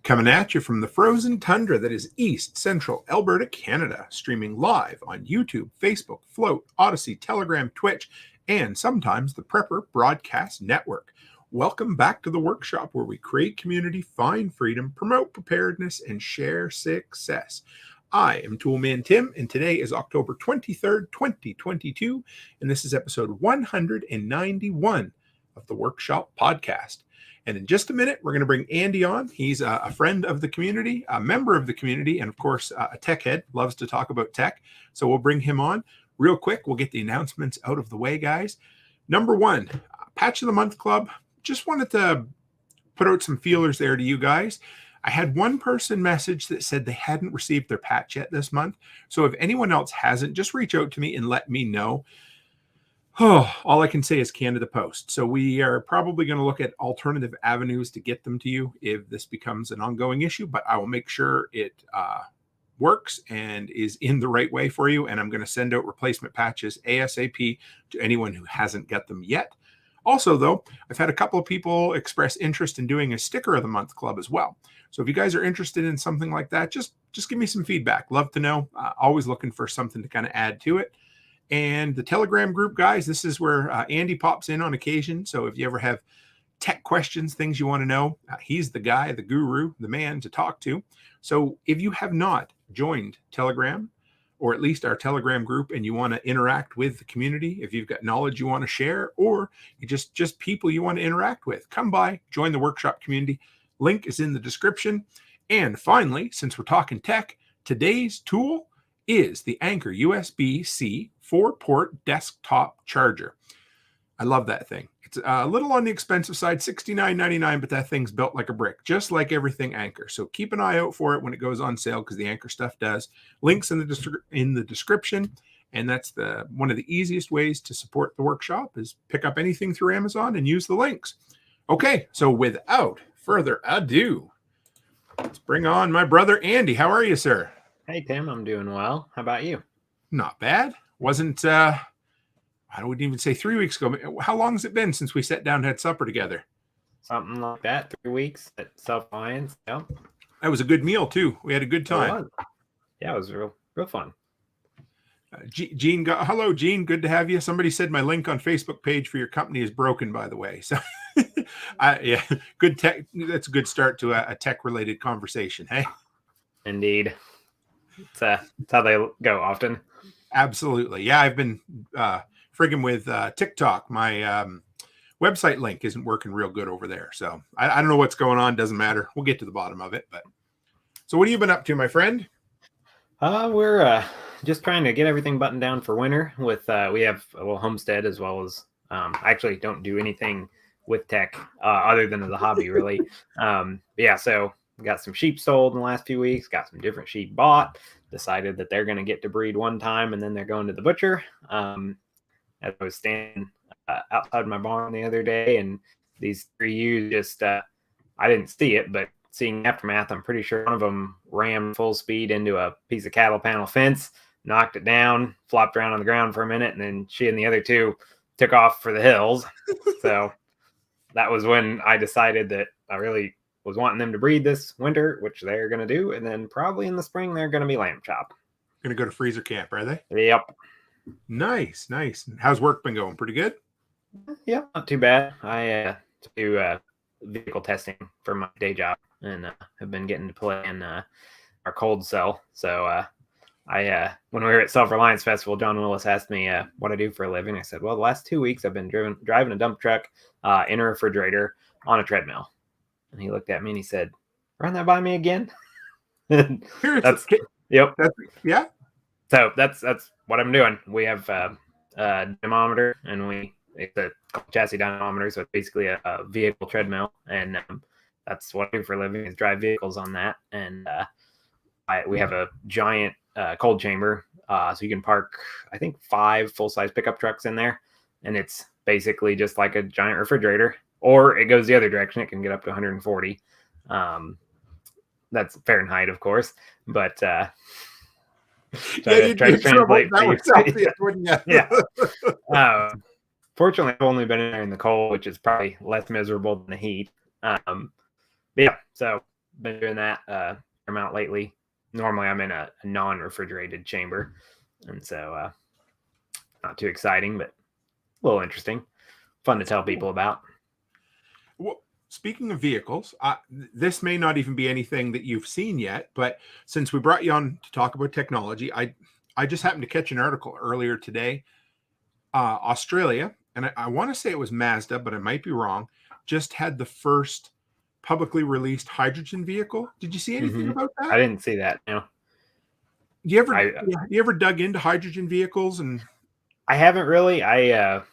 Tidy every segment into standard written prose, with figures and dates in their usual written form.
Coming at you from the frozen tundra that is East Central Alberta, Canada, streaming live on YouTube, Facebook, Float, Odyssey, Telegram, Twitch, and sometimes the Prepper Broadcast Network. Welcome back to the workshop where we create community, find freedom, promote preparedness, and share success. I am Toolman Tim, and today is October 23rd, 2022, and this is episode 191 of the Workshop Podcast. And in just a minute, we're going to bring Andy on. He's a friend of the community, a member of the community, and of course, a tech head, loves to talk about tech. So we'll bring him on real quick. We'll get the announcements out of the way, guys. Number one, Patch of the Month Club. Just wanted to put out some feelers there to you guys. I had one person message that said they hadn't received their patch yet this month. So if anyone else hasn't, just reach out to me and let me know. Oh, all I can say is Canada Post. So we are probably going to look at alternative avenues to get them to you if this becomes an ongoing issue, but I will make sure it works and is in the right way for you. And I'm going to send out replacement patches ASAP to anyone who hasn't got them yet. Also, though, I've had a couple of people express interest in doing a sticker of the month club as well. So if you guys are interested in something like that, just give me some feedback. Love to know. Always looking for something to kind of add to it. And the Telegram group, guys, this is where Andy pops in on occasion. So if you ever have tech questions, things you want to know, he's the guy, the guru, the man to talk to. So if you have not joined Telegram, or at least our Telegram group, and you want to interact with the community, if you've got knowledge you want to share, or you just people you want to interact with, come by, join the workshop community. Link is in the description. And finally, since we're talking tech, today's tool is the Anker USB C 4-port desktop charger. I love that thing. It's a little on the expensive side, $69.99, but that thing's built like a brick, just like everything Anker. So keep an eye out for it when it goes on sale, because the Anker stuff does. Links in the description, and that's one of the easiest ways to support the workshop is pick up anything through Amazon and use the links. Okay, so without further ado, let's bring on my brother Andy. How are you, sir? Hey, Tim, I'm doing well. How about you? Not bad. Wasn't, I wouldn't even say 3 weeks ago. How long has it been since we sat down and had supper together? Something like that. 3 weeks at Self-Lions. Yeah. That was a good meal, too. We had a good time. Yeah, it was real fun. Gene, hello, Gene. Good to have you. Somebody said my link on Facebook page for your company is broken, by the way. So, yeah, good tech. That's a good start to a tech-related conversation, hey? Indeed. It's how they go often. Absolutely. Yeah, I've been frigging with TikTok. My website link isn't working real good over there. So I don't know what's going on. Doesn't matter. We'll get to the bottom of it. But so what have you been up to, my friend? We're just trying to get everything buttoned down for winter. With we have a little homestead, as well as I actually don't do anything with tech other than as a hobby, really. Yeah, so got some sheep sold in the last few weeks, got some different sheep bought, decided that they're going to get to breed one time and then they're going to the butcher. As I was standing outside my barn the other day, and these 3 ewes just, I didn't see it, but seeing aftermath, I'm pretty sure one of them rammed full speed into a piece of cattle panel fence, knocked it down, flopped around on the ground for a minute, and then she and the other two took off for the hills. So that was when I decided that I really was wanting them to breed this winter, which they're going to do. And then probably in the spring, they're going to be lamb chop. Going to go to freezer camp, are they? Yep. Nice. How's work been going? Pretty good? Yeah, not too bad. I do vehicle testing for my day job, and have been getting to play in our cold cell. So when we were at Self-Reliance Festival, John Willis asked me what I do for a living. I said, well, the last 2 weeks I've been driving a dump truck in a refrigerator on a treadmill. And he looked at me and he said, run that by me again. Yeah. So that's what I'm doing. We have a dynamometer, and it's a chassis dynamometer, so it's basically a vehicle treadmill, and that's what I do for a living, is drive vehicles on that. And we have a giant cold chamber, so you can park, I think, 5 full-size pickup trucks in there, and it's basically just like a giant refrigerator. Or it goes the other direction. It can get up to 140. That's Fahrenheit, of course. But Yeah, you'd try be to in trouble. translate That for you. was obvious, wouldn't you? Yeah. Fortunately, I've only been in there in the cold, which is probably less miserable than the heat. But yeah, so been doing that amount lately. Normally, I'm in a non-refrigerated chamber, and so not too exciting, but a little interesting, fun to tell people about. Well, speaking of vehicles, this may not even be anything that you've seen yet, but since we brought you on to talk about technology, I just happened to catch an article earlier today. Australia, and I want to say it was Mazda, but I might be wrong, just had the first publicly released hydrogen vehicle. Did you see anything about that? I didn't see that. No, You ever dug into hydrogen vehicles? And I haven't really. I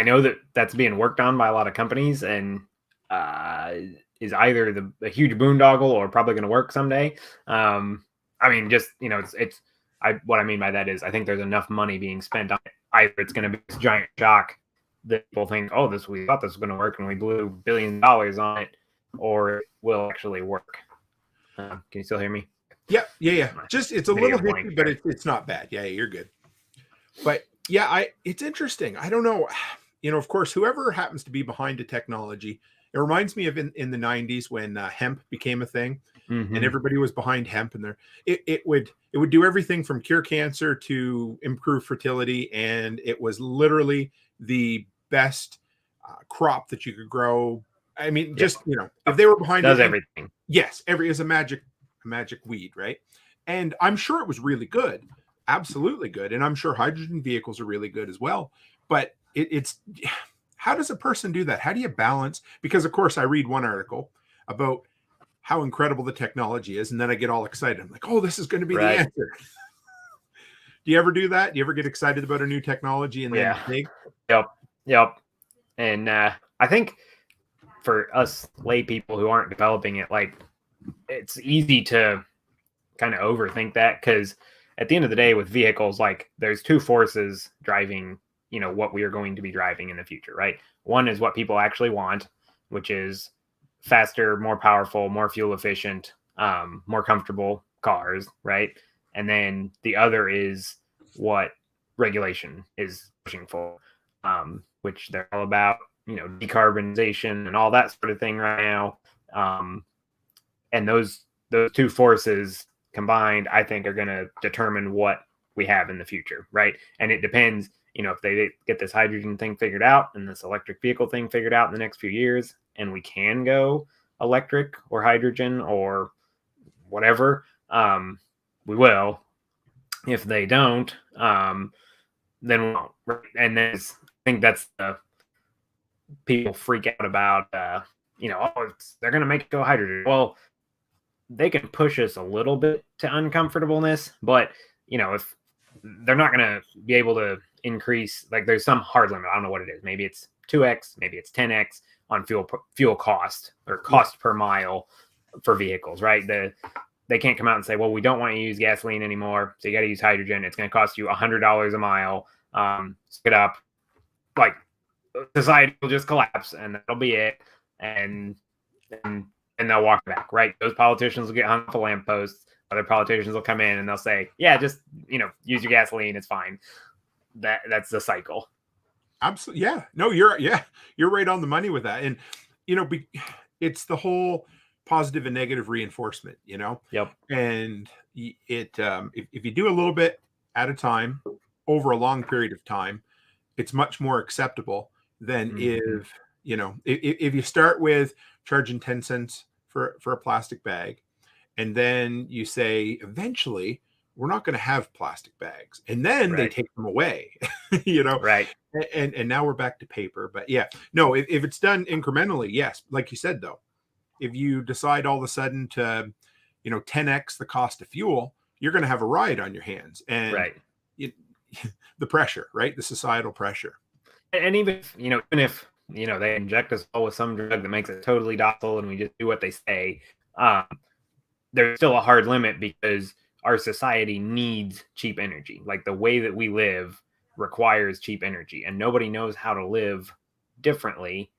know that that's being worked on by a lot of companies, and is either a huge boondoggle or probably going to work someday. I mean, just it's. What I mean by that is, I think there's enough money being spent on it. Either it's going to be this giant shock that people think, oh, we thought this was going to work, and we blew $billions on it, or it will actually work. Can you still hear me? Yeah. Just it's a little hippy, but it's not bad. Yeah, you're good. But yeah, it's interesting. I don't know. Of course, whoever happens to be behind the technology, it reminds me of in the 90s when hemp became a thing, and everybody was behind hemp, and it would do everything from cure cancer to improve fertility, and it was literally the best crop that you could grow. I mean, just if they were behind it, everything. Yes, is a magic weed, right? And I'm sure it was really good, absolutely good, and I'm sure hydrogen vehicles are really good as well. But it's how does a person do that? How do you balance? Because of course, I read one article about how incredible the technology is, and then I get all excited. I'm like, oh, this is going to be the answer. Do you ever do that? Do you ever get excited about a new technology and then think? Yep. And I think for us lay people who aren't developing it, like, it's easy to kind of overthink that, because at the end of the day with vehicles, like, there's two forces driving, what we are going to be driving in the future, right? One is what people actually want, which is faster, more powerful, more fuel efficient, more comfortable cars, right? And then the other is what regulation is pushing for, which they're all about, decarbonization and all that sort of thing right now. And those two forces combined, I think, are going to determine what we have in the future, right? And it depends, if they get this hydrogen thing figured out and this electric vehicle thing figured out in the next few years, and we can go electric or hydrogen or whatever, we will. If they don't, then we won't. Right? And I think that's the people freak out about, they're going to make it go hydrogen. Well, they can push us a little bit to uncomfortableness, but if they're not going to be able to increase, like, there's some hard limit. I don't know what it is. Maybe it's 2x, maybe it's 10x on fuel cost or cost per mile for vehicles, right? They can't come out and say, well, we don't want you to use gasoline anymore, so you got to use hydrogen. It's going to cost you $100 a mile. Stick it up. Like, society will just collapse, and that'll be it. And they'll walk back, right? Those politicians will get hung off a lamppost. Other politicians will come in and they'll say, yeah, just, use your gasoline. It's fine. That's the cycle. Absolutely. Yeah. No, you're right on the money with that. And, it's the whole positive and negative reinforcement, Yep. And if you do a little bit at a time over a long period of time, it's much more acceptable than if you start with charging 10 cents for a plastic bag, and then you say eventually we're not going to have plastic bags, and then they take them away, right? And now we're back to paper. But yeah, no, if it's done incrementally, yes, like you said, though, if you decide all of a sudden to 10x the cost of fuel, you're going to have a riot on your hands, and the pressure, right? The societal pressure. And even if they inject us all with some drug that makes it totally docile and we just do what they say, there's still a hard limit, because our society needs cheap energy. Like, the way that we live requires cheap energy, and nobody knows how to live differently.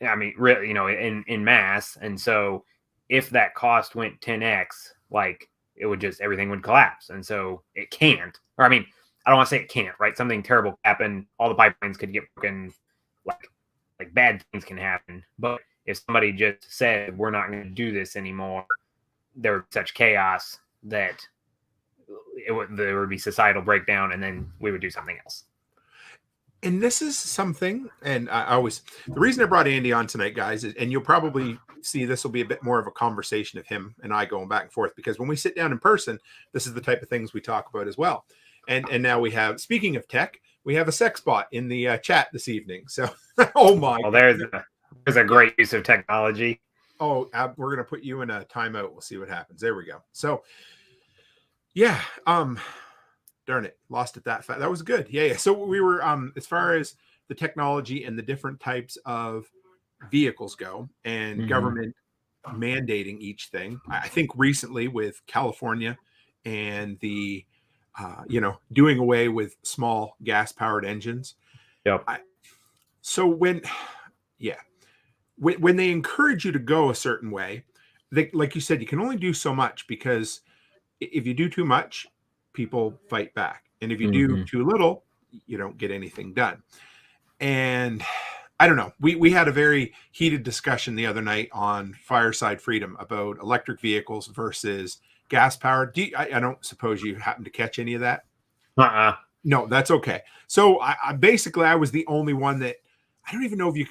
I mean, really, in mass. And so if that cost went 10x, like, it would just, everything would collapse. And so it can't, or I mean, I don't want to say it can't, right? Something terrible could happen. All the pipelines could get broken. Like bad things can happen. But if somebody just said, we're not going to do this anymore, there would be such chaos that there would be societal breakdown, and then we would do something else. And this is something, and the reason I brought Andy on tonight, guys, is, and you'll probably see this will be a bit more of a conversation of him and I going back and forth, because when we sit down in person, this is the type of things we talk about as well. And now we have, speaking of tech, we have a sex bot in the chat this evening. So, oh my! Well, there's a great use of technology. Oh, we're gonna put you in a timeout. We'll see what happens. There we go. So, yeah. Darn it, lost it that fast. That was good. Yeah. So we were as far as the technology and the different types of vehicles go, and government mandating each thing. I think recently with California and the doing away with small gas-powered engines. Yep. So when they encourage you to go a certain way, like you said, you can only do so much, because if you do too much, people fight back. And if you do too little, you don't get anything done. And I don't know. We had a very heated discussion the other night on Fireside Freedom about electric vehicles versus gas powered. I don't suppose you happen to catch any of that? No, that's okay. So I basically, I was the only one that, I don't even know if you,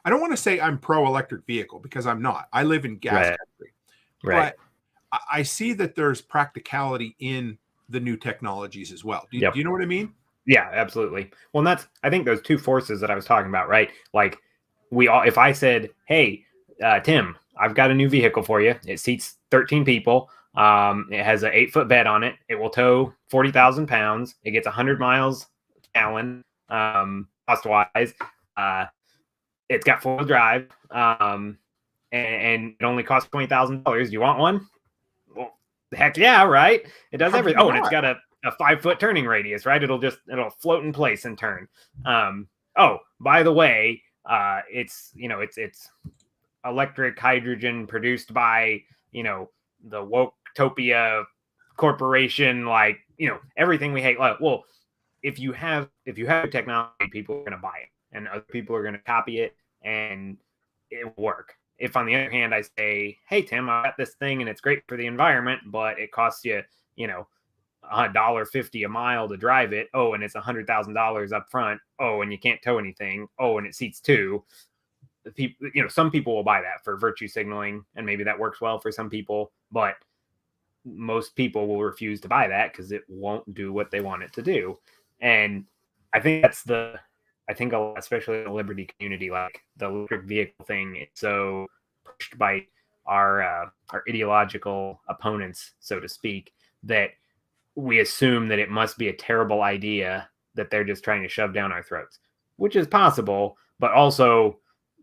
I don't want to say I'm pro electric vehicle, because I'm not. I live in gas country. Right. But I see that there's practicality in the new technologies as well. Do you know what I mean? Yeah, absolutely. Well, and I think those two forces that I was talking about, right? Like if I said, hey, Tim, I've got a new vehicle for you. It seats 13 people. It has an 8-foot bed on it. It will tow 40,000 pounds. It gets 100 miles a gallon, cost-wise. It's got 4-wheel drive, and it only costs $20,000. You want one? Well, heck yeah, right? It does everything. Oh, and it's got a 5-foot turning radius, right? It'll float in place and turn. Oh, by the way, it's electric hydrogen produced by, the Woketopia Corporation, everything we hate. Well, if you have technology, people are going to buy it, and other people are going to copy it, and it will work. If on the other hand, I say, hey, Tim, I got this thing and it's great for the environment, but it costs you, $1.50 a mile to drive it. Oh, and it's $100,000 up front. Oh, and you can't tow anything. Oh, and it seats 2. People, some people will buy that for virtue signaling, and maybe that works well for some people, but most people will refuse to buy that because it won't do what they want it to do. And I think especially in the liberty community, like the electric vehicle thing, it's so pushed by our ideological opponents, so to speak, that we assume that it must be a terrible idea that they're just trying to shove down our throats, which is possible, but also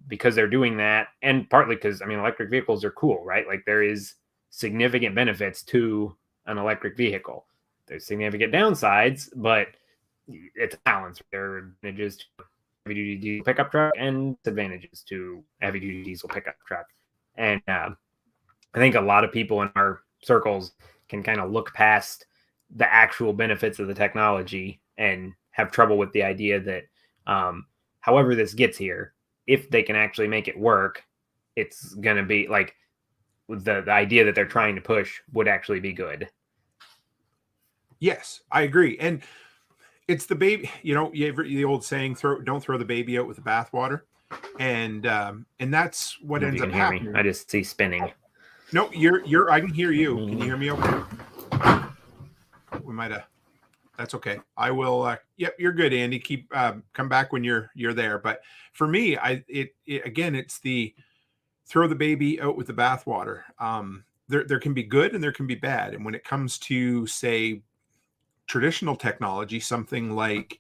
because they're doing that, and partly because, electric vehicles are cool, right? Like, there is significant benefits to an electric vehicle. There's significant downsides, but it's a balance. There are advantages to heavy-duty diesel pickup truck and disadvantages to heavy-duty diesel pickup truck. And I think a lot of people in our circles can kind of look past the actual benefits of the technology and have trouble with the idea that however this gets here, if they can actually make it work, it's going to be like the idea that they're trying to push would actually be good. Yes, I agree. And it's the baby, the old saying, don't throw the baby out with the bathwater. And that's what ends up happening. I just see spinning. No, I can hear you. Can you hear me okay? We might have. That's okay. I will. Yep, you're good, Andy. Keep come back when you're there. But for me, it's the throw the baby out with the bathwater. There can be good and there can be bad. And when it comes to, say, traditional technology, something like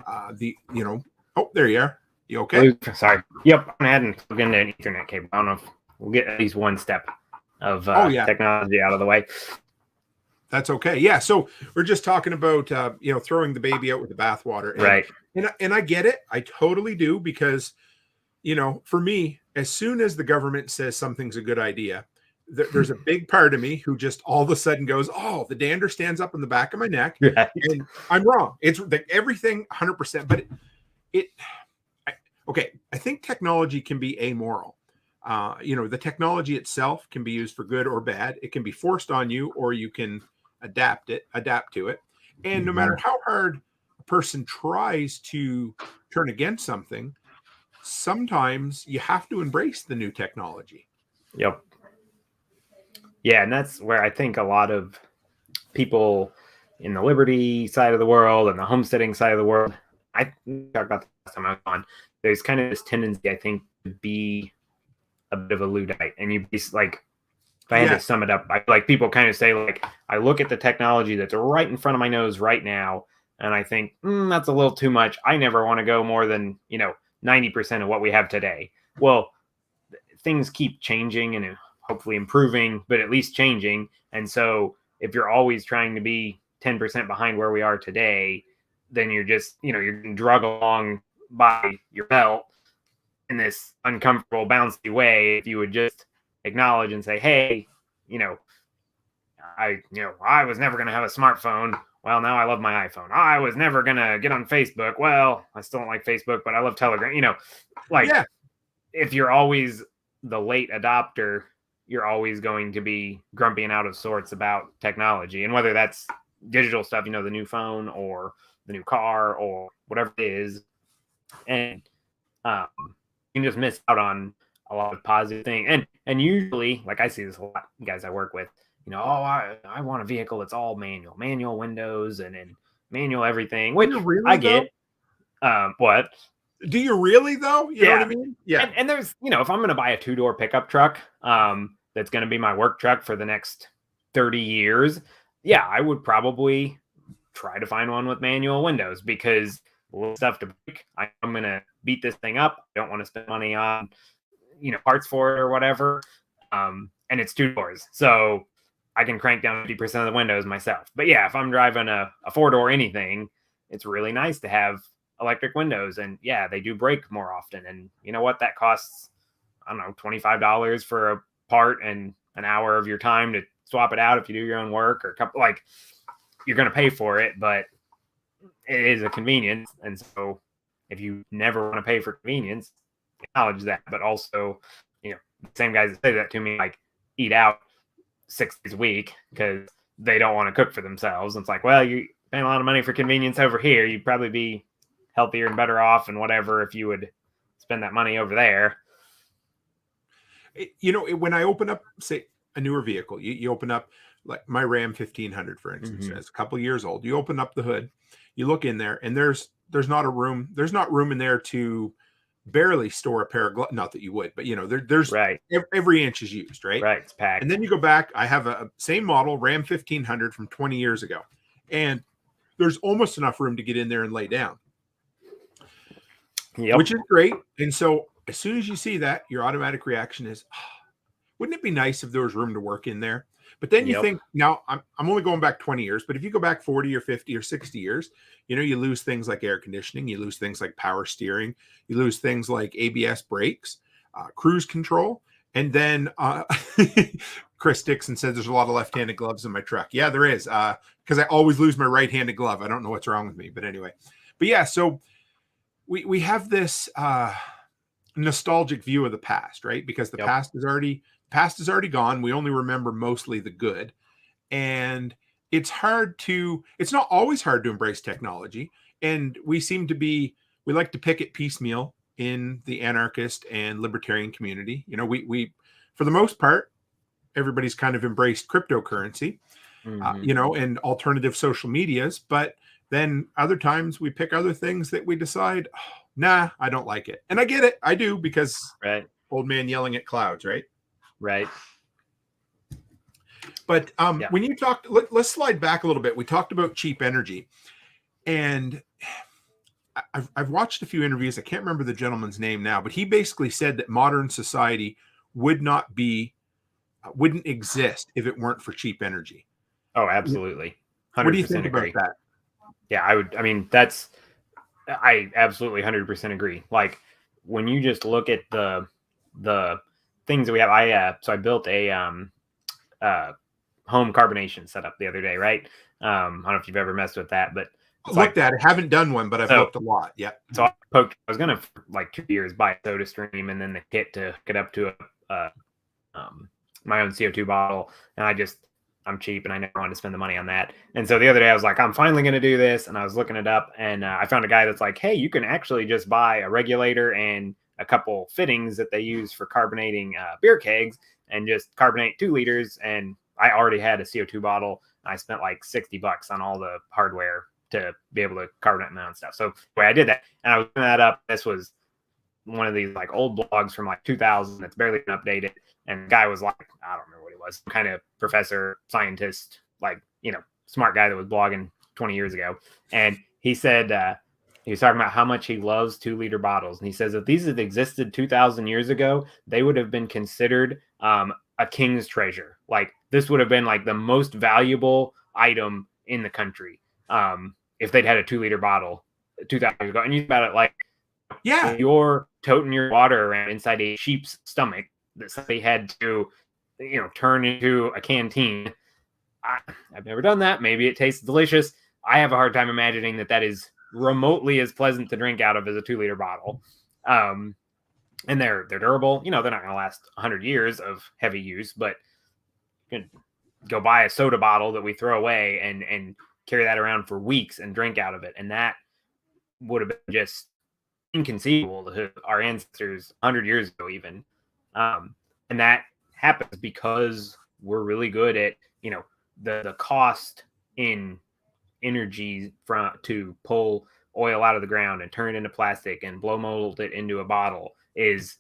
oh, there you are. You okay? Sorry. Yep, I'm adding plug into an Ethernet cable. I don't know if we'll get at least one step of technology out of the way. That's okay. Yeah. So we're just talking about, throwing the baby out with the bathwater. Right. And I get it. I totally do, because, for me, as soon as the government says something's a good idea, there's a big part of me who just all of a sudden goes, oh, the dander stands up in the back of my neck. Right. And I'm wrong. It's like everything 100%. But okay, I think technology can be amoral. The technology itself can be used for good or bad. It can be forced on you, or you can adapt to it. And no matter how hard a person tries to turn against something, sometimes you have to embrace the new technology. Yep. Yeah, and that's where I think a lot of people in the liberty side of the world and the homesteading side of the world, I talked about this last time I was on, there's kind of this tendency, I think, to be a bit of a Luddite. And you be like, if I had to sum it up, like people kind of say, like, I look at the technology that's right in front of my nose right now, and I think, that's a little too much. I never want to go more than, 90% of what we have today. Well, things keep changing and hopefully improving, but at least changing. And so if you're always trying to be 10% behind where we are today, then you're just, you're getting drug along by your belt in this uncomfortable, bouncy way. If you would just acknowledge and say, hey, I was never going to have a smartphone. Well, now I love my iPhone. I was never going to get on Facebook. Well, I still don't like Facebook, but I love Telegram. If you're always the late adopter, you're always going to be grumpy and out of sorts about technology. And whether that's digital stuff, the new phone or the new car or whatever it is. And you can just miss out on a lot of positive things. And usually, like I see this a lot, guys I work with, I want a vehicle that's all manual windows and manual everything, which really, I get. What? Do you really though? You know what I mean? Yeah. And there's, if I'm going to buy a 2-door pickup truck, that's going to be my work truck for the next 30 years. Yeah, I would probably try to find one with manual windows because stuff to break. I'm going to beat this thing up. I don't want to spend money on, parts for it or whatever. And it's 2 doors. So I can crank down 50% of the windows myself. But yeah, if I'm driving a 4-door anything, it's really nice to have electric windows. And yeah, they do break more often. And you know what? That costs, I don't know, $25 for a part and an hour of your time to swap it out if you do your own work or a couple, like you're going to pay for it, but it is a convenience. And so if you never want to pay for convenience, acknowledge that. But also, the same guys that say that to me, like eat out 6 days a week because they don't want to cook for themselves. It's like, well, you paying a lot of money for convenience over here. You'd probably be healthier and better off and whatever if you would spend that money over there. When I open up, say, a newer vehicle, you open up like my Ram 1500, for instance, it's a couple of years old. You open up the hood, you look in there, and there's not room in there to barely store a pair of gloves. Not that you would, but there's right. Every inch is used, right? Right, it's packed. And then you go back. I have a same model Ram 1500 from 20 years ago, and there's almost enough room to get in there and lay down, which is great. And so as soon as you see that, your automatic reaction is, wouldn't it be nice if there was room to work in there? But then you think, now I'm only going back 20 years, but if you go back 40 or 50 or 60 years, you lose things like air conditioning, you lose things like power steering, you lose things like ABS brakes, cruise control. And then Chris Dixon says there's a lot of left-handed gloves in my truck. Yeah, there is, because I always lose my right-handed glove. I don't know what's wrong with me, but anyway. But yeah, so we have this nostalgic view of the past, right? Because the past is already gone. We only remember mostly the good. And it's not always hard to embrace technology. And we like to pick it piecemeal in the anarchist and libertarian community. We for the most part, everybody's kind of embraced cryptocurrency, and alternative social medias. But then other times we pick other things that we decide, nah, I don't like it. And I get it. I do, because old man yelling at clouds, right? Right. But when you talked, let's slide back a little bit. We talked about cheap energy, and I've watched a few interviews. I can't remember the gentleman's name now, but he basically said that modern society wouldn't exist if it weren't for cheap energy. Oh, absolutely. 100% what do you think agree. about that? Yeah, I absolutely 100% agree. Like when you just look at the things that we have, I built a home carbonation setup the other day, right? I don't know if you've ever messed with that, but I looked at it. Haven't done one, but I've looked a lot. Yeah. So I was going to, for like 2 years, buy a soda stream and then the kit to hook it up to my own CO2 bottle. And I'm cheap and I never wanted to spend the money on that. And so the other day I was like, I'm finally going to do this. And I was looking it up and I found a guy that's like, hey, you can actually just buy a regulator and a couple fittings that they use for carbonating beer kegs and just carbonate 2 liters. And I already had a CO2 bottle. I spent like $60 on all the hardware to be able to carbonate my own stuff. So I did that and I was looking that up. This was one of these like old blogs from like 2000 that's barely been updated. And the guy was like, I don't remember what he was, some kind of professor, scientist, like, smart guy that was blogging 20 years ago. And he said, he was talking about how much he loves 2-liter bottles. And he says if these had existed 2000 years ago, they would have been considered a king's treasure. Like this would have been like the most valuable item in the country. If they'd had a 2-liter bottle 2000 years ago. And you think about it like, yeah, you're toting your water around inside a sheep's stomach that somebody had to, turn into a canteen. I've never done that. Maybe it tastes delicious. I have a hard time imagining that is remotely as pleasant to drink out of as a 2-liter bottle. And they're durable. They're not going to last 100 years of heavy use, but you can go buy a soda bottle that we throw away and carry that around for weeks and drink out of it. And that would have been just inconceivable to our ancestors 100 years ago even. And that happens because we're really good at, the cost in energy to pull oil out of the ground and turn it into plastic and blow mold it into a bottle is,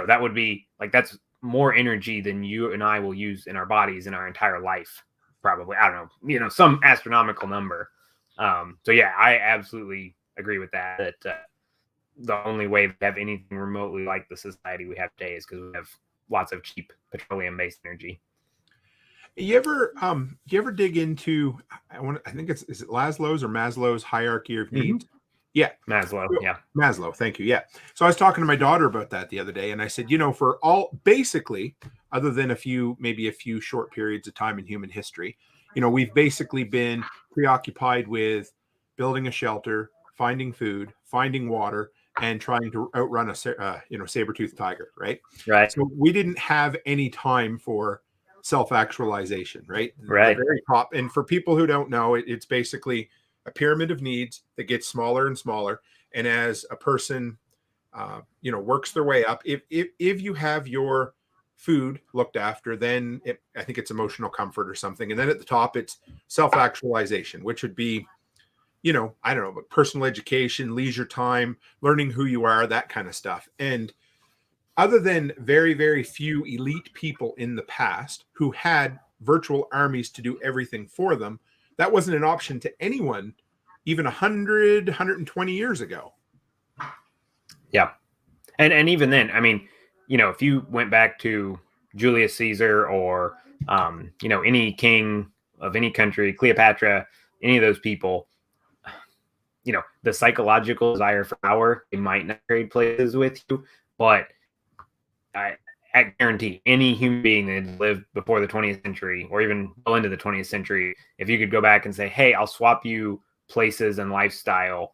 that would be like, that's more energy than you and I will use in our bodies in our entire life. Probably. I don't know, some astronomical number. So yeah, I absolutely agree with that. The only way we have anything remotely like the society we have today is because we have lots of cheap petroleum-based energy. You ever dig into? I think is it Maslow's or Maslow's hierarchy of needs? Mm-hmm. Yeah, Maslow. Yeah, Maslow. Thank you. Yeah. So I was talking to my daughter about that the other day, and I said, for all basically, other than maybe a few short periods of time in human history, we've basically been preoccupied with building a shelter, finding food, finding water, and trying to outrun a saber-toothed tiger, right? Right. So we didn't have any time for self-actualization, right? Right. The very top. And for people who don't know, it's basically a pyramid of needs that gets smaller and smaller. And as a person, works their way up, if you have your food looked after, then I think it's emotional comfort or something. And then at the top, it's self-actualization, which would be, I don't know, but personal education, leisure time, learning who you are, that kind of stuff. And other than very, very few elite people in the past who had virtual armies to do everything for them, that wasn't an option to anyone even 100, 120 years ago. Yeah. And even then, I mean, if you went back to Julius Caesar or, any king of any country, Cleopatra, any of those people, the psychological desire for power, they might not trade places with you, but I guarantee any human being that lived before the 20th century or even well into the 20th century, if you could go back and say, hey, I'll swap you places and lifestyle,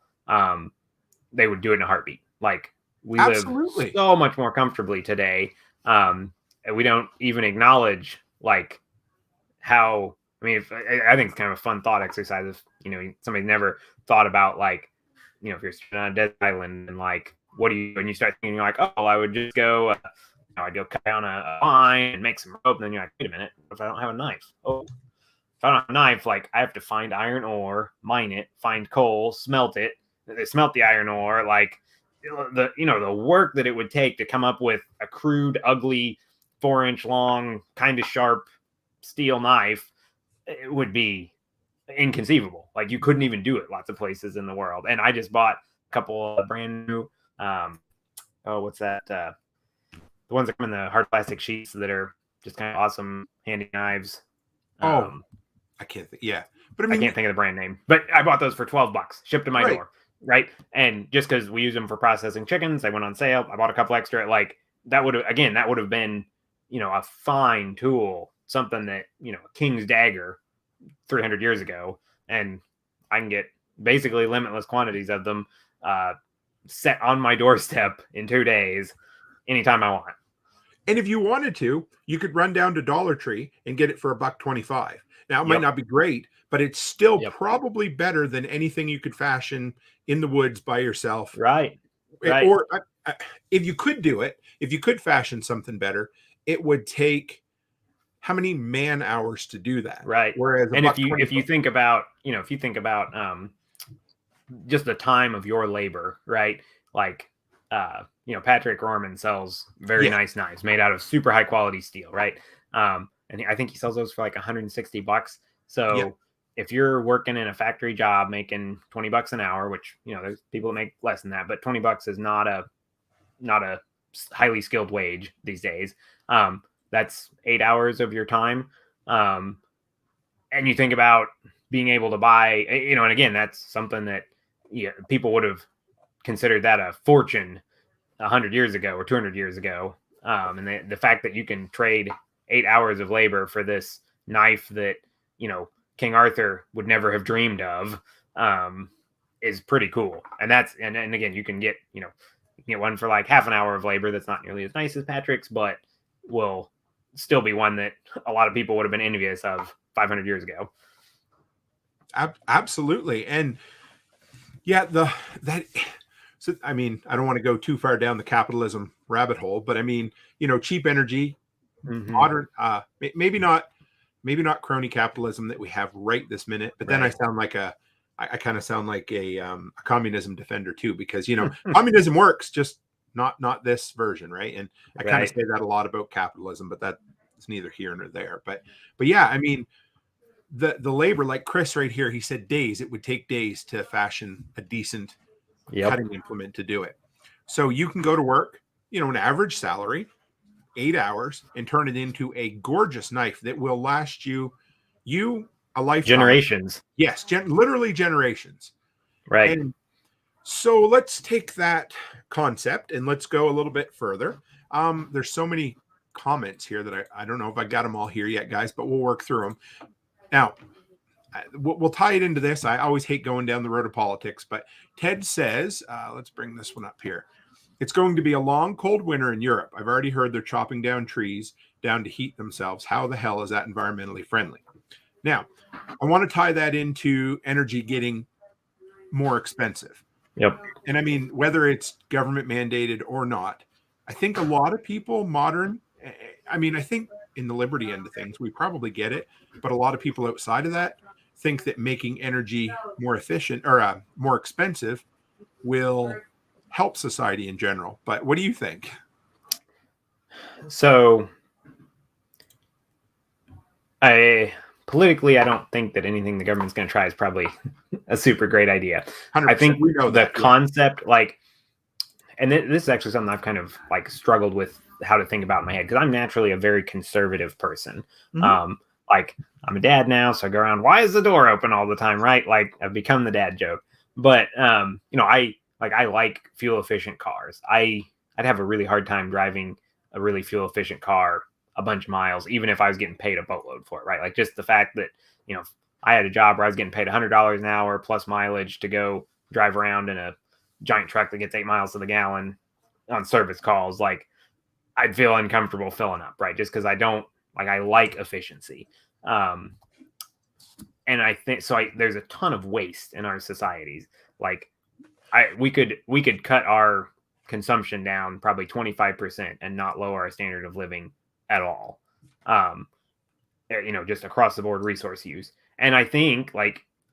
they would do it in a heartbeat. Like we Absolutely. live so much more comfortably today. And we don't even acknowledge like how, I mean, I think it's kind of a fun thought exercise if, somebody never thought about like, if you're on a desert island and like, what do you, and you start thinking like, oh, I would just go, I'd go cut down a vine and make some rope. And then you're like, wait a minute, what if I don't have a knife? Oh, if I don't have a knife, like I have to find iron ore, mine it, find coal, smelt it. They smelt the iron ore, like the work that it would take to come up with a crude, ugly, 4-inch long, kind of sharp steel knife, it would be inconceivable. Like you couldn't even do it lots of places in the world. And I just bought a couple of brand new, what's that? The ones that come in the hard plastic sheets that are just kind of awesome handy knives. I can't think. Yeah. But I can't think of the brand name, but I bought those for $12, shipped to my door. Right. And just because we use them for processing chickens, they went on sale. I bought a couple extra. Like that would have been, a fine tool something that, a king's dagger 300 years ago, and I can get basically limitless quantities of them set on my doorstep in 2 days, anytime I want. And if you wanted to, you could run down to Dollar Tree and get it for $1.25. Now, it might not be great, but it's still probably better than anything you could fashion in the woods by yourself. Right. Or if you could do it, if you could fashion something better, it would take how many man hours to do that? Right. Whereas and if you think about, just the time of your labor, right? Like, Patrick Rorman sells very nice knives made out of super high quality steel, right? And I think he sells those for like $160. So if you're working in a factory job making $20 an hour, which, there's people that make less than that, but $20 is not a highly skilled wage these days. That's 8 hours of your time. And you think about being able to buy, and again, that's something that people would have considered that a fortune 100 years ago or 200 years ago. And the fact that you can trade 8 hours of labor for this knife that, King Arthur would never have dreamed of, is pretty cool. And and again, you can get, get one for like half an hour of labor that's not nearly as nice as Patrick's, but will still be one that a lot of people would have been envious of 500 years ago. Absolutely. And so, I mean, I don't want to go too far down the capitalism rabbit hole, but I mean, cheap energy, modern, maybe not crony capitalism that we have right this minute, but then I sound like I kind of sound like a communism defender too, because, communism works, just not this version. Right. And I kind of say that a lot about capitalism, but that's neither here nor there. But yeah, I mean, the labor, like Chris right here, he said days, it would take days to fashion a decent cutting implement to do it. So you can go to work, an average salary, 8 hours, and turn it into a gorgeous knife that will last you a lifetime. Generations. Yes, literally generations. Right. And so let's take that concept and let's go a little bit further. There's so many comments here that I don't know if I got them all here yet, guys, but we'll work through them. Now, we'll tie it into this. I always hate going down the road of politics, but Ted says, let's bring this one up here. It's going to be a long, cold winter in Europe. I've already heard they're chopping down trees down to heat themselves. How the hell is that environmentally friendly? Now, I want to tie that into energy getting more expensive. Yep. And I mean, whether it's government mandated or not, I think a lot of people I think in the liberty end of things, we probably get it. But a lot of people outside of that think that making energy more efficient or more expensive will help society in general. But what do you think? So politically, I don't think that anything the government's going to try is probably a super great idea. 100%. I think the concept, and this is actually something I've kind of struggled with how to think about in my head, because I'm naturally a very conservative person. Mm-hmm. I'm a dad now, so I go around, why is the door open all the time? Right. I've become the dad joke, but I like fuel efficient cars. I'd have a really hard time driving a really fuel efficient car a bunch of miles, even if I was getting paid a boatload for it. Right. Just the fact that, I had a job where I was getting paid $100 an hour plus mileage to go drive around in a giant truck that gets 8 miles to the gallon on service calls. I'd feel uncomfortable filling up, right? Just because I don't I like efficiency. And I think so. There's a ton of waste in our societies. We could cut our consumption down probably 25% and not lower our standard of living at all. Just across the board resource use. And I think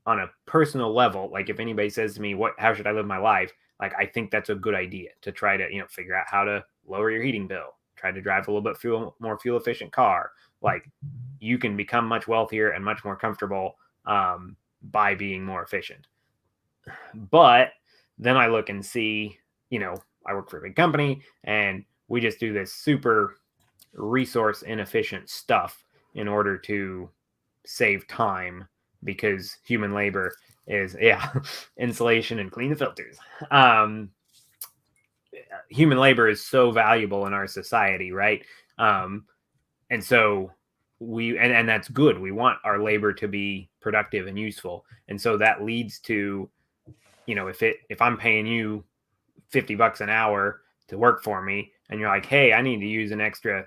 on a personal level, if anybody says to me, how should I live my life? I think that's a good idea to try to, figure out how to lower your heating bill, try to drive a little bit more fuel efficient car. You can become much wealthier and much more comfortable by being more efficient. But then I look and see, I work for a big company and we just do this super resource inefficient stuff in order to save time, because human labor is insulation and clean the filters. Human labor is so valuable in our society, right? And so and that's good. We want our labor to be productive and useful. And so that leads to, if I'm paying you $50 an hour to work for me, and you're like, hey, I need to use an extra,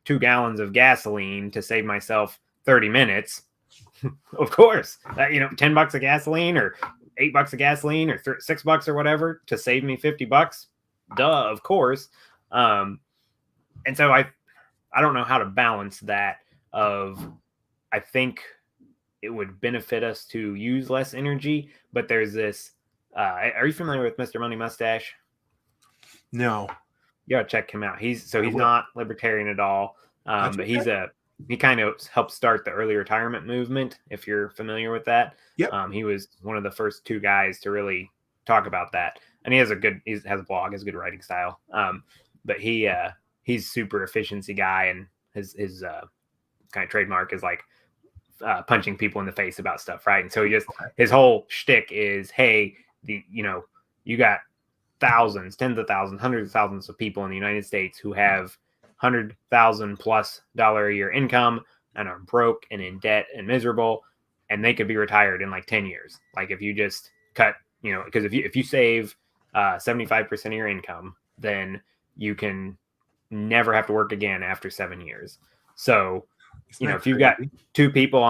2 gallons of gasoline to save myself 30 minutes. Of course, $10 of gasoline or $8 of gasoline or $6 or whatever to save me $50. Duh, of course. And so I don't know how to balance that I think it would benefit us to use less energy, but there's this, are you familiar with Mr. Money Mustache? No. You gotta check him out. He's not libertarian at all. But okay. He kind of helped start the early retirement movement, if you're familiar with that. Yep. He was one of the first 2 guys to really talk about that. And he has a blog, has a good writing style. But he's super efficiency guy, and his kind of trademark is like punching people in the face about stuff, right? And so his whole shtick is, hey, you got thousands, tens of thousands, hundreds of thousands of people in the United States who have $100,000+ a year income and are broke and in debt and miserable, and they could be retired in like 10 years. Like if you just cut, because if you save 75% of your income, then you can never have to work again after 7 years. So, if you've got two people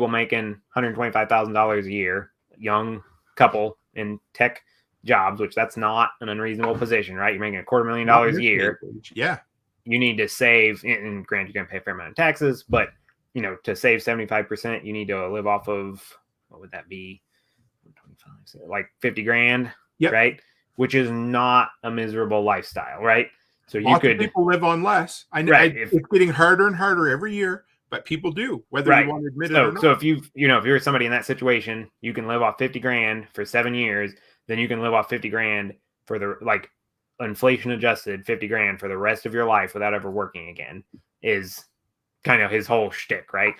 making $125,000 a year, young couple in tech jobs, which that's not an unreasonable position, right? You're making $250,000 a year. Yeah. You need to save, and granted, you're going to pay a fair amount of taxes, but to save 75%, you need to live off of, what would that be? Like 50 grand, yep. Right? Which is not a miserable lifestyle, right? So people live on less. I know, right. It's getting harder and harder every year, but people do, whether you want to admit it or not. So if if you're somebody in that situation, you can live off 50 grand for 7 years, then you can live off 50 grand for the inflation adjusted 50 grand for the rest of your life without ever working again, is kind of his whole shtick, right?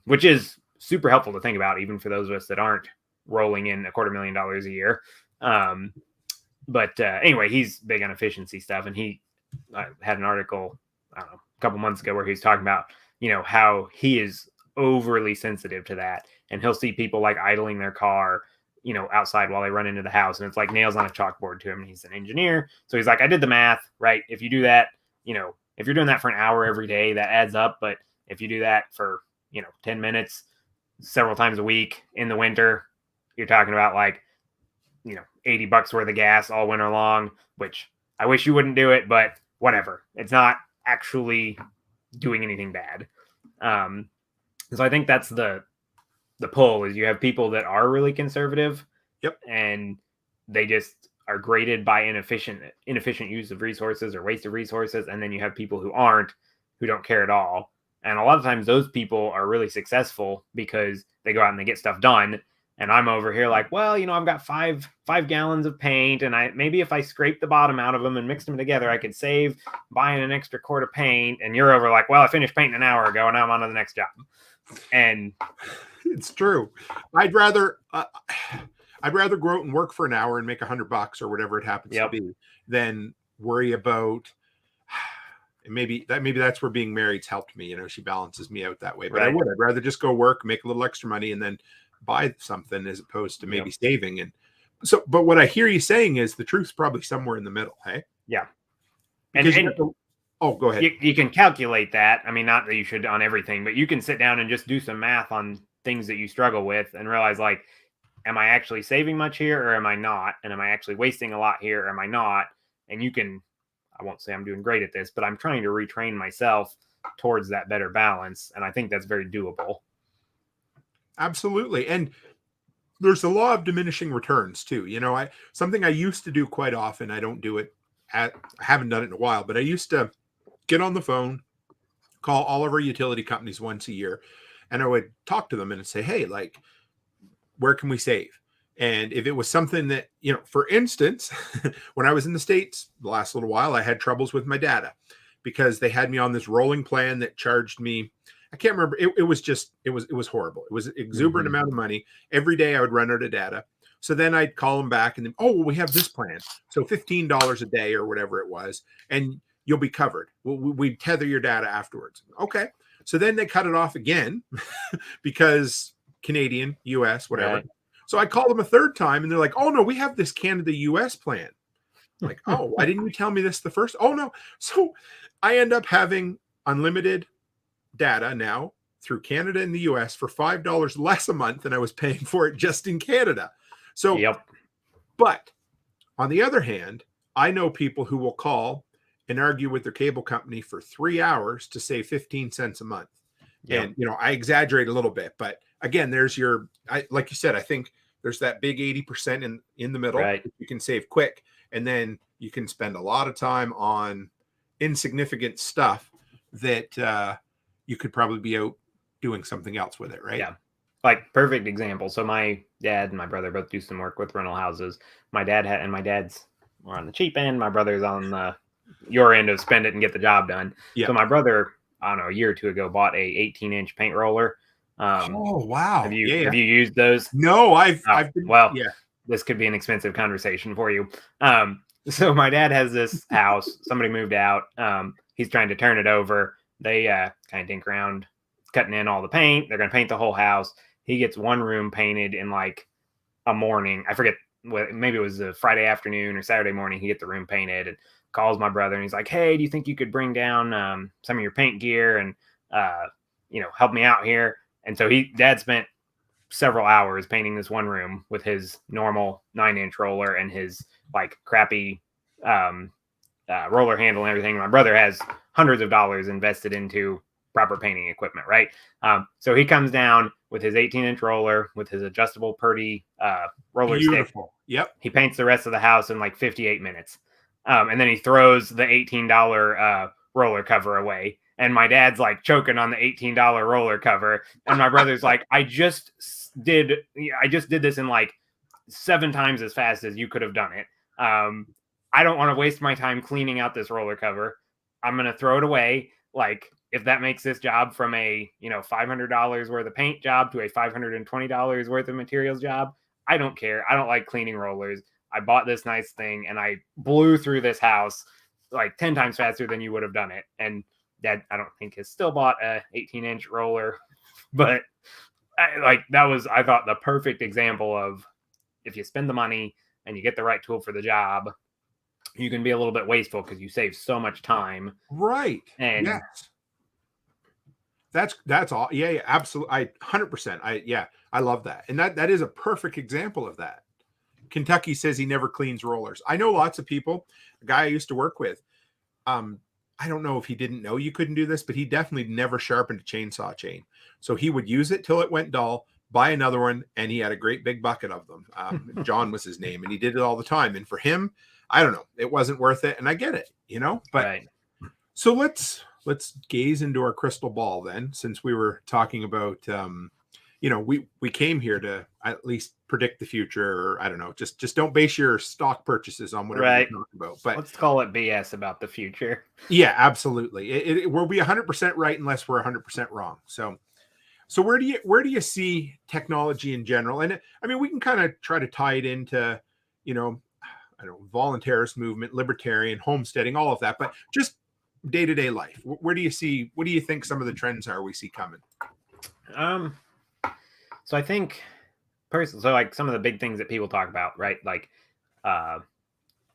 Which is super helpful to think about, even for those of us that aren't rolling in $250,000 a year. But anyway, he's big on efficiency stuff, and he had an article, I don't know, a couple months ago where he was talking about, how he is overly sensitive to that, and he'll see people like idling their car, outside while they run into the house, and it's like nails on a chalkboard to him. And he's an engineer, so he's like, I did the math, right? If you do that, if you're doing that for an hour every day, that adds up. But if you do that for 10 minutes several times a week in the winter, you're talking about like $80 worth of gas all winter long, which I wish you wouldn't do it, but whatever. It's not actually doing anything bad. So I think that's the pull, is you have people that are really conservative. Yep. And they just are graded by inefficient use of resources or waste of resources. And then you have people who don't care at all. And a lot of times those people are really successful because they go out and they get stuff done. And I'm over here like, well, I've got five gallons of paint, and maybe if I scrape the bottom out of them and mix them together, I could save buying an extra quart of paint. And you're over like, well, I finished painting an hour ago and now I'm on to the next job. And it's true. I'd rather go out and work for an hour and make $100 or whatever it happens to be, than worry about. Maybe that's where being married's helped me. She balances me out that way. But right. I'd rather just go work, make a little extra money, and then buy something as opposed to maybe saving. And so, but what I hear you saying is the truth's probably somewhere in the middle. Hey, yeah. Go ahead. You can calculate that. I mean, not that you should on everything, but you can sit down and just do some math on things that you struggle with and realize, like, am I actually saving much here or am I not? And am I actually wasting a lot here or am I not? And I won't say I'm doing great at this, but I'm trying to retrain myself towards that better balance. And I think that's very doable. Absolutely. And there's the law of diminishing returns too. Something I used to do quite often. I don't do it. I haven't done it in a while, but I used to get on the phone, call all of our utility companies once a year, and I would talk to them and say, hey, like, where can we save? And if it was something that, for instance, when I was in the States the last little while, I had troubles with my data because they had me on this rolling plan that charged me, I can't remember. It was horrible. It was an exuberant amount of money. Every day I would run out of data. So then I'd call them back and then, we have this plan. So $15 a day or whatever it was, and you'll be covered. We'd tether your data afterwards. Okay. So then they cut it off again because Canadian, U.S., whatever. Right. So I called them a third time, and they're like, "Oh no, we have this Canada-U.S. plan." I'm like, "Oh, why didn't you tell me this the first?" Oh no. So I end up having unlimited data now through Canada and the US for $5 less a month than I was paying for it just in Canada. So, Yep. but on the other hand, I know people who will call and argue with their cable company for 3 hours to save 15 cents a month. Yep. And, I exaggerate a little bit, but again, there's like you said, I think there's that big 80% in the middle Right. that you can save quick. And then you can spend a lot of time on insignificant stuff that you could probably be out doing something else with it, right? Yeah. Like, perfect example. So my dad and my brother both do some work with rental houses. My dad's more on the cheap end. My brother's on your end of spend it and get the job done. Yeah. So my brother, I don't know, a year or two ago, bought a 18-inch paint roller. Oh wow! Have you used those? No, I've been. Well, yeah. This could be an expensive conversation for you. So my dad has this house. Somebody moved out. He's trying to turn it over. They kind of dink around, cutting in all the paint. They're going to paint the whole house. He gets one room painted in like a morning. I forget, maybe it was a Friday afternoon or Saturday morning. He gets the room painted and calls my brother, and he's like, "Hey, do you think you could bring down some of your paint gear and help me out here?" And so dad spent several hours painting this one room with his normal 9-inch roller and his like crappy roller handle and everything. My brother has hundreds of dollars invested into proper painting equipment, right? So he comes down with his 18-inch roller with his adjustable Purdy roller Beautiful. stick. Yep. He paints the rest of the house in like 58 minutes. And then he throws the $18 roller cover away. And my dad's like choking on the $18 roller cover. And my brother's like, I just did this in like 7 times as fast as you could have done it. I don't want to waste my time cleaning out this roller cover. I'm going to throw it away. Like, if that makes this job from a, $500 worth of paint job to a $520 worth of materials job, I don't care. I don't like cleaning rollers. I bought this nice thing and I blew through this house like 10 times faster than you would have done it. And Dad, I don't think, has still bought a 18-inch roller, but I thought the perfect example of if you spend the money and you get the right tool for the job, you can be a little bit wasteful because you save so much time. Right. And yes. That's all. Yeah, absolutely. 100%. I love that. And that is a perfect example of that. Kentucky says he never cleans rollers. I know lots of people. A guy I used to work with, I don't know if he didn't know you couldn't do this, but he definitely never sharpened a chainsaw chain. So he would use it till it went dull, buy another one, and he had a great big bucket of them. John was his name, and he did it all the time. And for him, I don't know, it wasn't worth it. And I get it, but right. So let's gaze into our crystal ball then, since we were talking about, we came here to at least predict the future, or I don't know, just don't base your stock purchases on whatever Right. you're talking about. But let's call it BS about the future. Yeah, absolutely. It will be 100% right unless we're 100% wrong. So where do you see technology in general? And I mean, we can kind of try to tie it into, I don't know, voluntarist movement, libertarian, homesteading, all of that, but just day-to-day life. What do you think some of the trends are we see coming? So I think personally, like some of the big things that people talk about, right? Like a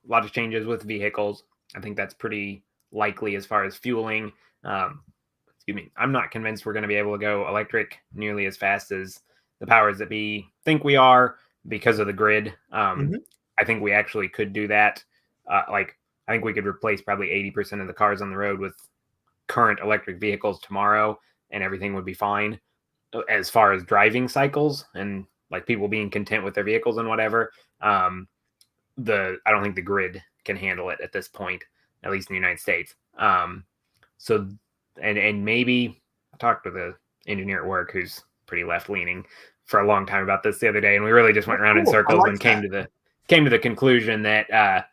lot of changes with vehicles. I think that's pretty likely as far as fueling. Excuse me. I'm not convinced we're going to be able to go electric nearly as fast as the powers that be think we are because of the grid. I think we actually could do that. I think we could replace probably 80% of the cars on the road with current electric vehicles tomorrow, and everything would be fine as far as driving cycles and like people being content with their vehicles and whatever. I don't think the grid can handle it at this point, at least in the United States. So maybe I talked with an engineer at work who's pretty left leaning for a long time about this the other day, and we really just went around in circles and came to the conclusion that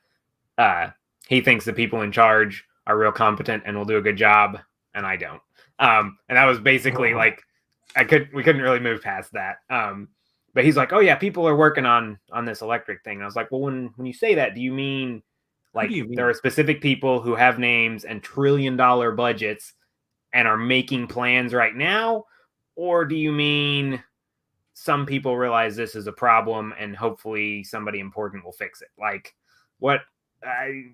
he thinks the people in charge are real competent and will do a good job, and I don't. And that was basically like we couldn't really move past that. But he's like, "Oh yeah, people are working on this electric thing." And I was like, "Well, when you say that, do you mean like there are specific people who have names and $1 trillion budgets and are making plans right now? Or do you mean some people realize this is a problem and hopefully somebody important will fix it? Like what I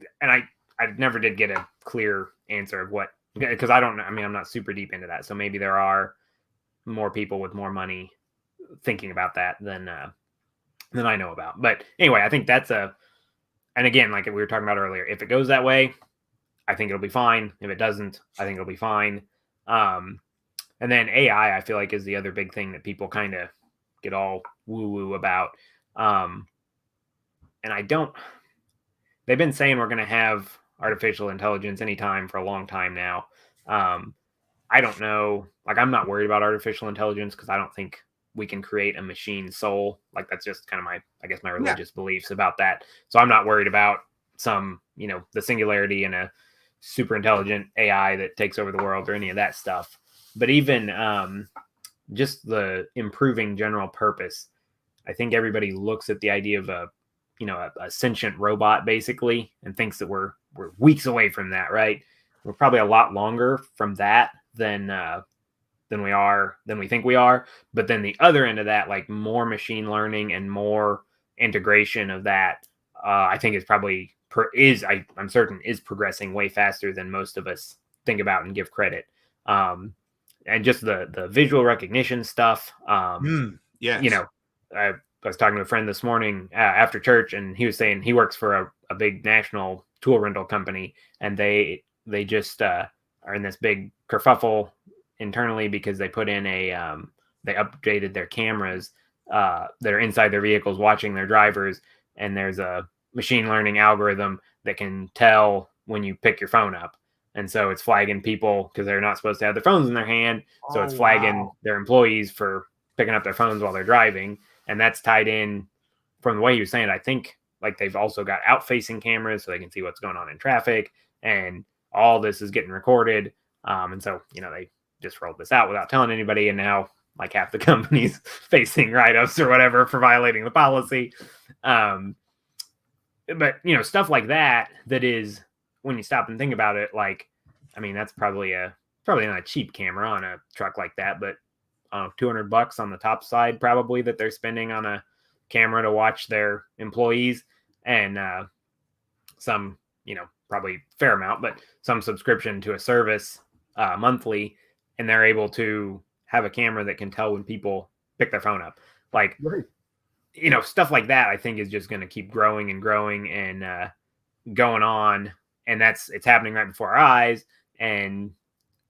never did get a clear answer of what, because I don't know. I mean, I'm not super deep into that. So maybe there are more people with more money thinking about that than I know about. But anyway, I think that's and again, like we were talking about earlier, if it goes that way, I think it'll be fine. If it doesn't, I think it'll be fine. And then AI, I feel like, is the other big thing that people kind of get all woo-woo about. And they've been saying we're going to have artificial intelligence anytime for a long time now. I don't know. Like, I'm not worried about artificial intelligence because I don't think we can create a machine soul. Like, that's just kind of my religious beliefs about that. So I'm not worried about some, the singularity in a super intelligent AI that takes over the world or any of that stuff. But even just the improving general purpose, I think everybody looks at the idea of a sentient robot basically and thinks that we're weeks away from that, right? We're probably a lot longer from that than we think we are. But then the other end of that, like more machine learning and more integration of that, I think is probably I'm certain is progressing way faster than most of us think about and give credit. And just the visual recognition stuff. Yes. I was talking to a friend this morning after church, and he was saying he works for a big national tool rental company, and they just are in this big kerfuffle internally because they put in they updated their cameras that are inside their vehicles watching their drivers, and there's a machine learning algorithm that can tell when you pick your phone up. And so it's flagging people because they're not supposed to have their phones in their hand. So it's flagging their employees for picking up their phones while they're driving. And that's tied in from the way he was saying. I think like they've also got out-facing cameras so they can see what's going on in traffic. And all this is getting recorded. And so, they just rolled this out without telling anybody. And now like half the company's facing write-ups or whatever for violating the policy. But, stuff like that is, when you stop and think about it, like, I mean, that's probably not a cheap camera on a truck like that, but $200 on the top side, probably, that they're spending on a camera to watch their employees, and some, probably fair amount, but some subscription to a service monthly, and they're able to have a camera that can tell when people pick their phone up. Like, right. Stuff like that, I think is just going to keep growing and growing and going on. And it's happening right before our eyes. And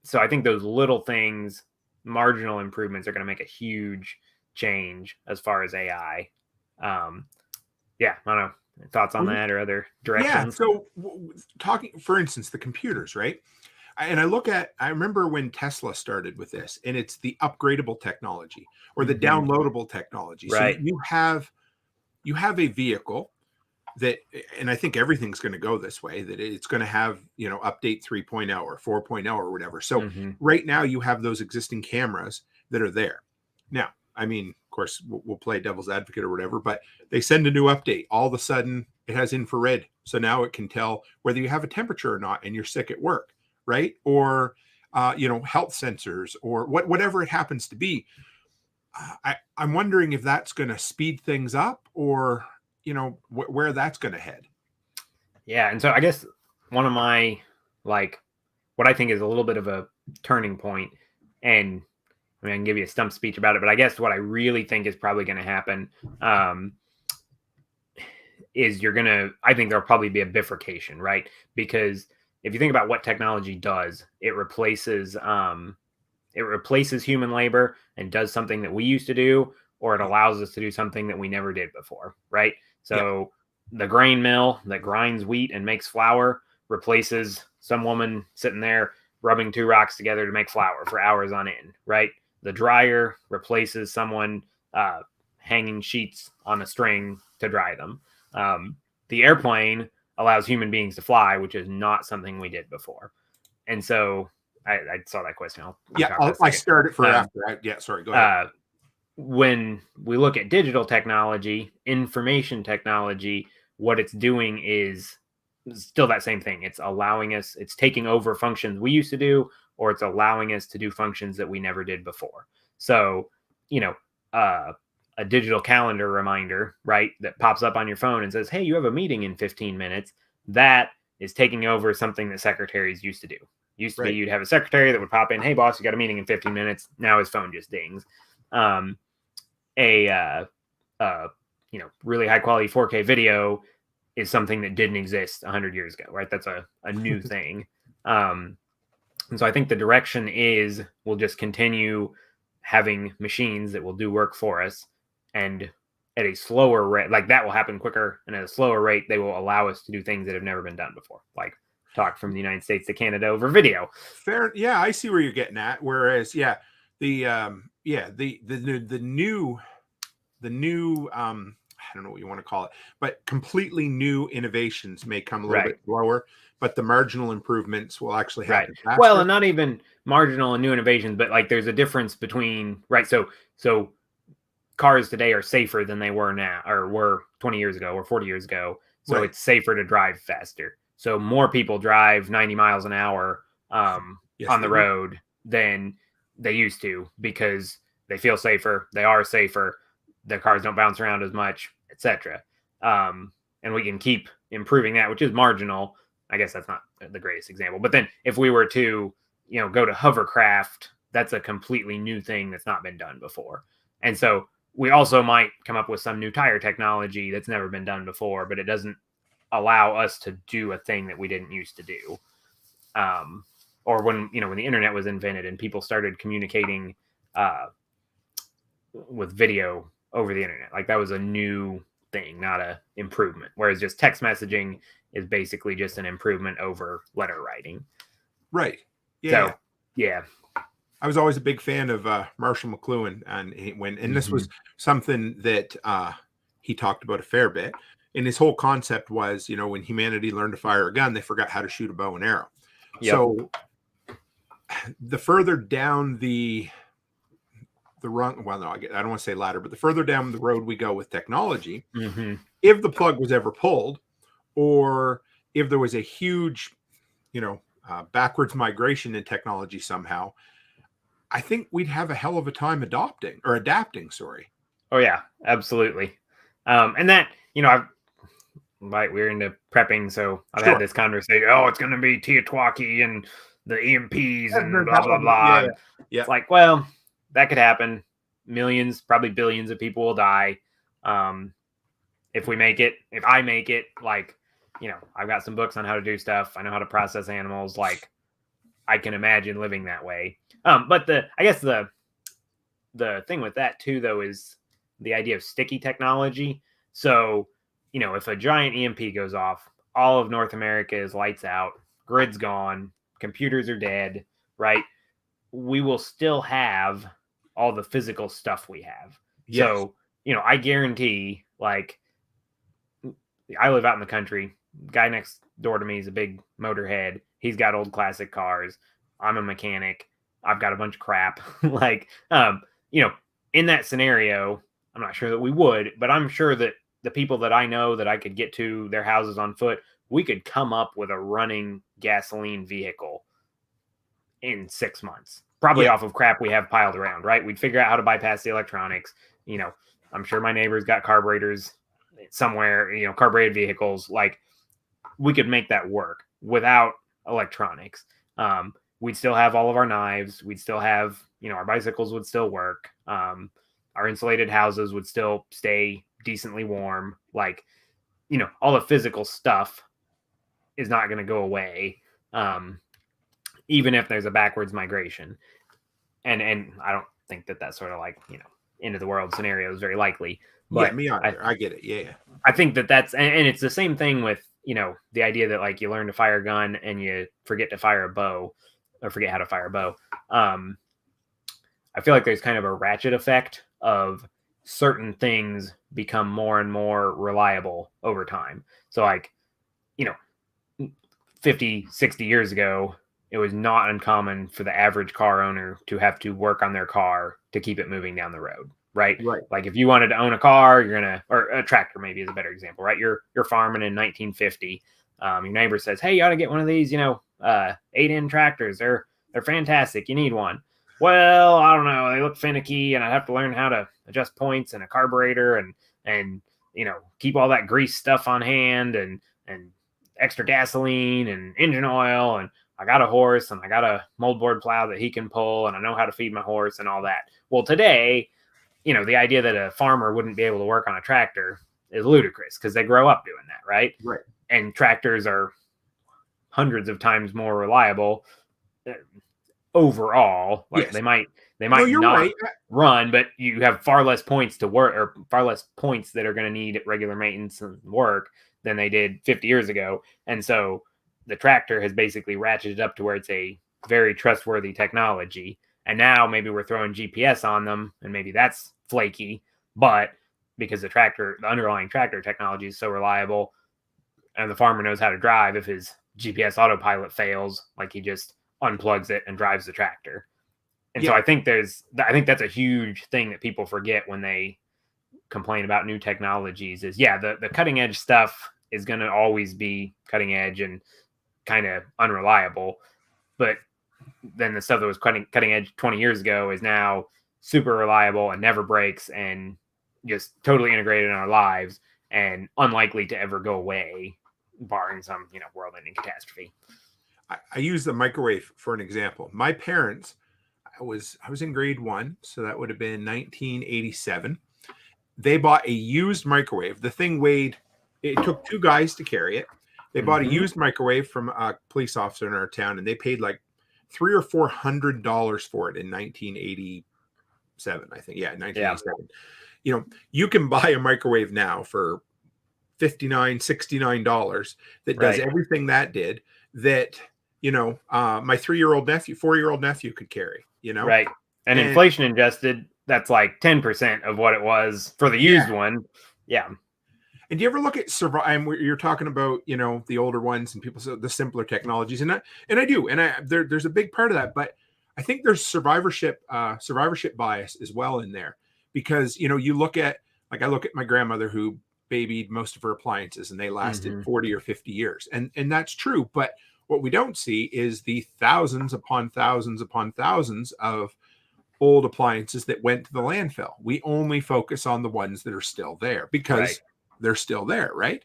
so I think those little things, marginal improvements, are going to make a huge change as far as AI. I don't know. Thoughts on that or other directions? Yeah. So talking, for instance, the computers, right? And I remember when Tesla started with this, and it's the upgradable technology or the downloadable technology. Right. So you have a vehicle that, and I think everything's going to go this way, that it's going to have, update 3.0 or 4.0 or whatever. So right now you have those existing cameras that are there. Now, I mean, of course, we'll play devil's advocate or whatever, but they send a new update. All of a sudden it has infrared. So now it can tell whether you have a temperature or not and you're sick at work, right? Or, health sensors or whatever it happens to be. I'm wondering if that's going to speed things up or, where that's going to head. Yeah. And so I guess one of my, like, what I think is a little bit of a turning point, and I mean, I can give you a stump speech about it, but I guess what I really think is probably going to happen is I think there'll probably be a bifurcation, right? Because if you think about what technology does, it replaces human labor and does something that we used to do, or it allows us to do something that we never did before, right? So the grain mill that grinds wheat and makes flour replaces some woman sitting there rubbing two rocks together to make flour for hours on end, right? The dryer replaces someone hanging sheets on a string to dry them. The airplane allows human beings to fly, which is not something we did before. And so I saw that question. I started for after. Sorry, go ahead. When we look at digital technology, information technology, what it's doing is still that same thing. It's allowing us, it's taking over functions we used to do, or it's allowing us to do functions that we never did before. So, a digital calendar reminder, right, that pops up on your phone and says, hey, you have a meeting in 15 minutes. That is taking over something that secretaries used to do. Used to be you'd have a secretary that would pop in, hey, boss, you got a meeting in 15 minutes. Now his phone just dings. Really high quality 4K video is something that didn't exist 100 years ago, right? That's a new thing. And so I think the direction is we'll just continue having machines that will do work for us, and at a slower rate, like that will happen quicker, and at a slower rate, they will allow us to do things that have never been done before, like talk from the United States to Canada over video. Fair. Yeah, I see where you're getting at. Whereas, the new I don't know what you want to call it, but completely new innovations may come a little bit slower, but the marginal improvements will actually happen faster. Well, and not even marginal and new innovations, but like there's a difference between, so cars today are safer than they were now, or were 20 years ago or 40 years ago. So it's safer to drive faster. So more people drive 90 miles an hour on the road than they used to, because they feel safer. They are safer. Their cars don't bounce around as much, etc. And we can keep improving that, which is marginal. I guess that's not the greatest example. But then if we were to, go to hovercraft, that's a completely new thing that's not been done before. And so we also might come up with some new tire technology that's never been done before, but it doesn't allow us to do a thing that we didn't used to do. Or when the internet was invented and people started communicating with video over the internet, like that was a new thing, not a improvement. Whereas just text messaging is basically just an improvement over letter writing. Right. Yeah. So, yeah. I was always a big fan of Marshall McLuhan, and this was something that he talked about a fair bit. And his whole concept was, when humanity learned to fire a gun, they forgot how to shoot a bow and arrow. Yep. So the further down the rung, well, no, I don't want to say ladder, but the further down the road we go with technology, if the plug was ever pulled, or if there was a huge, backwards migration in technology somehow, I think we'd have a hell of a time adapting. Sorry. Oh yeah, absolutely. And that, we're into prepping, so I've had this conversation. Oh, it's going to be Tiatuaki and the EMPs and blah blah blah. Yeah. It's like, well, that could happen. Millions, probably billions of people will die. If I make it, like, I've got some books on how to do stuff. I know how to process animals. Like, I can imagine living that way. But I guess the thing with that too, though, is the idea of sticky technology. So, if a giant EMP goes off, all of North America is lights out, grid's gone, computers are dead, right? We will still have all the physical stuff we have. Yes. So, I guarantee, like, I live out in the country. Guy next door to me is a big motorhead. He's got old classic cars. I'm a mechanic. I've got a bunch of crap. Like, in that scenario, I'm not sure that we would, but I'm sure that the people that I know that I could get to their houses on foot, we could come up with a running gasoline vehicle in 6 months, probably off of crap we have piled around, right? We'd figure out how to bypass the electronics. I'm sure my neighbor's got carburetors somewhere, carbureted vehicles. Like, we could make that work without electronics. We'd still have all of our knives. We'd still have, our bicycles would still work. Our insulated houses would still stay decently warm. Like, all the physical stuff is not going to go away. Even if there's a backwards migration. And I don't think that sort of like, end of the world scenario is very likely. But me either. I get it. Yeah. I think that's, and it's the same thing with, the idea that like you learn to fire a gun and you forget to fire a bow, or forget how to fire a bow. I feel like there's kind of a ratchet effect of certain things become more and more reliable over time. So like, 50, 60 years ago, it was not uncommon for the average car owner to have to work on their car to keep it moving down the road. Right. Like if you wanted to own a car, or a tractor maybe is a better example, right? You're farming in 1950. Your neighbor says, hey, you ought to get one of these, 8-in tractors. They're They're fantastic. You need one. Well, I don't know. They look finicky, and I have to learn how to adjust points and a carburetor, and keep all that grease stuff on hand, and extra gasoline and engine oil, and I got a horse and I got a moldboard plow that he can pull, and I know how to feed my horse and all that. Well, today, the idea that a farmer wouldn't be able to work on a tractor is ludicrous because they grow up doing that, right? Right. And tractors are hundreds of times more reliable overall. Like Yes. they might you're not right. run, but you have far less points to work, or far less points that are going to need regular maintenance and work than they did 50 years ago. And so the tractor has basically ratcheted up to where it's a very trustworthy technology. And now maybe we're throwing GPS on them, and maybe that's flaky, but because the underlying tractor technology is so reliable, and the farmer knows how to drive, if his GPS autopilot fails, like he just unplugs it and drives the tractor. And so I think that's a huge thing that people forget when they complain about new technologies is, the cutting edge stuff is going to always be cutting edge and kind of unreliable. But then the stuff that was cutting edge 20 years ago is now super reliable and never breaks and just totally integrated in our lives and unlikely to ever go away, barring some, world-ending catastrophe. I use the microwave for an example. My parents, I was in grade 1, so that would have been 1987. They bought a used microwave. The thing it took 2 guys to carry it. They bought a used microwave from a police officer in our town, and they paid like $300 or $400 for it in 1987, I think. Yeah, 1987. Yeah. You can buy a microwave now for $59, $69 that does everything that did that, my 4-year-old nephew could carry, Right. And inflation adjusted, that's like 10% of what it was for the used one. Yeah. And do you ever look at you're talking about, the older ones and people, so the simpler technologies, and I do, and there's a big part of that, but I think there's survivorship bias as well in there, because you look at, like, I look at my grandmother who babied most of her appliances and they lasted 40 or 50 years, and that's true, but what we don't see is the thousands upon thousands upon thousands of old appliances that went to the landfill. We only focus on the ones that are still there because they're still there, right?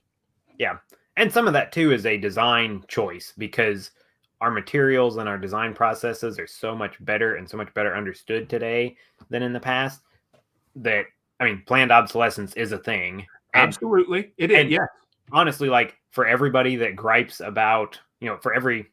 Yeah. And some of that too is a design choice, because our materials and our design processes are so much better and so much better understood today than in the past that, planned obsolescence is a thing. Absolutely. It is. Yeah. Honestly, like, for everybody that gripes about, for every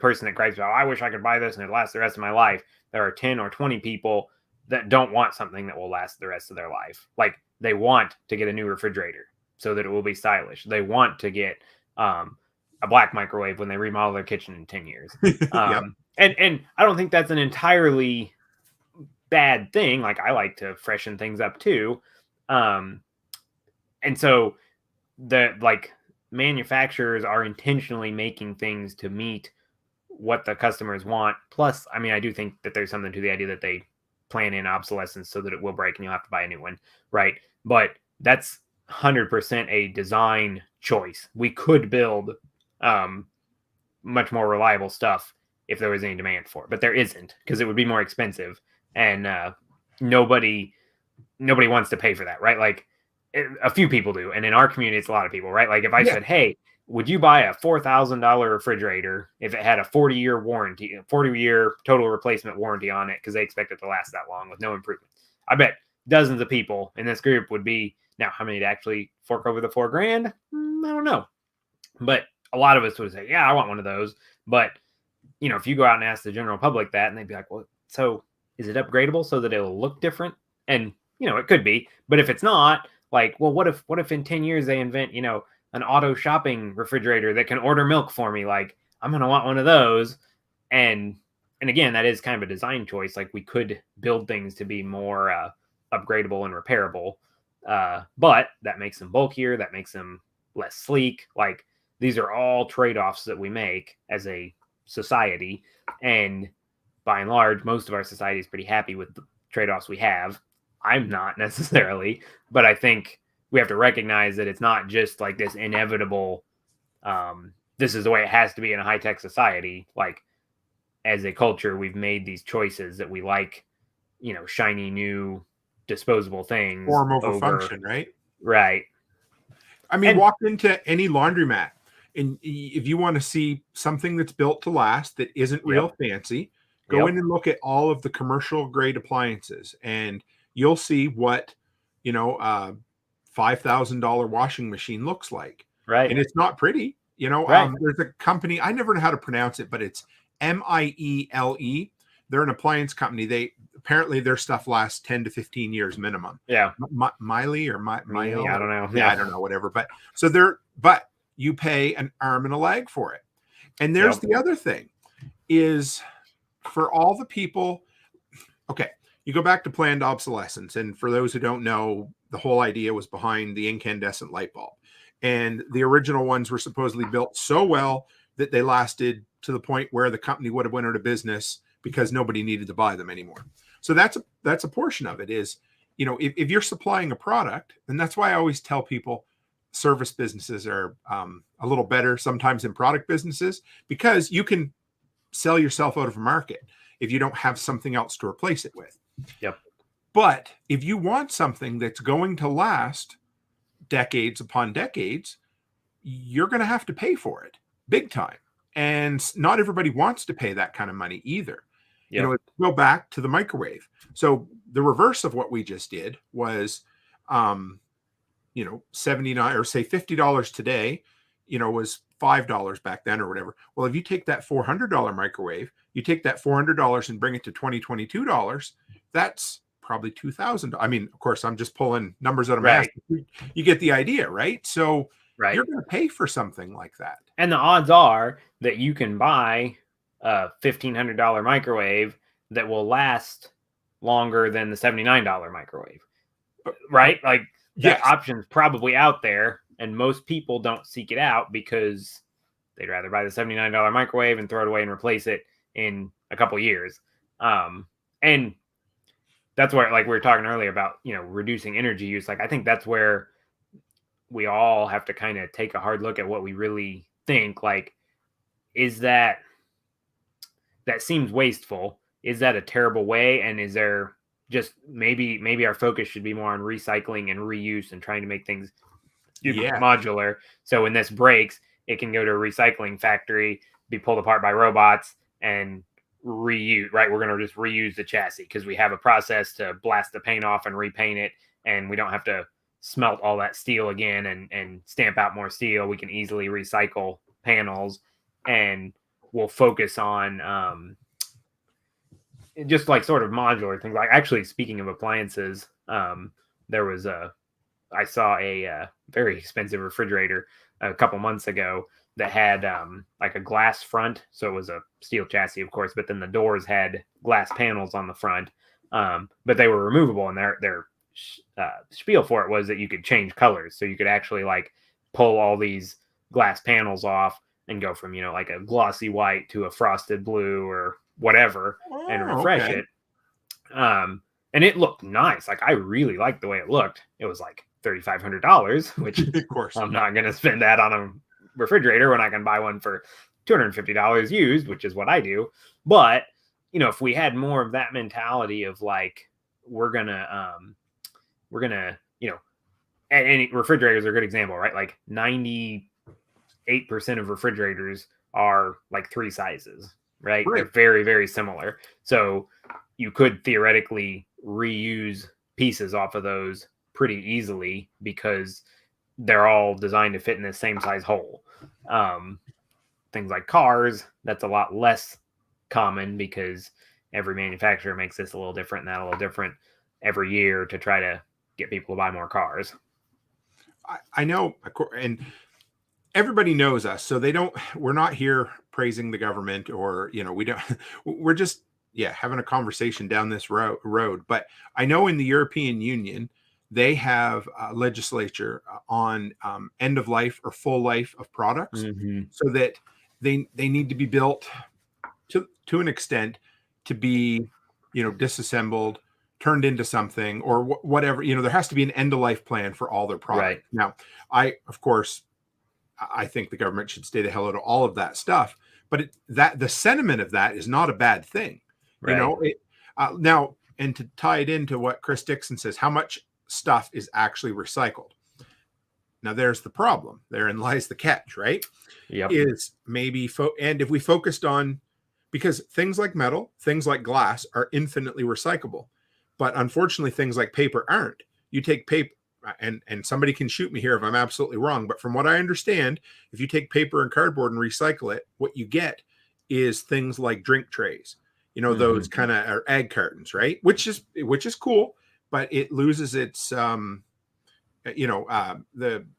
person that gripes about, I wish I could buy this and it'd last the rest of my life, there are 10 or 20 people that don't want something that will last the rest of their life. Like, they want to get a new refrigerator so that it will be stylish. They want to get a black microwave when they remodel their kitchen in 10 years. And I don't think that's an entirely bad thing. Like, I like to freshen things up too. And so manufacturers are intentionally making things to meet what the customers want. Plus, I do think that there's something to the idea that they plan in obsolescence so that it will break and you'll have to buy a new one, right? But that's 100% a design choice. We could build much more reliable stuff if there was any demand for it, but there isn't, because it would be more expensive, and nobody wants to pay for that, right? Like, a few people do, and in our community it's a lot of people, right? Like, if I said, hey, would you buy a $4,000 refrigerator if it had a 40-year total replacement warranty on it, because they expect it to last that long with no improvement? I bet dozens of people in this group would be. Now, how many to actually fork over the $4,000? I don't know. But a lot of us would say, yeah, I want one of those. But, if you go out and ask the general public that, and they'd be like, well, so is it upgradable so that it'll look different? And, it could be. But if it's not, like, well, what if in 10 years they invent, an auto shopping refrigerator that can order milk for me? Like, I'm going to want one of those. And again, that is kind of a design choice. Like, we could build things to be more upgradable and repairable. But that makes them bulkier. That makes them less sleek. Like, these are all trade-offs that we make as a society. And by and large, most of our society is pretty happy with the trade-offs we have. I'm not necessarily, but I think we have to recognize that it's not just like this inevitable, this is the way it has to be in a high-tech society. Like, as a culture, we've made these choices that we like, shiny new disposable things Form over over. function, right? Right. I mean, And walk into any laundromat, and if you want to see something that's built to last that isn't real yep. fancy, go in Yep. and look at all of the commercial grade appliances, and you'll see what $5,000 washing machine looks like, Right. and it's not pretty. Right. There's a company, I never know how to pronounce it, but it's Miele. They're an appliance company. They apparently their stuff lasts 10 to 15 years minimum. Yeah. Miley or Mile? I don't know. Yeah, I don't know, whatever. But you pay an arm and a leg for it. And there's Yep. the other thing is for all the people, okay, you go back to planned obsolescence. And for those who don't know, the whole idea was behind the incandescent light bulb. And the original ones were supposedly built so well that they lasted to the point where the company would have went out of business because nobody needed to buy them anymore. So that's a portion of it is, if you're supplying a product, and that's why I always tell people service businesses are a little better sometimes than product businesses, because you can sell yourself out of a market if you don't have something else to replace it with. Yep. But if you want something that's going to last decades upon decades, you're going to have to pay for it big time. And not everybody wants to pay that kind of money either. Yep. Go back to the microwave. So the reverse of what we just did was, 79 or say $50 today, was $5 back then or whatever. Well, if you take that $400 microwave, you take that $400 and bring it to $2022, that's probably $2,000. I mean, of course, I'm just pulling numbers out of my ass. You get the idea, right? So you're going to pay for something like that. And the odds are that you can buy a $1,500 microwave that will last longer than the $79 microwave, right? Like that option's probably out there, and most people don't seek it out because they'd rather buy the $79 microwave and throw it away and replace it in a couple years. And that's where, like we were talking earlier about, reducing energy use. Like, I think that's where we all have to kind of take a hard look at what we really think. Like, is that seems wasteful? Is that a terrible way? And is there just maybe our focus should be more on recycling and reuse and trying to make things modular. So when this breaks, it can go to a recycling factory, be pulled apart by robots, and reuse, right? We're going to just reuse the chassis because we have a process to blast the paint off and repaint it, and we don't have to smelt all that steel again and stamp out more steel. We can easily recycle panels, and we'll focus on just like sort of modular things. Like, actually, speaking of appliances, I saw a very expensive refrigerator a couple months ago that had like a glass front. So it was a steel chassis, of course, but then the doors had glass panels on the front, but they were removable. And their spiel for it was that you could change colors. So you could actually like pull all these glass panels off and go from, like a glossy white to a frosted blue or whatever and refresh it. And it looked nice. Like, I really liked the way it looked. It was like $3,500, which of course I'm not going to spend that on a refrigerator when I can buy one for $250 used, which is what I do. But, if we had more of that mentality of like, we're gonna, and refrigerators are a good example, right? Like 98% of refrigerators are like 3 sizes, right? They're very, very similar. So you could theoretically reuse pieces off of those pretty easily because they're all designed to fit in the same size hole. Things like cars, that's a lot less common because every manufacturer makes this a little different and that a little different every year to try to get people to buy more cars. I know, and everybody knows us, so we're not here praising the government or, we're just, having a conversation down this road. But I know in the European Union, they have a legislature on end of life or full life of products, so that they need to be built to an extent to be, disassembled, turned into something or whatever. There has to be an end of life plan for all their products. Now, of course, I think the government should stay the hell out of all of that stuff. but that the sentiment of that is not a bad thing. You Right. know, now, and to tie it into what Chris Dixon says, how much stuff is actually recycled? Now, there's the problem. Therein lies the catch, right? Yep. Is maybe, and if we focused on, because things like metal, things like glass are infinitely recyclable, but unfortunately, things like paper aren't. You take paper, and somebody can shoot me here if I'm absolutely wrong, but from what I understand, if you take paper and cardboard and recycle it, what you get is things like drink trays. You know, those kind of are egg cartons, right? Which is cool, but it loses its the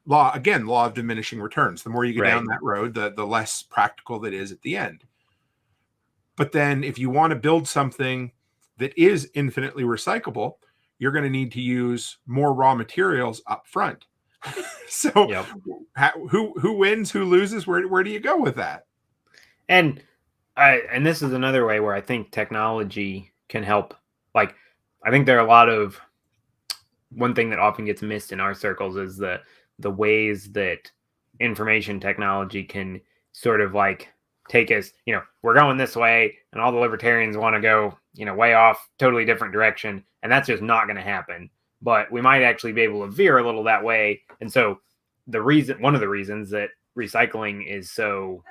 law of diminishing returns. The more you go down that road, the less practical that is at the end. But then if you want to build something that is infinitely recyclable, you're going to need to use more raw materials up front. So who wins, who loses? Where do you go with that? And this is another way where I think technology can help. Like, I think there are a lot of, one thing that often gets missed in our circles is the ways that information technology can sort of like take us, we're going this way and all the libertarians want to go, way off, totally different direction. And that's just not going to happen. But we might actually be able to veer a little that way. And so one of the reasons that recycling is so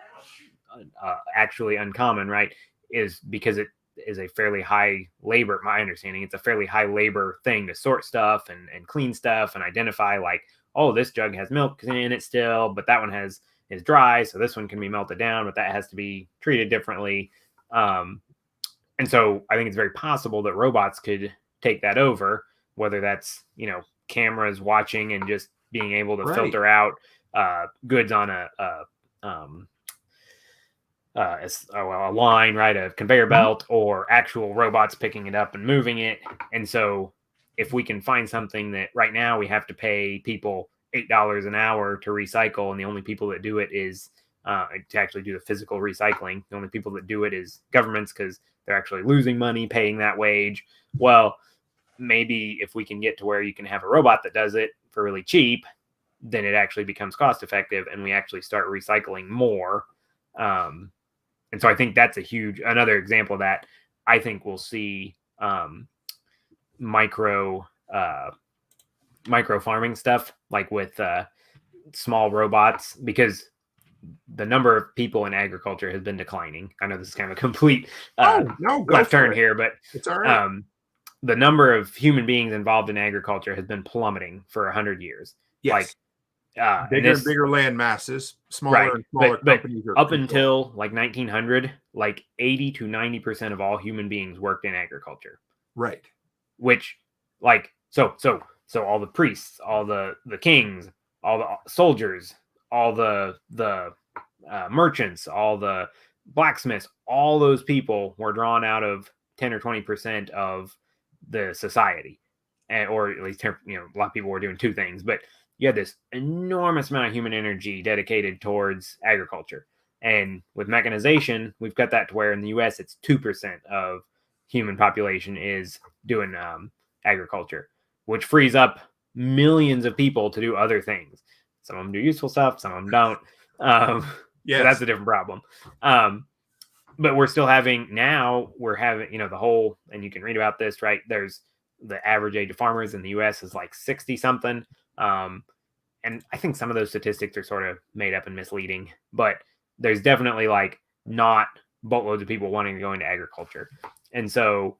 actually uncommon, right, is because it is a fairly high labor, my understanding, it's a fairly high labor thing to sort stuff and clean stuff and identify like, oh, this jug has milk in it still, but that one is dry, so this one can be melted down, but that has to be treated differently. And so I think it's very possible that robots could take that over, whether that's, cameras watching and just being able to filter out goods on a line, right, a conveyor belt, or actual robots picking it up and moving it. And so if we can find something that right now we have to pay people $8 an hour to recycle, and the only people that do it is to actually do the physical recycling, the only people that do it is governments because they're actually losing money paying that wage. Well, maybe if we can get to where you can have a robot that does it for really cheap, then it actually becomes cost effective and we actually start recycling more. And so I think that's another example that I think we'll see micro farming stuff, like with small robots, because the number of people in agriculture has been declining. I know this is kind of a complete left turn here, but it's all right. The number of human beings involved in agriculture has been plummeting for 100 years. Yes. Like bigger land masses, smaller and smaller companies. Up until like 1900, like 80 to 90% of all human beings worked in agriculture. Right. Which, like, so all the priests, all the kings, all the soldiers, all the merchants, all the blacksmiths, all those people were drawn out of 10 or 20% of the society, or at least, a lot of people were doing two things, but you had this enormous amount of human energy dedicated towards agriculture. And with mechanization, we've got that to where in the U.S. it's 2% of human population is doing agriculture, which frees up millions of people to do other things. Some of them do useful stuff, some of them don't. Yes. So that's a different problem. But we're having the whole, and you can read about this, right? There's the average age of farmers in the U.S. is like 60 something. And I think some of those statistics are sort of made up and misleading, but there's definitely like not boatloads of people wanting to go into agriculture. And so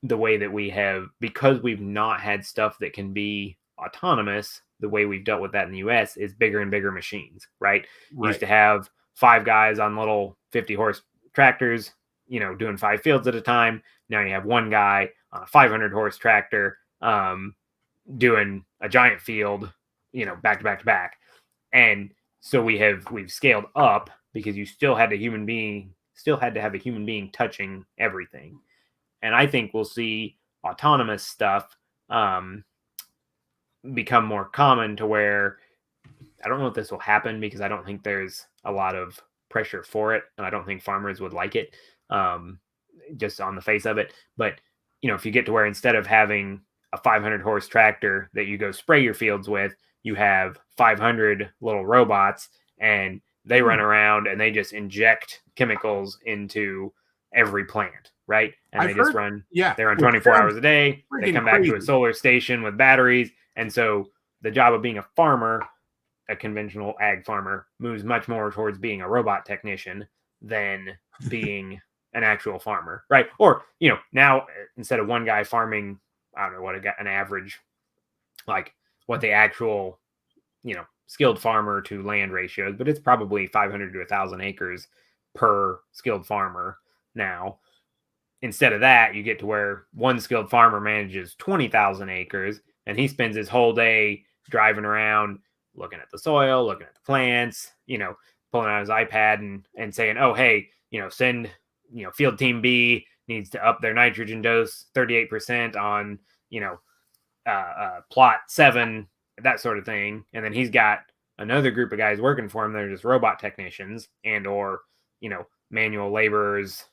the way that we have, because we've not had stuff that can be autonomous, the way we've dealt with that in the US is bigger and bigger machines, right? You used to have 5 guys on little 50 horse tractors, doing 5 fields at a time. Now you have 1 guy on a 500 horse tractor, doing a giant field, back to back to back. And so we've scaled up because you still had to have a human being touching everything. And I think we'll see autonomous stuff become more common, to where I don't know if this will happen because I don't think there's a lot of pressure for it, and I don't think farmers would like it, just on the face of it. But if you get to where instead of having a 500 horse tractor that you go spray your fields with, you have 500 little robots, and they run around and they just inject chemicals into every plant, right? And I've they just heard, run, yeah, they run which 24 sounds hours a day. They friggin' come back to a crazy. solar station with batteries. And so the job of being a farmer, a conventional ag farmer, moves much more towards being a robot technician than being an actual farmer, right? Or, now instead of one guy farming, I don't know what an average, like what the actual, skilled farmer to land ratios, but it's probably 500 to 1,000 acres per skilled farmer now. Instead of that, you get to where one skilled farmer manages 20,000 acres and he spends his whole day driving around, looking at the soil, looking at the plants, pulling out his iPad and saying, oh, hey, send, field team B needs to up their nitrogen dose 38% on, plot 7, that sort of thing. And then he's got another group of guys working for him. They're just robot technicians or, manual laborers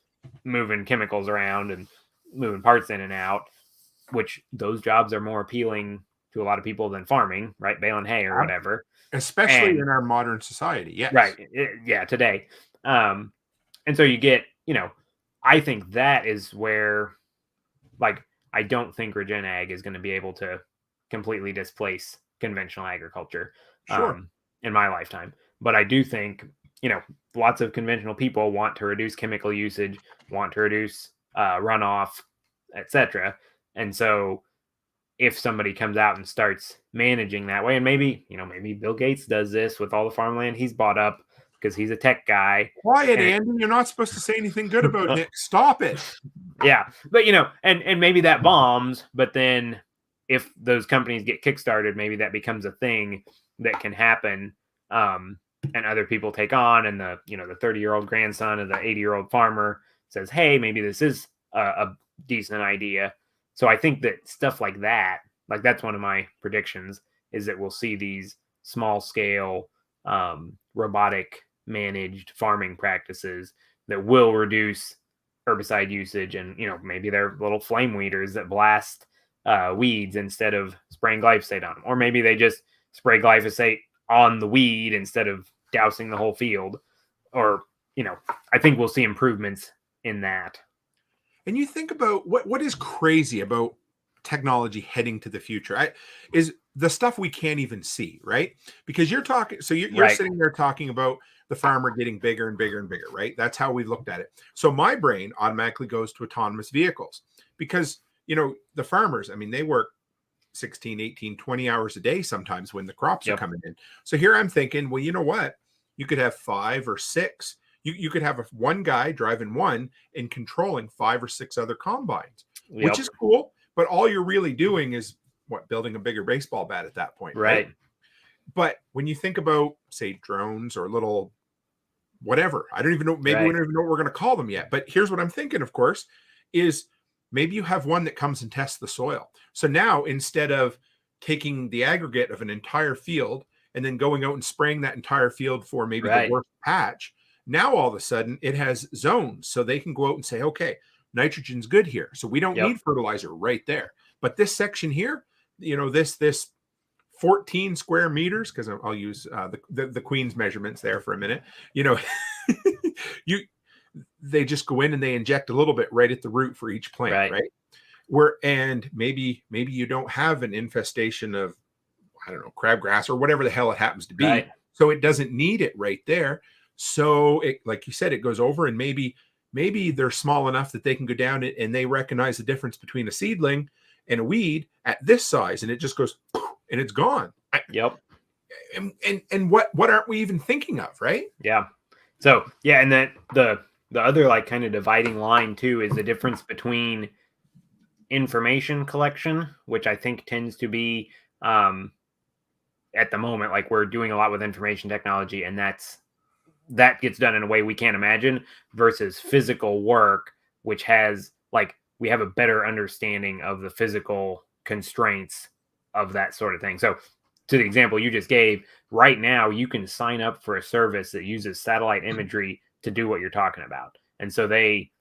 moving chemicals around and moving parts in and out, which those jobs are more appealing to a lot of people than farming, right? Baling hay or whatever. Especially in our modern society. Yes. Right. Yeah. Today. And so you get, I think that is where, I don't think regen ag is going to be able to completely displace conventional agriculture in my lifetime. But I do think, lots of conventional people want to reduce chemical usage, want to reduce runoff, etc. And so if somebody comes out and starts managing that way, and maybe Bill Gates does this with all the farmland he's bought up because he's a tech guy. Quiet, Andy. You're not supposed to say anything good about Nick. Stop it. Yeah. But, and maybe that bombs, but then if those companies get kickstarted, maybe that becomes a thing that can happen. And other people take on, and the 30-year-old grandson of the 80-year-old farmer says, hey, maybe this is a decent idea. So I think that stuff like that, that's one of my predictions, is that we'll see these small scale robotic managed farming practices that will reduce herbicide usage, and maybe they're little flame weeders that blast weeds instead of spraying glyphosate on them, or maybe they just spray glyphosate on the weed instead of dousing the whole field. Or I think we'll see improvements in that. And you think about what is crazy about technology heading to the future is the stuff we can't even see, right? Because you're talking, so you're Right. sitting there talking about the farmer getting bigger and bigger and bigger, right? That's how we looked at it. So my brain automatically goes to autonomous vehicles because, the farmers, they work 16, 18, 20 hours a day sometimes when the crops are coming in. So here I'm thinking, well, you know what? You could have 5 or 6. You could have one guy driving one and controlling 5 or 6 other combines, which is cool. But all you're really doing is building a bigger baseball bat at that point, right? But when you think about, say, drones or little whatever, I don't even know, maybe we don't even know what we're going to call them yet. But here's what I'm thinking, of course, is maybe you have one that comes and tests the soil. So now instead of taking the aggregate of an entire field and then going out and spraying that entire field for maybe the worst patch, now all of a sudden it has zones. So they can go out and say, okay, nitrogen's good here. So we don't need fertilizer right there. But this section here, this 14 square meters, because I'll use the Queen's measurements there for a minute, they just go in and they inject a little bit right at the root for each plant, right? And maybe you don't have an infestation of, I don't know, crabgrass or whatever the hell it happens to be. So it doesn't need it right there. So it, like you said, it goes over, and maybe they're small enough that they can go down and they recognize the difference between a seedling and a weed at this size, and it just goes and it's gone. And what aren't we even thinking of, right? So and then the other kind of dividing line too is the difference between information collection, which I think tends to be at the moment, we're doing a lot with information technology, and that gets done in a way we can't imagine, versus physical work, which has we have a better understanding of the physical constraints of that sort of thing. So to the example you just gave, right now you can sign up for a service that uses satellite imagery to do what you're talking about. And so they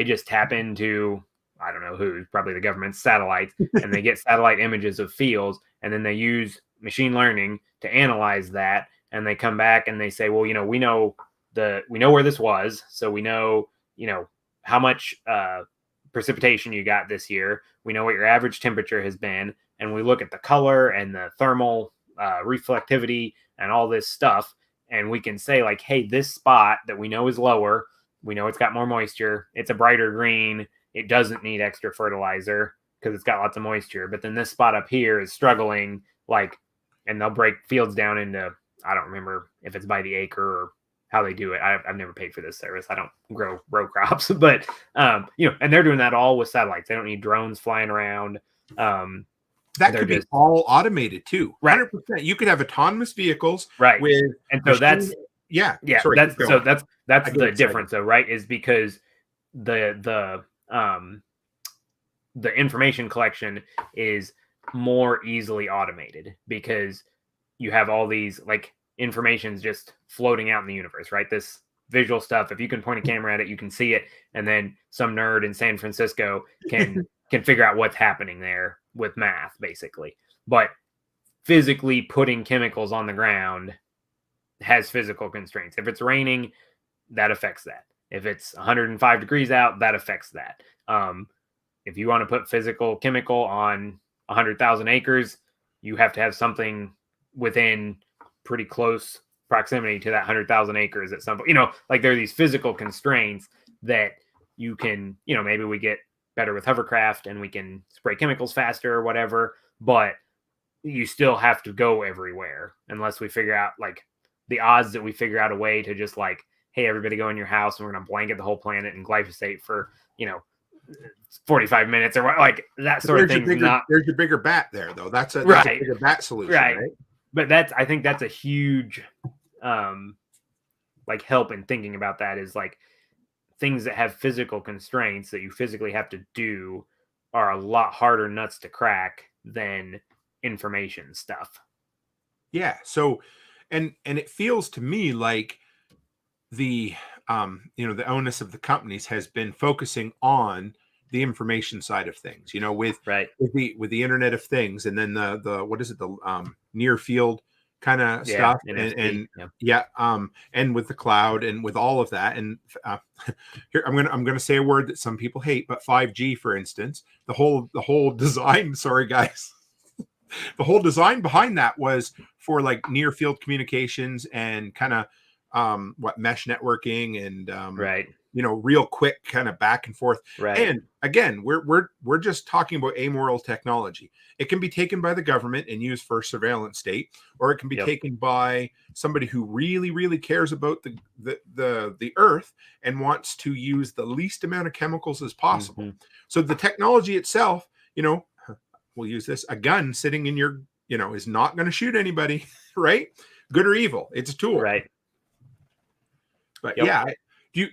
just tap into, I don't know who, probably the government's satellites, and they get satellite images of fields, and then they use machine learning to analyze that and they come back and they say, well, we know where this was, so we know, how much precipitation you got this year. We know what your average temperature has been, and we look at the color and the thermal reflectivity and all this stuff, and we can say like, hey, this spot that we know is lower, we know it's got more moisture, it's a brighter green, it doesn't need extra fertilizer because it's got lots of moisture. But then this spot up here is struggling, like, and they'll break fields down into, I don't remember if it's by the acre or how they do it. I've never paid for this service. I don't grow row crops, but and they're doing that all with satellites. They don't need drones flying around. That could be all automated too. Right. 100%. You could have autonomous vehicles, right? With and so that's Sorry, that's the difference, though, right? Is because the information collection is more easily automated because you have all these like information's just floating out in the universe, right? This visual stuff, if you can point a camera at it, you can see it, and then some nerd in San Francisco can figure out what's happening there with math, basically. But physically putting chemicals on the ground has physical constraints. If it's raining, that affects that. If it's 105 degrees out, that affects that. If you want to put physical chemical on 100,000 acres, you have to have something within pretty close proximity to that 100,000 acres at some point. Like there are these physical constraints that you can, maybe we get better with hovercraft and we can spray chemicals faster or whatever, but you still have to go everywhere unless we figure out, like, the odds that we figure out a way to just like, hey, everybody go in your house and we're going to blanket the whole planet in glyphosate for, 45 minutes or what, like that sort of thing. There's your bigger bat there, though. That's a bigger bat solution, right? But I think that's a huge, like, help in thinking about that is like things that have physical constraints that you physically have to do are a lot harder nuts to crack than information stuff. Yeah. So, and it feels to me like the the onus of the companies has been focusing on the information side of things, with the Internet of Things, and then the what is it, the near field kind of stuff, and with the cloud and with all of that. And here I'm gonna say a word that some people hate, but 5G, for instance, the whole design. Sorry, guys. The whole design behind that was for like near field communications and kind of mesh networking and real quick kind of back and forth. Right. And again, we're just talking about amoral technology. It can be taken by the government and used for surveillance state, or it can be taken by somebody who really, really cares about the earth and wants to use the least amount of chemicals as possible. Mm-hmm. So the technology itself, we'll use this, a gun sitting in your, is not going to shoot anybody, right? Good or evil. It's a tool. Right. But do you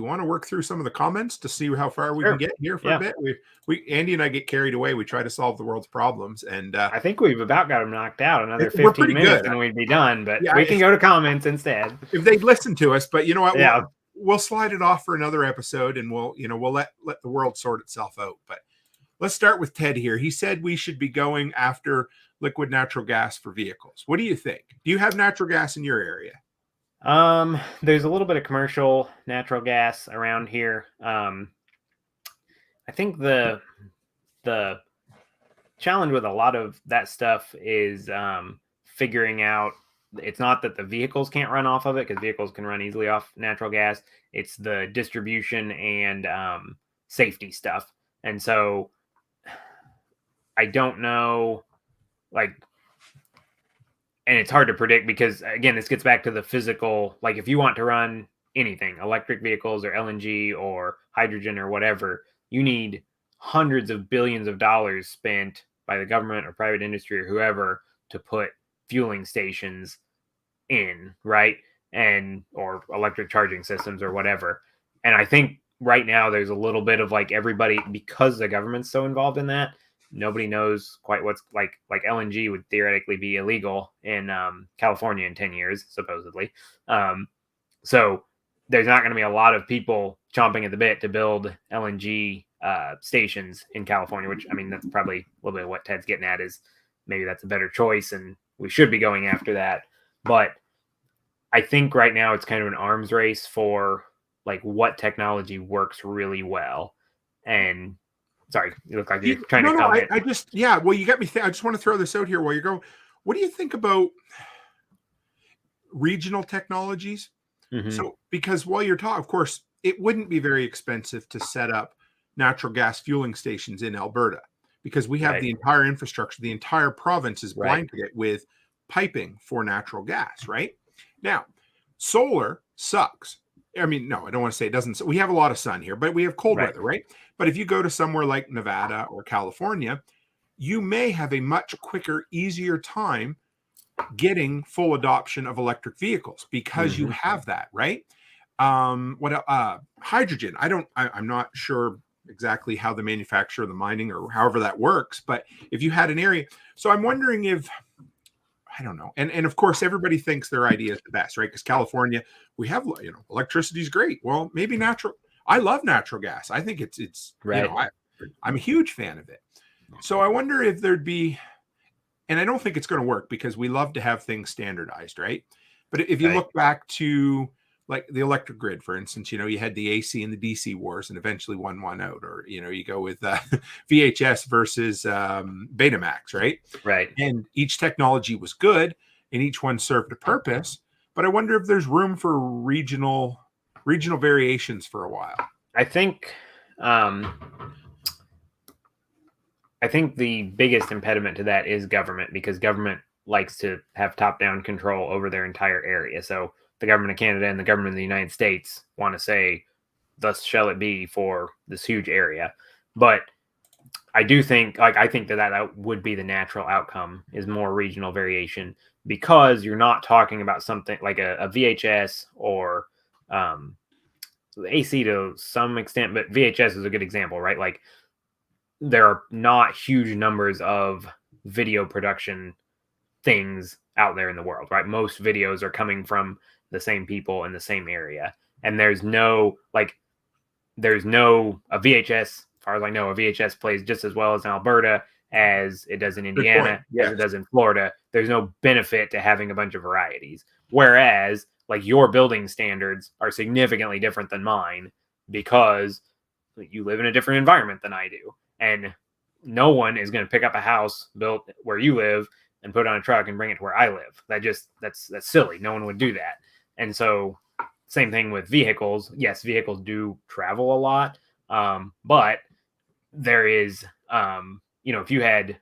want to work through some of the comments to see how far we can get here for a bit? We Andy and I get carried away. We try to solve the world's problems, and I think we've about got them knocked out. Another 15 minutes and we'd be done. But we can go to comments instead if they'd listen to us. But you know what? We'll slide it off for another episode, and we'll let the world sort itself out. But let's start with Ted here. He said we should be going after liquid natural gas for vehicles. What do you think? Do you have natural gas in your area? There's a little bit of commercial natural gas around here. I think the challenge with a lot of that stuff is figuring out, it's not that the vehicles can't run off of it, because vehicles can run easily off natural gas. It's the distribution and safety stuff. And so I don't know, and it's hard to predict because, again, this gets back to the physical. Like, if you want to run anything, electric vehicles or LNG or hydrogen or whatever, you need hundreds of billions of dollars spent by the government or private industry or whoever to put fueling stations in, right? Or electric charging systems or whatever. And I think right now there's a little bit of like everybody, because the government's so involved in that, nobody knows quite what's like LNG would theoretically be illegal in California in 10 years, supposedly. So there's not going to be a lot of people chomping at the bit to build LNG stations in California, which, I mean, that's probably a little bit of what Ted's getting at, is maybe that's a better choice and we should be going after that. But I think right now it's kind of an arms race for like what technology works really well. And sorry, you look like you're trying to No, comment. I just, yeah, well, you got me. I just want to throw this out here while you're going. What do you think about regional technologies? Mm-hmm. So, because while you're talking, of course, it wouldn't be very expensive to set up natural gas fueling stations in Alberta because we have Right. the entire infrastructure. The entire province is Right. blanketed with piping for natural gas, right? Now, solar sucks. I mean, no, I don't want to say it doesn't. We have a lot of sun here, but we have cold Right. weather, right? But if you go to somewhere like Nevada or California, you may have a much quicker, easier time getting full adoption of electric vehicles because you Mm-hmm. have that, right? Hydrogen. I'm not sure exactly how the manufacture, the mining, or however that works, but if you had an area, so I'm wondering if, I don't know. And of course, everybody thinks their idea is the best, right? Because California, we have, electricity is great. Well, maybe natural. I love natural gas. I think it's Right. I'm a huge fan of it. So I wonder if there'd be, and I don't think it's going to work because we love to have things standardized, right? But if you Right. look back to like the electric grid, for instance, you had the AC and the DC wars and eventually one won out, or, you go with VHS versus Betamax, right? Right. And each technology was good and each one served a purpose. But I wonder if there's room for regional variations for a while. I think the biggest impediment to that is government, because government likes to have top-down control over their entire area. So the government of Canada and the government of the United States want to say, thus shall it be for this huge area. But I do think, I think that would be the natural outcome, is more regional variation, because you're not talking about something like a VHS or AC to some extent, but VHS is a good example, right? Like, there are not huge numbers of video production things out there in the world, right? Most videos are coming from the same people in the same area. And there's no a VHS, as far as I know, a VHS plays just as well as in Alberta as it does in Good point. Indiana, Yes. as it does in Florida. There's no benefit to having a bunch of varieties. Whereas, like, your building standards are significantly different than mine because you live in a different environment than I do. And no one is going to pick up a house built where you live and put it on a truck and bring it to where I live. That's silly. No one would do that. And so, same thing with vehicles. Yes, vehicles do travel a lot, but there is, if you had,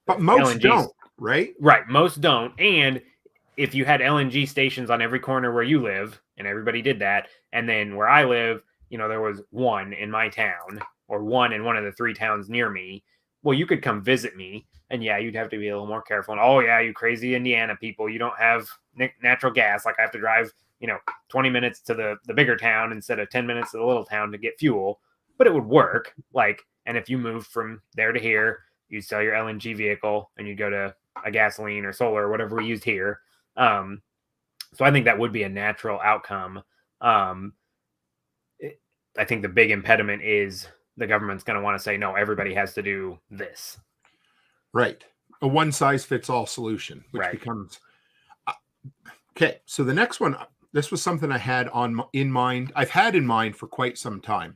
but most LNG, don't, right? Right, most don't. And if you had LNG stations on every corner where you live, and everybody did that, and then where I live, there was one in my town or one in one of the 3 towns near me, well, you could come visit me, and yeah, you'd have to be a little more careful. And, oh yeah, you crazy Indiana people, you don't have natural gas. Like, I have to drive, 20 minutes to the bigger town instead of 10 minutes to the little town to get fuel. But it would work. Like, and if you moved from there to here, you'd sell your LNG vehicle and you'd go to a gasoline or solar or whatever we used here. So I think that would be a natural outcome. I think the big impediment is the government's going to want to say, no, everybody has to do this. Right. A one size fits all solution, which Right. becomes okay. So the next one, this was something I had in mind. I've had in mind for quite some time.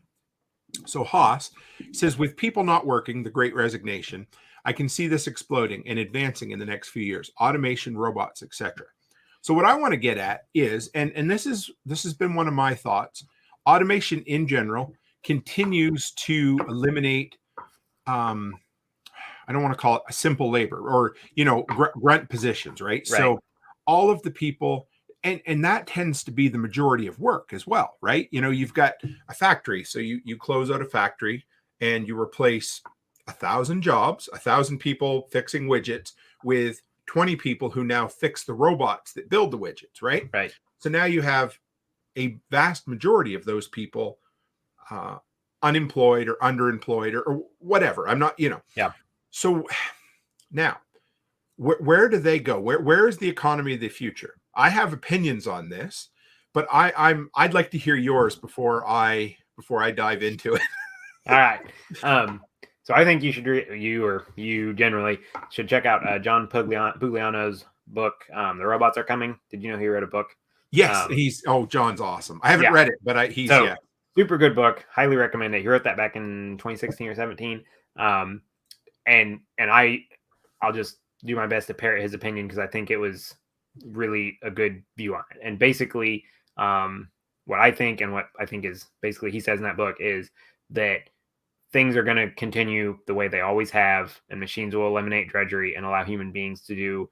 So Haas says, with people not working, the great resignation, I can see this exploding and advancing in the next few years, automation, robots, etc. So what I want to get at is, and this has been one of my thoughts, automation in general continues to eliminate, I don't want to call it a simple labor or, grunt positions, right? So all of the people, and that tends to be the majority of work as well, right? You've got a factory. So you close out a factory and you replace 1,000 jobs, 1,000 people fixing widgets with 20 people who now fix the robots that build the widgets, right? Right. So now you have a vast majority of those people unemployed or underemployed or whatever. I'm not, Yeah. So now, where do they go? Where is the economy of the future? I have opinions on this, but I'd like to hear yours before I dive into it. All right. So I think you generally should check out John Pugliano's book, The Robots Are Coming. Did you know he wrote a book? Yes, John's awesome. I haven't read it, but super good book. Highly recommend it. He wrote that back in 2016 or 17. And I'll just do my best to parrot his opinion because I think it was really a good view on it. And basically, what I think and what I think is basically he says in that book is that things are going to continue the way they always have, and machines will eliminate drudgery and allow human beings to do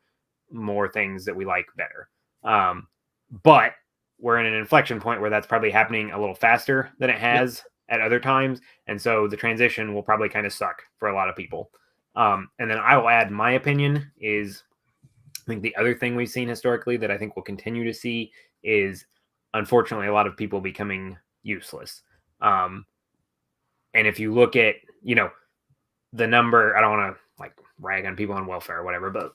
more things that we like better. But we're in an inflection point where that's probably happening a little faster than it has at other times. And so the transition will probably kind of suck for a lot of people. And then I will add my opinion is I think the other thing we've seen historically that I think we'll continue to see is unfortunately a lot of people becoming useless. And if you look at, the number, I don't want to like rag on people on welfare or whatever, but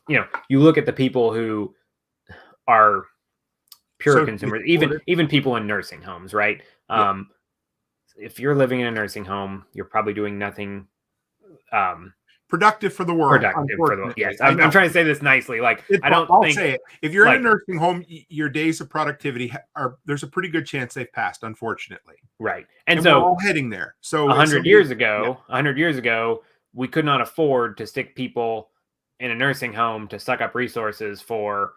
you look at the people who are pure consumers, even people in nursing homes, right? If you're living in a nursing home, you're probably doing nothing productive for the world. Yes, I'm trying to say this nicely. Like I'll say it. If you're in a nursing home, your days of productivity there's a pretty good chance they've passed, unfortunately. Right, and so we're all heading there. So 100 years ago, we could not afford to stick people in a nursing home to suck up resources for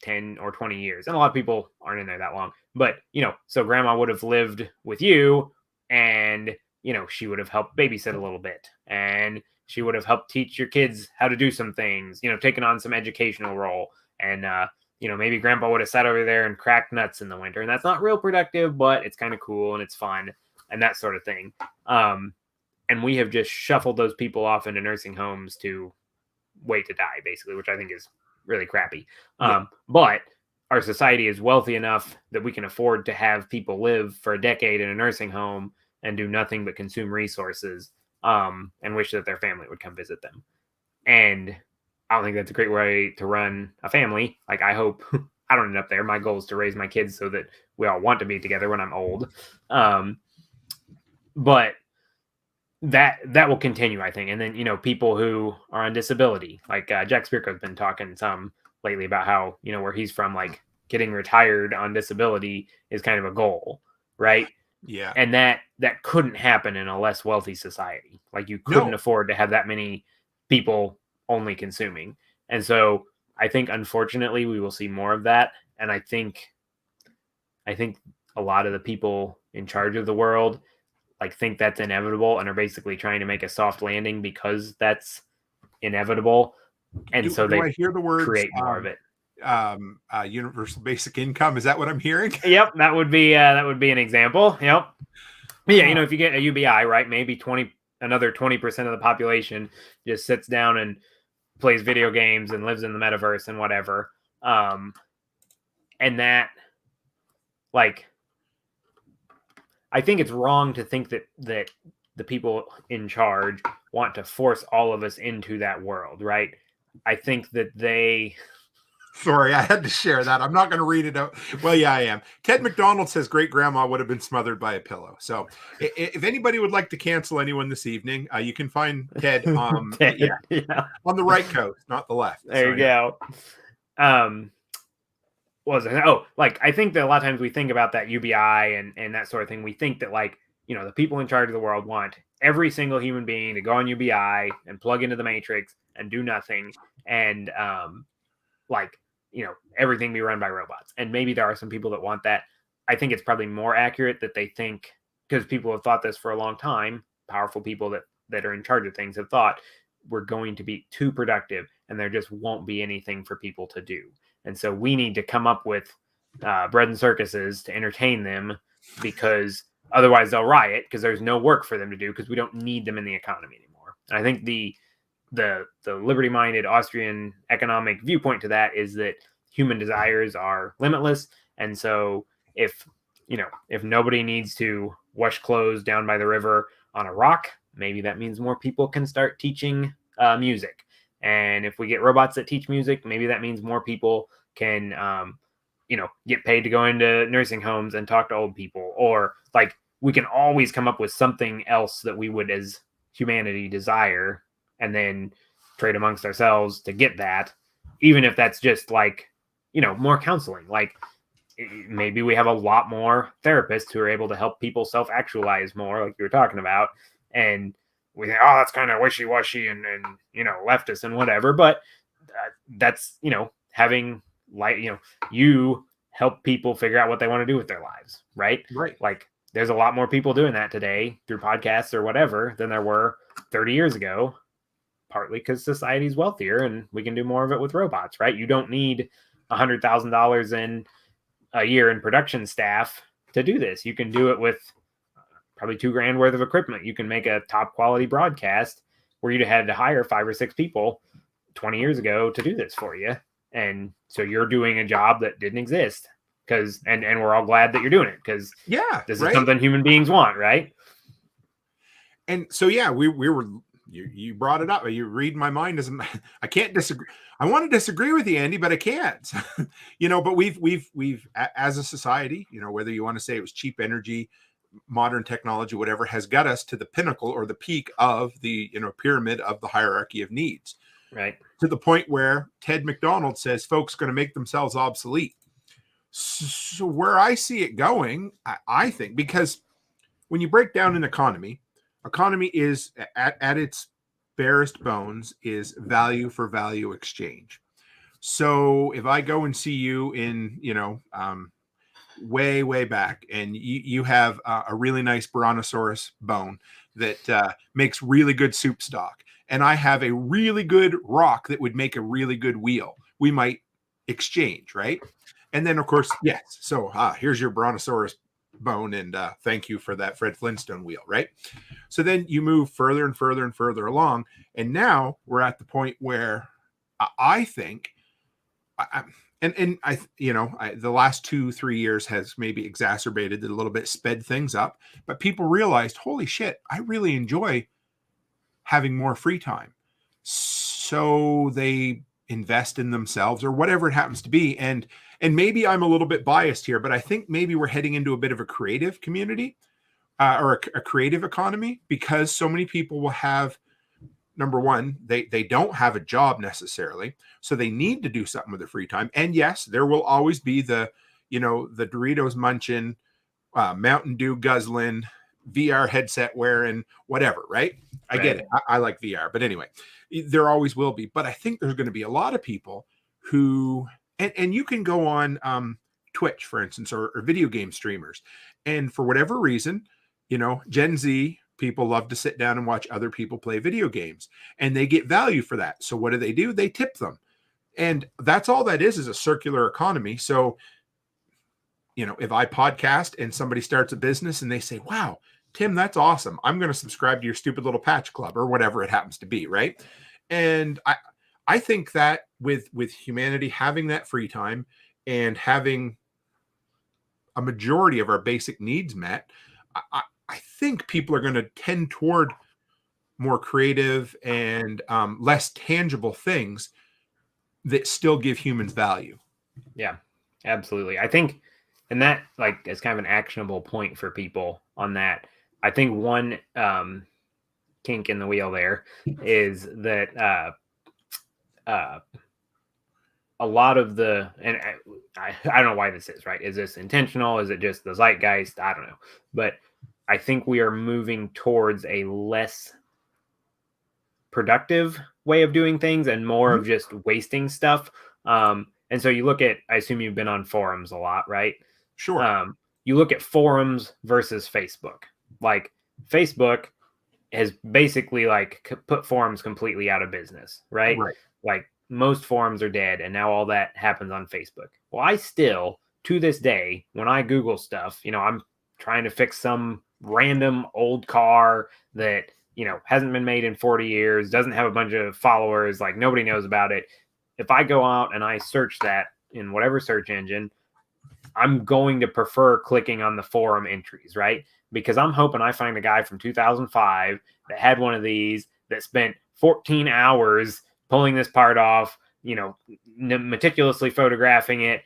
10 or 20 years. And a lot of people aren't in there that long. But, so grandma would have lived with you and, she would have helped babysit a little bit. And she would have helped teach your kids how to do some things, taken on some educational role. And, maybe grandpa would have sat over there and cracked nuts in the winter. And that's not real productive, but it's kind of cool and it's fun and that sort of thing. And we have just shuffled those people off into nursing homes to wait to die, basically, which I think is really crappy. But our society is wealthy enough that we can afford to have people live for a decade in a nursing home and do nothing but consume resources and wish that their family would come visit them. And I don't think that's a great way to run a family. Like, I hope I don't end up there. My goal is to raise my kids so that we all want to be together when I'm old. But that will continue, I think. And then, people who are on disability, like Jack Spirko's been talking some lately about how, where he's from, like getting retired on disability is kind of a goal, right? Yeah. And that couldn't happen in a less wealthy society. Like you couldn't afford to have that many people only consuming. And so I think, unfortunately, we will see more of that. And I think a lot of the people in charge of the world think that's inevitable and are basically trying to make a soft landing because that's inevitable. And so they hear the words, create more of it. Universal basic income. Is that what I'm hearing? Yep. That would be an example. Yep. Yeah. If you get a UBI, right, maybe another 20% of the population just sits down and plays video games and lives in the metaverse and whatever. And that, I think it's wrong to think that the people in charge want to force all of us into that world, right? I think that they... Sorry, I had to share that. I'm not going to read it out. Well, yeah, I am. Ted McDonald says great grandma would have been smothered by a pillow. So if anybody would like to cancel anyone this evening, you can find Ted, on the right coast, not the left. There you go. I think that a lot of times we think about that UBI and that sort of thing. We think that the people in charge of the world want every single human being to go on UBI and plug into the matrix and do nothing. And everything be run by robots. And maybe there are some people that want that. I think it's probably more accurate that they think, because people have thought this for a long time, powerful people that are in charge of things have thought we're going to be too productive and there just won't be anything for people to do. And so we need to come up with bread and circuses to entertain them, because otherwise they'll riot because there's no work for them to do because we don't need them in the economy anymore. And I think the liberty-minded Austrian economic viewpoint to that is that human desires are limitless. And so if nobody needs to wash clothes down by the river on a rock, maybe that means more people can start teaching music. And if we get robots that teach music, maybe that means more people can, get paid to go into nursing homes and talk to old people. Or we can always come up with something else that we would as humanity desire and then trade amongst ourselves to get that. even if that's just like, more counseling. Like maybe we have a lot more therapists who are able to help people self-actualize more, like you were talking about. And we think, oh, that's kind of wishy-washy and leftist and whatever. But that's, having you help people figure out what they want to do with their lives, right? Right. Like there's a lot more people doing that today through podcasts or whatever than there were 30 years ago, partly because society's wealthier and we can do more of it with robots, right? You don't need $100,000 in a year in production staff to do this. You can do it with probably $2,000 worth of equipment. You can make a top quality broadcast where you'd had to hire 5 or 6 people 20 years ago to do this for you. And so you're doing a job that didn't exist and we're all glad that you're doing it because this is something human beings want, right? And so, we were, you brought it up. You read my mind. I can't disagree. I want to disagree with you, Andy, but I can't, but we've as a society, whether you want to say it was cheap energy, modern technology, whatever, has got us to the pinnacle or the peak of the, pyramid of the hierarchy of needs. Right. To the point where Ted McDonald says folks are going to make themselves obsolete. So where I see it going, I think, because when you break down an economy is at its barest bones is value for value exchange. So if I go and see you in, way back and you have a really nice brontosaurus bone that makes really good soup stock, and I have a really good rock that would make a really good wheel, we might exchange, right? And then, of course, yes. So here's your brontosaurus bone, and thank you for that Fred Flintstone wheel, right? So then you move further and further and further along, and now we're at the point where I think, the last 2-3 years has maybe exacerbated it a little bit, sped things up, but people realized, holy shit, I really enjoy having more free time. So they invest in themselves or whatever it happens to be. And maybe I'm a little bit biased here, but I think maybe we're heading into a bit of a creative community or a creative economy, because so many people will have, number one, they don't have a job necessarily, so they need to do something with their free time. And yes, there will always be the Doritos munching, Mountain Dew guzzling, VR headset wearing, whatever, right? I get it. I like VR, but anyway, there always will be. But I think there's going to be a lot of people who, and you can go on Twitch, for instance, or video game streamers, and for whatever reason, Gen Z people love to sit down and watch other people play video games, and they get value for that. So what do? They tip them. And that's all that is a circular economy. So, if I podcast and somebody starts a business and they say, wow, Tim, that's awesome, I'm going to subscribe to your stupid little patch club or whatever it happens to be, right? And I think that with humanity having that free time and having a majority of our basic needs met, I think people are going to tend toward more creative and less tangible things that still give humans value. Yeah, absolutely. I think, and that is kind of an actionable point for people on that. I think one kink in the wheel there is that a lot of the, and I don't know why this is, right? Is this intentional? Is it just the zeitgeist? I don't know. But I think we are moving towards a less productive way of doing things and more of just wasting stuff. And so you look at, I assume you've been on forums a lot, right? Sure. You look at forums versus Facebook. Like Facebook has basically put forums completely out of business, right? Like most forums are dead, and now all that happens on Facebook. Well, I still, to this day, when I Google stuff, I'm trying to fix some random old car that, hasn't been made in 40 years, doesn't have a bunch of followers, nobody knows about it. If I go out and I search that in whatever search engine, I'm going to prefer clicking on the forum entries, right? Because I'm hoping I find a guy from 2005 that had one of these that spent 14 hours pulling this part off, meticulously photographing it,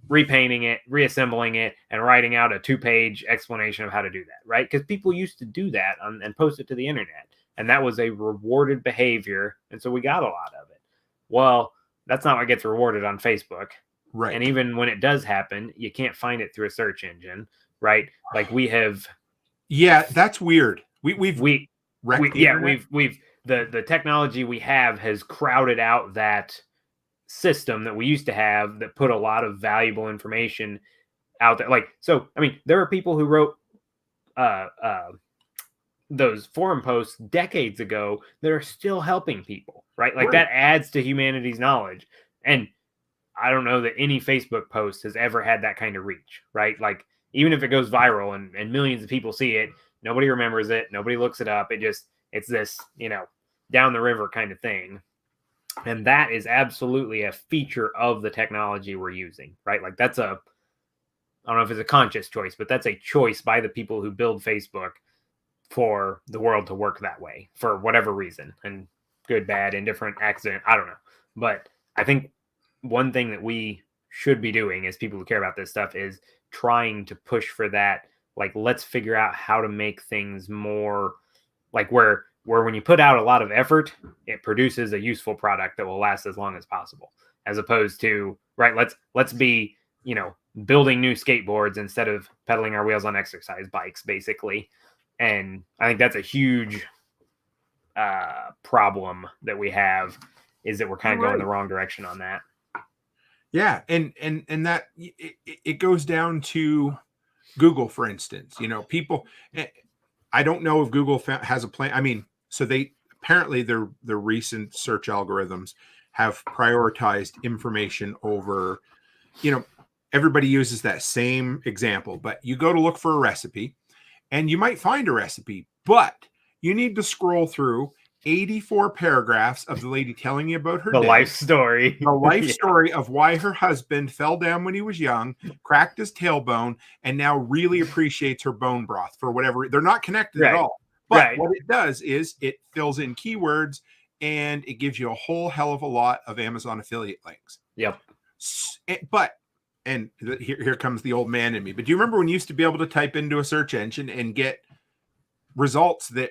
repainting it, reassembling it, and writing out a 2-page explanation of how to do that, right? Because people used to do that and post it to the internet, and that was a rewarded behavior, and so we got a lot of it. Well, That's not what gets rewarded on Facebook. Right. And even when it does happen, you can't find it through a search engine, right? Like we have. Yeah, that's weird. We've wrecked the internet. We've the technology we have has crowded out that system that we used to have that put a lot of valuable information out there. Like, so, I mean, there are people who wrote those forum posts decades ago that are still helping people, right? Like that adds to humanity's knowledge. And I don't know that any Facebook post has ever had that kind of reach, right? Like, even if it goes viral and millions of people see it, nobody remembers it, nobody looks it up. It's this, down the river kind of thing. And that is absolutely a feature of the technology we're using, right? Like I don't know if it's a conscious choice, but that's a choice by the people who build Facebook for the world to work that way for whatever reason, and good, bad, indifferent, accident, I don't know. But I think one thing that we should be doing as people who care about this stuff is trying to push for that. Like, let's figure out how to make things more like where when you put out a lot of effort, it produces a useful product that will last as long as possible, as opposed to, right, let's be, building new skateboards instead of pedaling our wheels on exercise bikes, basically. And I think that's a huge problem that we have, is that we're kind of going the wrong direction on that. Yeah. And that it goes down to Google, for instance. People, I don't know if Google has a plan. I mean, so they apparently their recent search algorithms have prioritized information over, everybody uses that same example, but you go to look for a recipe and you might find a recipe, but you need to scroll through 84 paragraphs of the lady telling you about her life story. The life story of why her husband fell down when he was young, cracked his tailbone, and now really appreciates her bone broth for whatever. They're not connected at all. But what it does is it fills in keywords and it gives you a whole hell of a lot of Amazon affiliate links. Yep. And here comes the old man in me. But do you remember when you used to be able to type into a search engine and get results that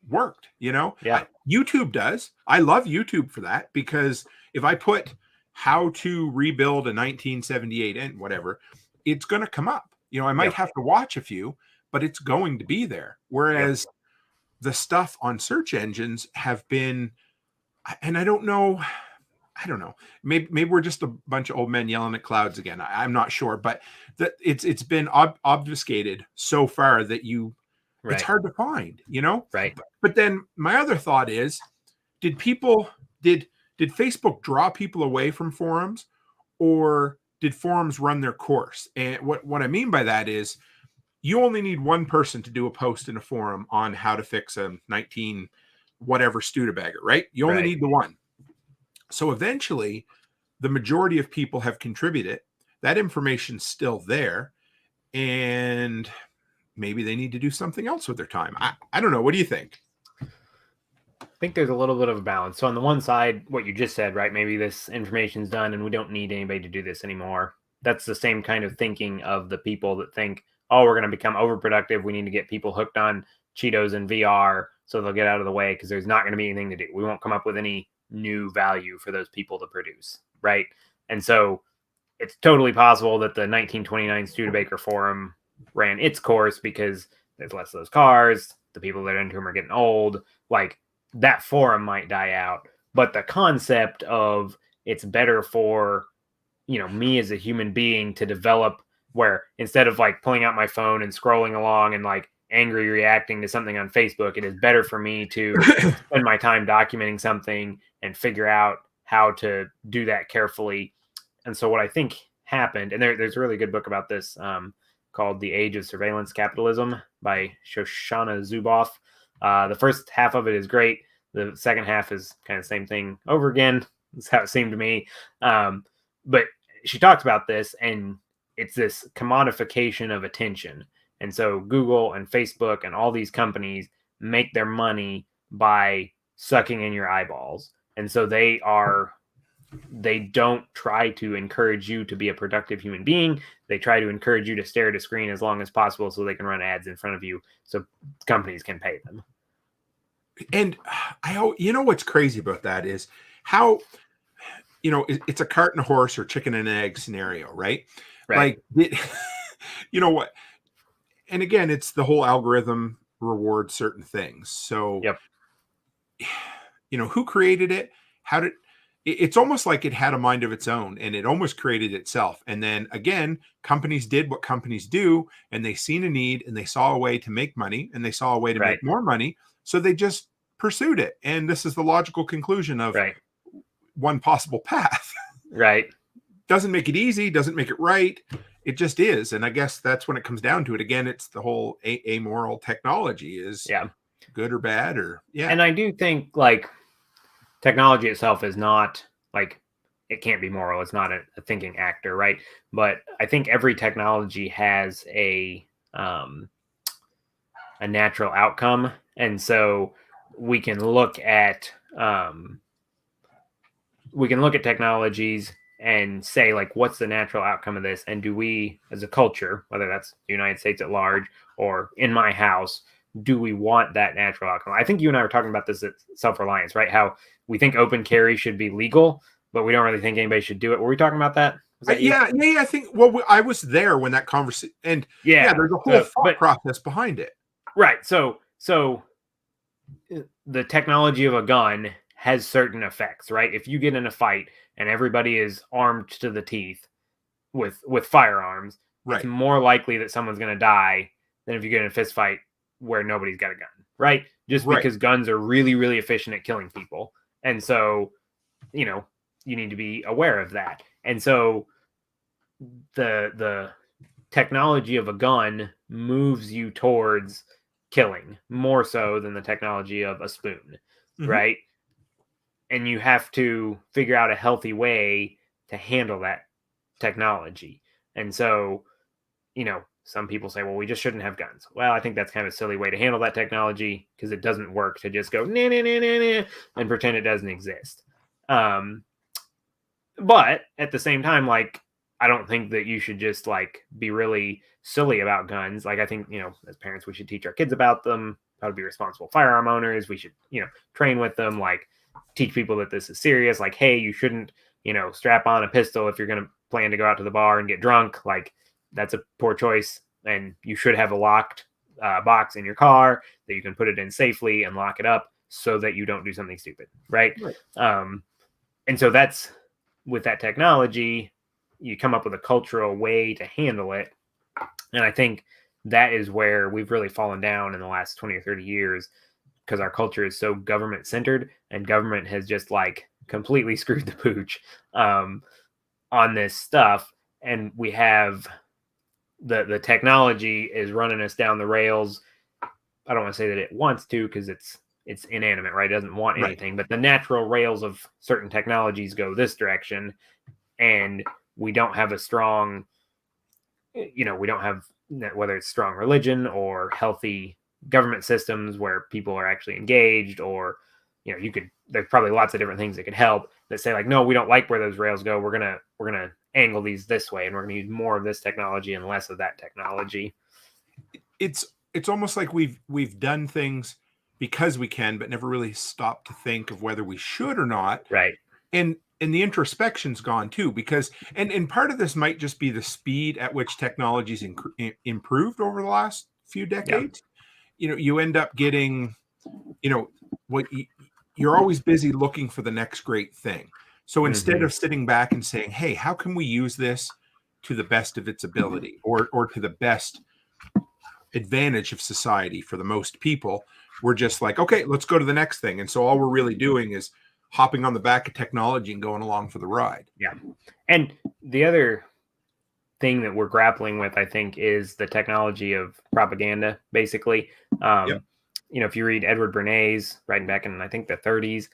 worked? Yeah. YouTube does. I love YouTube for that, because if I put how to rebuild a 1978 and whatever, it's going to come up. I might have to watch a few, but it's going to be there. Whereas the stuff on search engines have been, and I don't know. Maybe we're just a bunch of old men yelling at clouds again. I'm not sure, but that it's been obfuscated so far that it's hard to find, Right. But then my other thought is, did Facebook draw people away from forums, or did forums run their course? And what I mean by that is, you only need one person to do a post in a forum on how to fix a 19 whatever Studebaker, right? You only need the one. So eventually the majority of people have contributed. That information's still there, and maybe they need to do something else with their time. I don't know. What do you think? I think there's a little bit of a balance. So on the one side, what you just said, right? Maybe this information's done and we don't need anybody to do this anymore. That's the same kind of thinking of the people that think, oh, we're going to become overproductive. We need to get people hooked on Cheetos and VR so they'll get out of the way, because there's not going to be anything to do. We won't come up with any new value for those people to produce, right? And so it's totally possible that the 1929 Studebaker forum ran its course because there's less of those cars. The people that are into them are getting old. Like, that forum might die out. But the concept of it's better for, me as a human being to develop, where instead of like pulling out my phone and scrolling along and like angry reacting to something on Facebook, it is better for me to spend my time documenting something and figure out how to do that carefully. And so what I think happened, and there's a really good book about this called The Age of Surveillance Capitalism by Shoshana Zuboff. The first half of it is great. The second half is kind of the same thing over again. That's how it seemed to me. But she talks about this, and it's this commodification of attention. And so Google and Facebook and all these companies make their money by sucking in your eyeballs. And so they don't try to encourage you to be a productive human being. They try to encourage you to stare at a screen as long as possible so they can run ads in front of you so companies can pay them. And what's crazy about that is how it's a cart and a horse or chicken and egg scenario, right? Right. Like, you know what? And again, it's the whole algorithm rewards certain things. So, Yep. who created it? How did it's almost like it had a mind of its own and it almost created itself. And then again, companies did what companies do, and they seen a need and they saw a way to make money and they saw a way to Right. make more money. So they just pursued it. And this is the logical conclusion of Right. one possible path. Right. Doesn't make it easy, doesn't make it right. It just is. And I guess that's when it comes down to it. Again, it's the whole amoral technology is Yeah. good or bad, or And I do think like technology itself is not like, it can't be moral. It's not a thinking actor, right? But I think every technology has a natural outcome, and so we can look at technologies and say like, what's the natural outcome of this, and do we as a culture, whether that's the United States at large or in my house, do we want that natural outcome? I think you and I were talking about this at Self-Reliance, right? How we think open carry should be legal, but we don't really think anybody should do it. Were we talking about that? Was that you? I think, well, I was there when that conversation, and Yeah. there's a whole thought process behind it. Right. So the technology of a gun has certain effects, right? If you get in a fight and everybody is armed to the teeth with firearms, right, it's more likely that someone's going to die than if you get in a fist fight where nobody's got a gun, right? Just because guns are really, really efficient at killing people. And so, you need to be aware of that. And so the technology of a gun moves you towards killing more so than the technology of a spoon, right? And you have to figure out a healthy way to handle that technology. And so, some people say, well, we just shouldn't have guns. Well, I think that's kind of a silly way to handle that technology, because it doesn't work to just go nah, nah, nah, nah, nah, and pretend it doesn't exist. But at the same time, like, I don't think that you should just like be really silly about guns. Like, I think, as parents, we should teach our kids about them, how to be responsible firearm owners. We should, train with them, like teach people that this is serious. Like, hey, you shouldn't, strap on a pistol if you're going to plan to go out to the bar and get drunk. Like, that's a poor choice. And you should have a locked box in your car that you can put it in safely and lock it up so that you don't do something stupid. Right. And so that's with that technology, you come up with a cultural way to handle it. And I think that is where we've really fallen down in the last 20 or 30 years, because our culture is so government centered, and government has just like completely screwed the pooch on this stuff. And we have the technology is running us down the rails. I don't want to say that it wants to, because it's inanimate, right? It doesn't want anything, but the natural rails of certain technologies go this direction, and we don't have a strong, we don't have, whether it's strong religion or healthy government systems where people are actually engaged, or, there's probably lots of different things that could help that say like, no, we don't like where those rails go. We're going to angle these this way, and we're going to use more of this technology and less of that technology. It's almost like we've done things because we can, but never really stopped to think of whether we should or not. Right. And the introspection's gone too, because and part of this might just be the speed at which technology's improved over the last few decades. Yeah. You end up getting, what you're always busy looking for the next great thing. So instead of sitting back and saying, hey, how can we use this to the best of its ability, or to the best advantage of society for the most people, we're just like, okay, let's go to the next thing. And so all we're really doing is hopping on the back of technology and going along for the ride. Yeah. And the other thing that we're grappling with, I think, is the technology of propaganda, basically. If you read Edward Bernays, writing back in, I think, the 30s,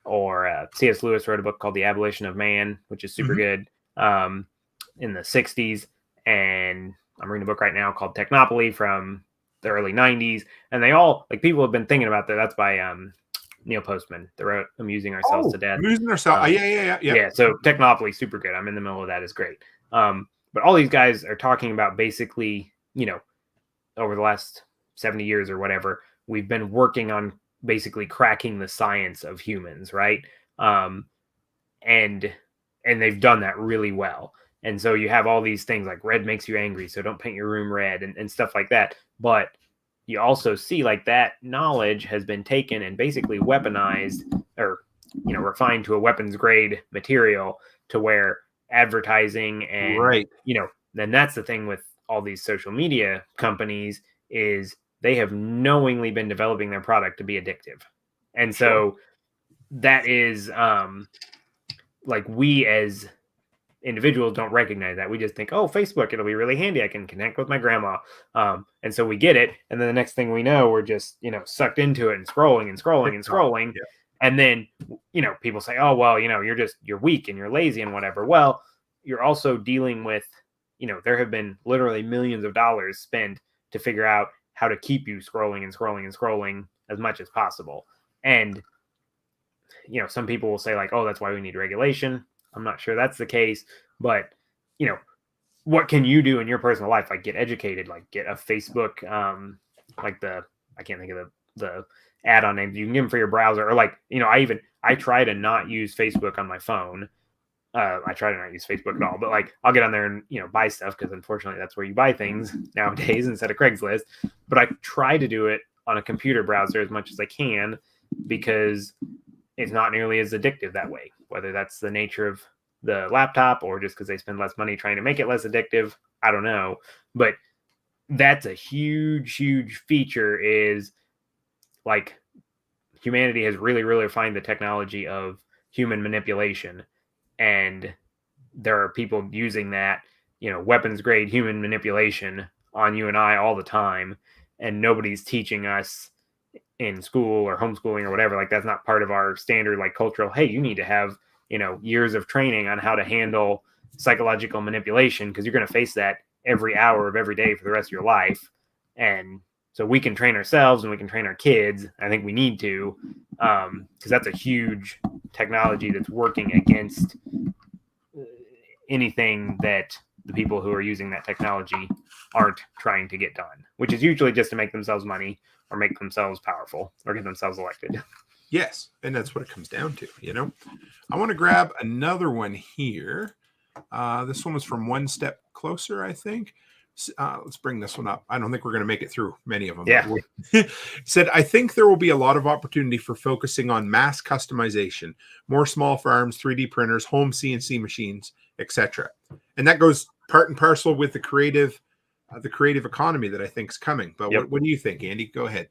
or C.S. Lewis wrote a book called The Abolition of Man, which is super good, in the 60s. And I'm reading a book right now called Technopoly from the early 90s. And they all, like, people have been thinking about that. That's by Neil Postman. They wrote Amusing Ourselves to Death. Amusing Ourselves. Yeah. So Technopoly, super good. I'm in the middle of that. It's great. But all these guys are talking about basically, over the last 70 years or whatever, we've been working on basically cracking the science of humans, right? and they've done that really well. And so you have all these things like red makes you angry, so don't paint your room red and stuff like that. But you also see like that knowledge has been taken and basically weaponized, or refined to a weapons grade material, to where advertising and then that's the thing with all these social media companies, is they have knowingly been developing their product to be addictive. And so that is like, we as individuals don't recognize that. We just think, oh, Facebook, it'll be really handy, I can connect with my grandma, and so we get it, and then the next thing we know, we're just sucked into it and scrolling. And then people say, oh, well, you're weak and you're lazy and whatever. Well, you're also dealing with there have been literally millions of dollars spent to figure out how to keep you scrolling as much as possible. And some people will say like, oh, that's why we need regulation. I'm not sure that's the case, but what can you do in your personal life? Like, get educated, like get a Facebook, I can't think of the add-on names you can give them for your browser, or like, I try to not use Facebook on my phone. I try to not use Facebook at all, but like, I'll get on there and, buy stuff, because unfortunately that's where you buy things nowadays instead of Craigslist. But I try to do it on a computer browser as much as I can, because it's not nearly as addictive that way, whether that's the nature of the laptop or just because they spend less money trying to make it less addictive. I don't know. But that's a huge feature, is like, humanity has really refined the technology of human manipulation. And there are people using that, weapons grade human manipulation on you and I all the time. And nobody's teaching us in school or homeschooling or whatever. Like, that's not part of our standard, like, cultural, hey, you need to have, years of training on how to handle psychological manipulation, because you're going to face that every hour of every day for the rest of your life. And so we can train ourselves and we can train our kids. I think we need to, because that's a huge technology that's working against anything that the people who are using that technology aren't trying to get done, which is usually just to make themselves money or make themselves powerful or get themselves elected. Yes, and that's what it comes down to, I want to grab another one here. This one was from One Step Closer, I think. Let's bring this one up. I don't think we're going to make it through many of them. Yeah. Said, I think there will be a lot of opportunity for focusing on mass customization, more small farms, 3D printers, home CNC machines, etc. And that goes part and parcel with the creative economy that I think is coming. But what do you think, Andy? Go ahead.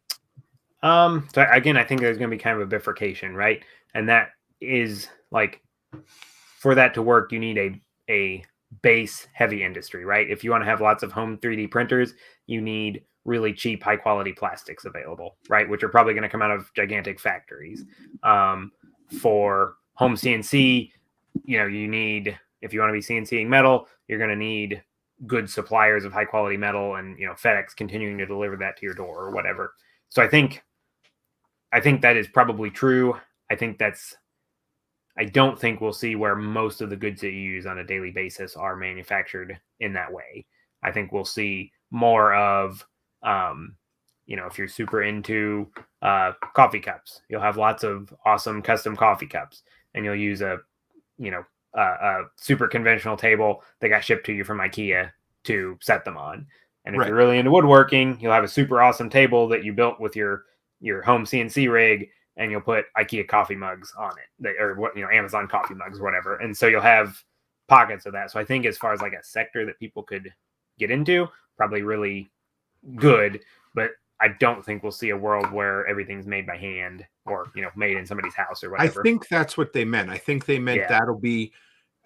So again, I think there's going to be kind of a bifurcation, right? And that is like, for that to work, you need a base heavy industry, right? If you want to have lots of home 3D printers, you need really cheap, high quality plastics available, right? Which are probably going to come out of gigantic factories. For home CNC, you need, if you want to be CNCing metal, you're going to need good suppliers of high quality metal, and FedEx continuing to deliver that to your door or whatever. So I think that is probably true. I don't think we'll see where most of the goods that you use on a daily basis are manufactured in that way. I think we'll see more of, if you're super into coffee cups, you'll have lots of awesome custom coffee cups, and you'll use a super conventional table that got shipped to you from IKEA to set them on. And if you're really into woodworking, you'll have a super awesome table that you built with your home CNC rig, and you'll put IKEA coffee mugs on it, or Amazon coffee mugs or whatever. And so you'll have pockets of that. So I think as far as like a sector that people could get into, probably really good, but I don't think we'll see a world where everything's made by hand or, made in somebody's house or whatever. I think that's what they meant. I think they meant that'll be,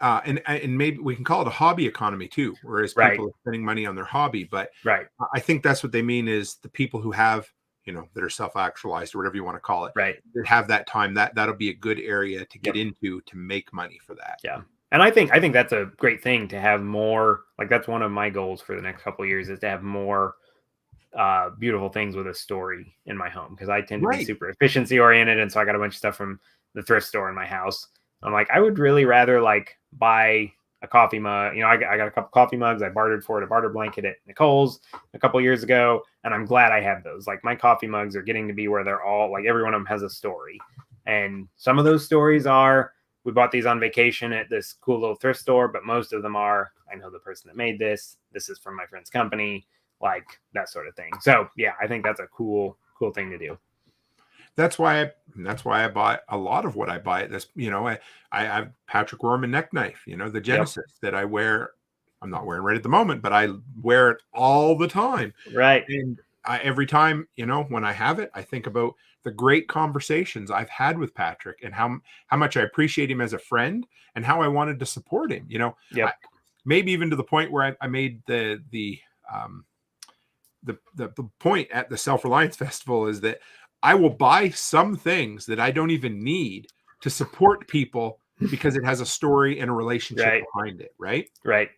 and maybe we can call it a hobby economy too, whereas people are spending money on their hobby. But I think that's what they mean, is the people who have, that are self-actualized or whatever you want to call it, that have that time, that'll be a good area to get into to make money for that. Yeah. And I think that's a great thing to have more, like, that's one of my goals for the next couple of years, is to have more beautiful things with a story in my home, because I tend to be super efficiency oriented, and so I got a bunch of stuff from the thrift store in my house. I'm like, I would really rather like buy a coffee mug. I got a couple coffee mugs. I bartered for it, a barter blanket at Nicole's a couple years ago, and I'm glad I have those. Like, my coffee mugs are getting to be where they're all like, every one of them has a story, and some of those stories are, we bought these on vacation at this cool little thrift store, but most of them are, I know the person that made this is from my friend's company, like that sort of thing. So yeah, I think that's a cool thing to do. That's why I buy a lot of what I buy at this. I have Patrick Roman neck knife, the Genesis that I wear. I'm not wearing right at the moment, but I wear it all the time. Right. And every time, when I have it, I think about the great conversations I've had with Patrick and how much I appreciate him as a friend and how I wanted to support him. Maybe even to the point where I made the point at the Self-Reliance Festival is that I will buy some things that I don't even need to support people because it has a story and a relationship behind it. Right. Right.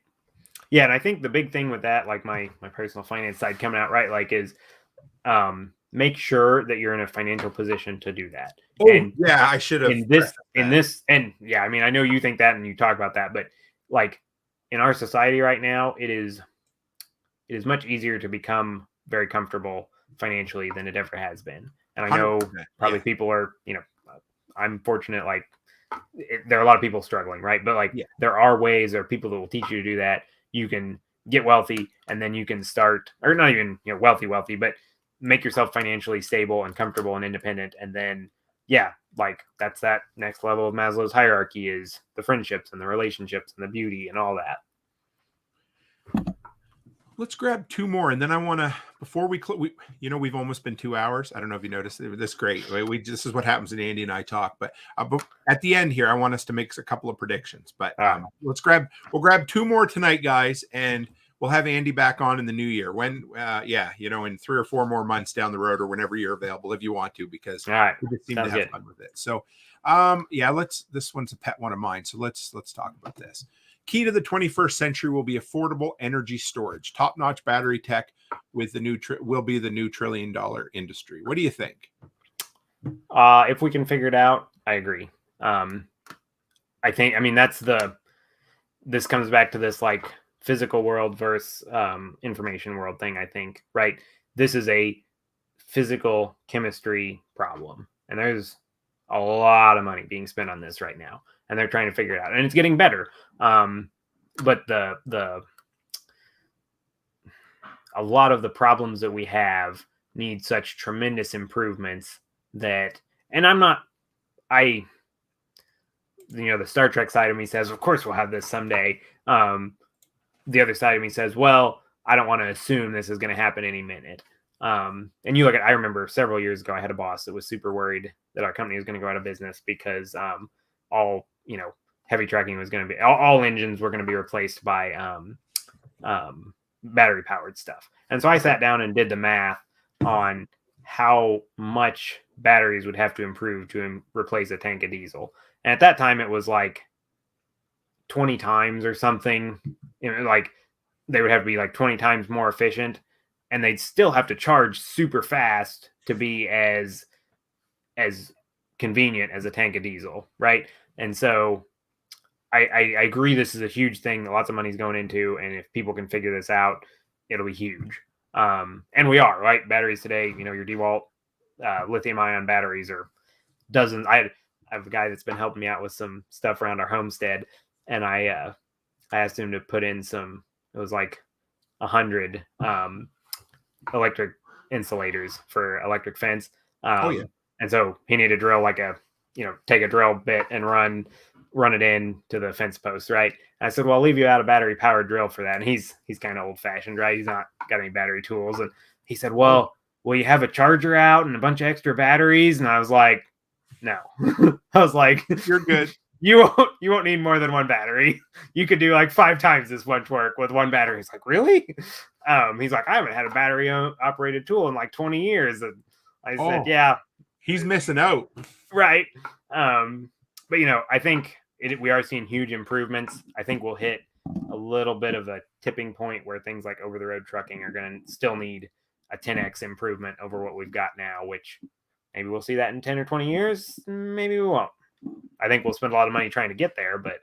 Yeah. And I think the big thing with that, like my personal finance side coming out, right, like is make sure that you're in a financial position to do that. Oh, and yeah, I should have. And yeah, I mean, I know you think that and you talk about that, but like in our society right now, it is much easier to become very comfortable financially than it ever has been. And I know probably people are, I'm fortunate, like there are a lot of people struggling, right? But there are ways, there are people that will teach you to do that. You can get wealthy and then you can start, or not even, wealthy, but make yourself financially stable and comfortable and independent. And then, that's that next level of Maslow's hierarchy is the friendships and the relationships and the beauty and all that. Let's grab two more, and then I want to, before we've almost been 2 hours. I don't know if you noticed it. This is great. This is what happens when Andy and I talk. But at the end here, I want us to make a couple of predictions. But we'll grab two more tonight, guys, and we'll have Andy back on in the new year. When, in 3 or 4 more months down the road, or whenever you're available, if you want to, because we just seem to have fun with it. So, this one's a pet one of mine. So let's talk about this. Key to the 21st century will be affordable energy storage. Top-notch battery tech with the new will be the new $1 trillion industry. What do you think? If we can figure it out, I agree. This comes back to this like physical world versus information world thing, I think, right? This is a physical chemistry problem, and there's a lot of money being spent on this right now, and they're trying to figure it out, and it's getting better. But a lot of the problems that we have need such tremendous improvements that, and the Star Trek side of me says, of course we'll have this someday. The other side of me says, well, I don't want to assume this is going to happen any minute. And you look at, I remember several years ago, I had a boss that was super worried that our company was going to go out of business because, all, heavy trucking was going to be, all engines were going to be replaced by, battery powered stuff. And so I sat down and did the math on how much batteries would have to improve to replace a tank of diesel. And at that time it was like 20 times or something, like they would have to be like 20 times more efficient, and they'd still have to charge super fast to be as convenient as a tank of diesel. Right. And so I agree. This is a huge thing that lots of money's going into. And if people can figure this out, it'll be huge. And we are, right? Batteries today, your DeWalt lithium ion batteries are dozens. I have a guy that's been helping me out with some stuff around our homestead. And I asked him to put in it was like 100 electric insulators for electric fence. And so he needed to drill take a drill bit and run it in to the fence post, right? And I said, well, I'll leave you out a battery powered drill for that. And he's kind of old fashioned, right? He's not got any battery tools. And he said, well, will you have a charger out and a bunch of extra batteries? And I was like, no. I was like, you're good. You won't need more than one battery. You could do like 5 times this much work with one battery. He's like, really? He's like, I haven't had a battery operated tool in like 20 years. And I said, yeah. He's missing out. Right. But I think we are seeing huge improvements. I think we'll hit a little bit of a tipping point where things like over-the-road trucking are going to still need a 10x improvement over what we've got now, which maybe we'll see that in 10 or 20 years. Maybe we won't. I think we'll spend a lot of money trying to get there, but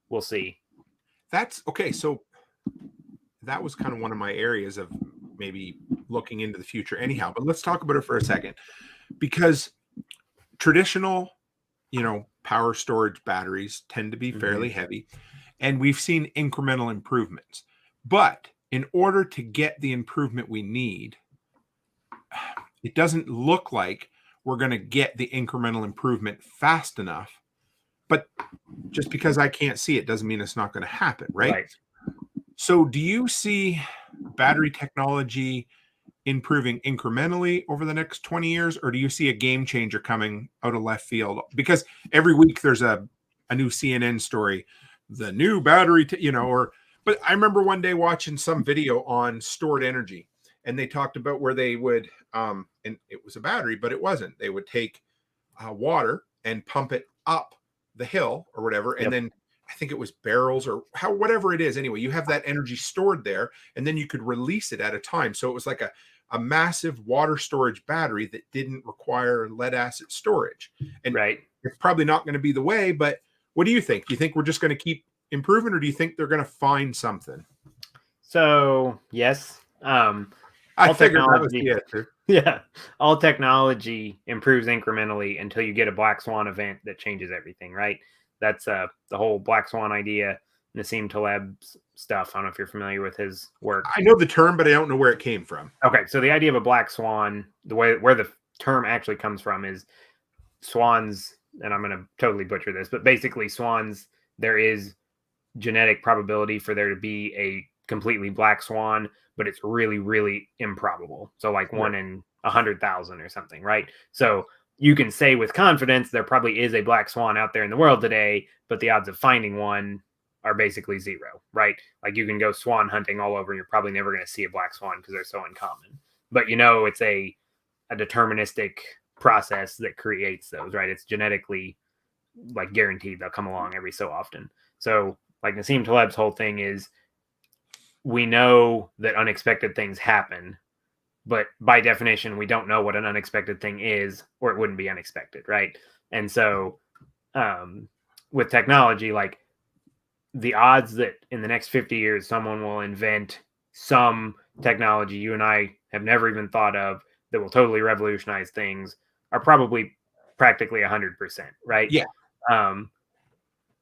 we'll see. That's okay. So that was kind of one of my areas of maybe looking into the future anyhow, but let's talk about it for a second, because traditional, power storage batteries tend to be fairly heavy, and we've seen incremental improvements. But in order to get the improvement we need, it doesn't look like we're going to get the incremental improvement fast enough. But just because I can't see it doesn't mean it's not going to happen, right? So do you see battery technology improving incrementally over the next 20 years, or do you see a game changer coming out of left field? Because every week there's a new CNN story, the new battery, but I remember one day watching some video on stored energy, and they talked about where they would, and it was a battery, but it wasn't. They would take water and pump it up the hill or whatever, and then I think it was barrels or whatever it is. Anyway, you have that energy stored there, and then you could release it at a time. So it was like a massive water storage battery that didn't require lead acid storage. And it's probably not going to be the way, but what do you think? Do you think we're just going to keep improving, or do you think they're going to find something? So yes, I figured that was the answer. Yeah, all technology improves incrementally until you get a black swan event that changes everything, right? That's the whole black swan idea, Nassim Taleb's stuff. I don't know if you're familiar with his work. I know the term, but I don't know where it came from. Okay, so the idea of a black swan, where the term actually comes from is swans, and I'm going to totally butcher this, but basically swans, there is genetic probability for there to be a completely black swan, but it's really, really improbable. So like 1 in 100,000 or something, right? So you can say with confidence there probably is a black swan out there in the world today, but the odds of finding one are basically zero, right? Like you can go swan hunting all over and you're probably never going to see a black swan because they're so uncommon. But it's a deterministic process that creates those, right? It's genetically like guaranteed they'll come along every so often. So like Nassim Taleb's whole thing is, we know that unexpected things happen, but by definition, we don't know what an unexpected thing is, or it wouldn't be unexpected, right? And so with technology, like the odds that in the next 50 years, someone will invent some technology you and I have never even thought of that will totally revolutionize things are probably practically 100%, right? Yeah.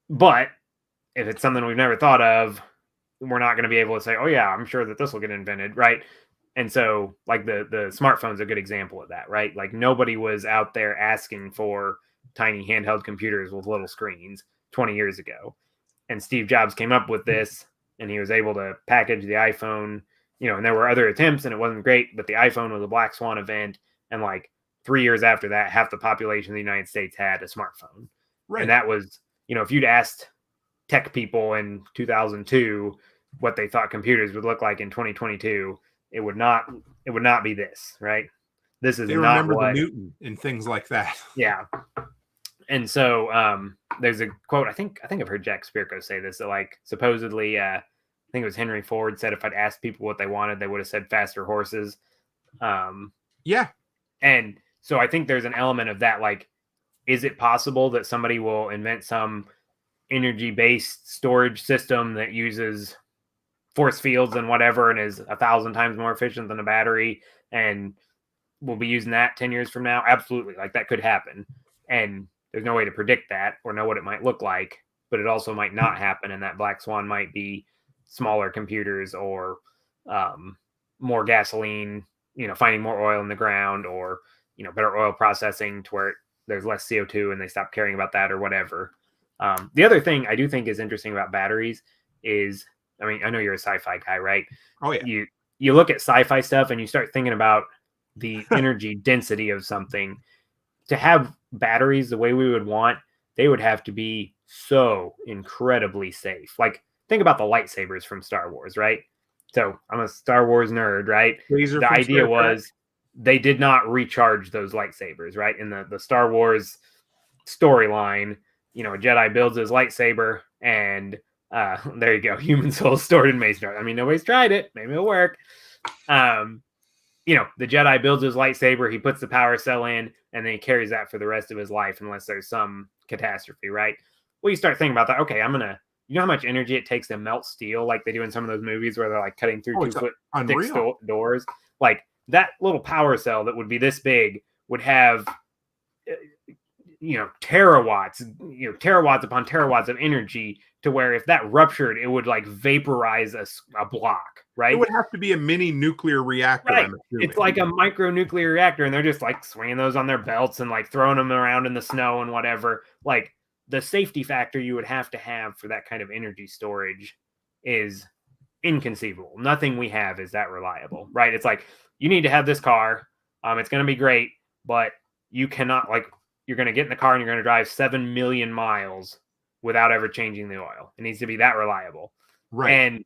But if it's something we've never thought of, we're not going to be able to say, oh yeah, I'm sure that this will get invented, right? And so like the smartphone's a good example of that, right? Like nobody was out there asking for tiny handheld computers with little screens 20 years ago. And Steve Jobs came up with this, and he was able to package the iPhone, and there were other attempts and it wasn't great, but the iPhone was a black swan event. And like 3 years after that, half the population of the United States had a smartphone. Right. And that was, if you'd asked tech people in 2002 what they thought computers would look like in 2022, it would not be this, right? This is not what the Newton and things like that. Yeah. And so there's a quote, I think I've heard Jack Spirko say this, that like supposedly I think it was Henry Ford said if I'd asked people what they wanted, they would have said faster horses. Yeah. And so I think there's an element of that, like, is it possible that somebody will invent some energy-based storage system that uses force fields and whatever and is 1,000 times more efficient than a battery, and we'll be using that 10 years from now? Absolutely. Like that could happen. And there's no way to predict that or know what it might look like, but it also might not happen. And that black swan might be smaller computers or more gasoline, finding more oil in the ground, or, better oil processing to where there's less CO2 and they stop caring about that or whatever. The other thing I do think is interesting about batteries is, I know you're a sci-fi guy, right? Oh yeah. You look at sci-fi stuff and you start thinking about the energy density of something. To have batteries the way we would want, they would have to be so incredibly safe. Like think about the lightsabers from Star Wars, right? So I'm a Star Wars nerd, right? The idea was they did not recharge those lightsabers, right? In the Star Wars storyline, a Jedi builds his lightsaber and there you go, human souls stored in mason jars. Nobody's tried it. Maybe it'll work. The Jedi builds his lightsaber, he puts the power cell in, and then he carries that for the rest of his life unless there's some catastrophe, right? Well, you start thinking about that. Okay, you know how much energy it takes to melt steel like they do in some of those movies where they're like cutting through 2-foot thick doors? Like that little power cell that would be this big would have terawatts, terawatts upon terawatts of energy, to where if that ruptured, it would like vaporize a block, right? It would have to be a mini nuclear reactor, Right. I'm assuming. It's like a micronuclear reactor, and they're just like swinging those on their belts and like throwing them around in the snow and whatever. Like the safety factor you would have to have for that kind of energy storage is inconceivable. Nothing we have is that reliable, right? It's like, you need to have this car. It's going to be great, but you cannot, like, you're going to get in the car and you're going to drive 7 million miles without ever changing the oil. It needs to be that reliable. Right. And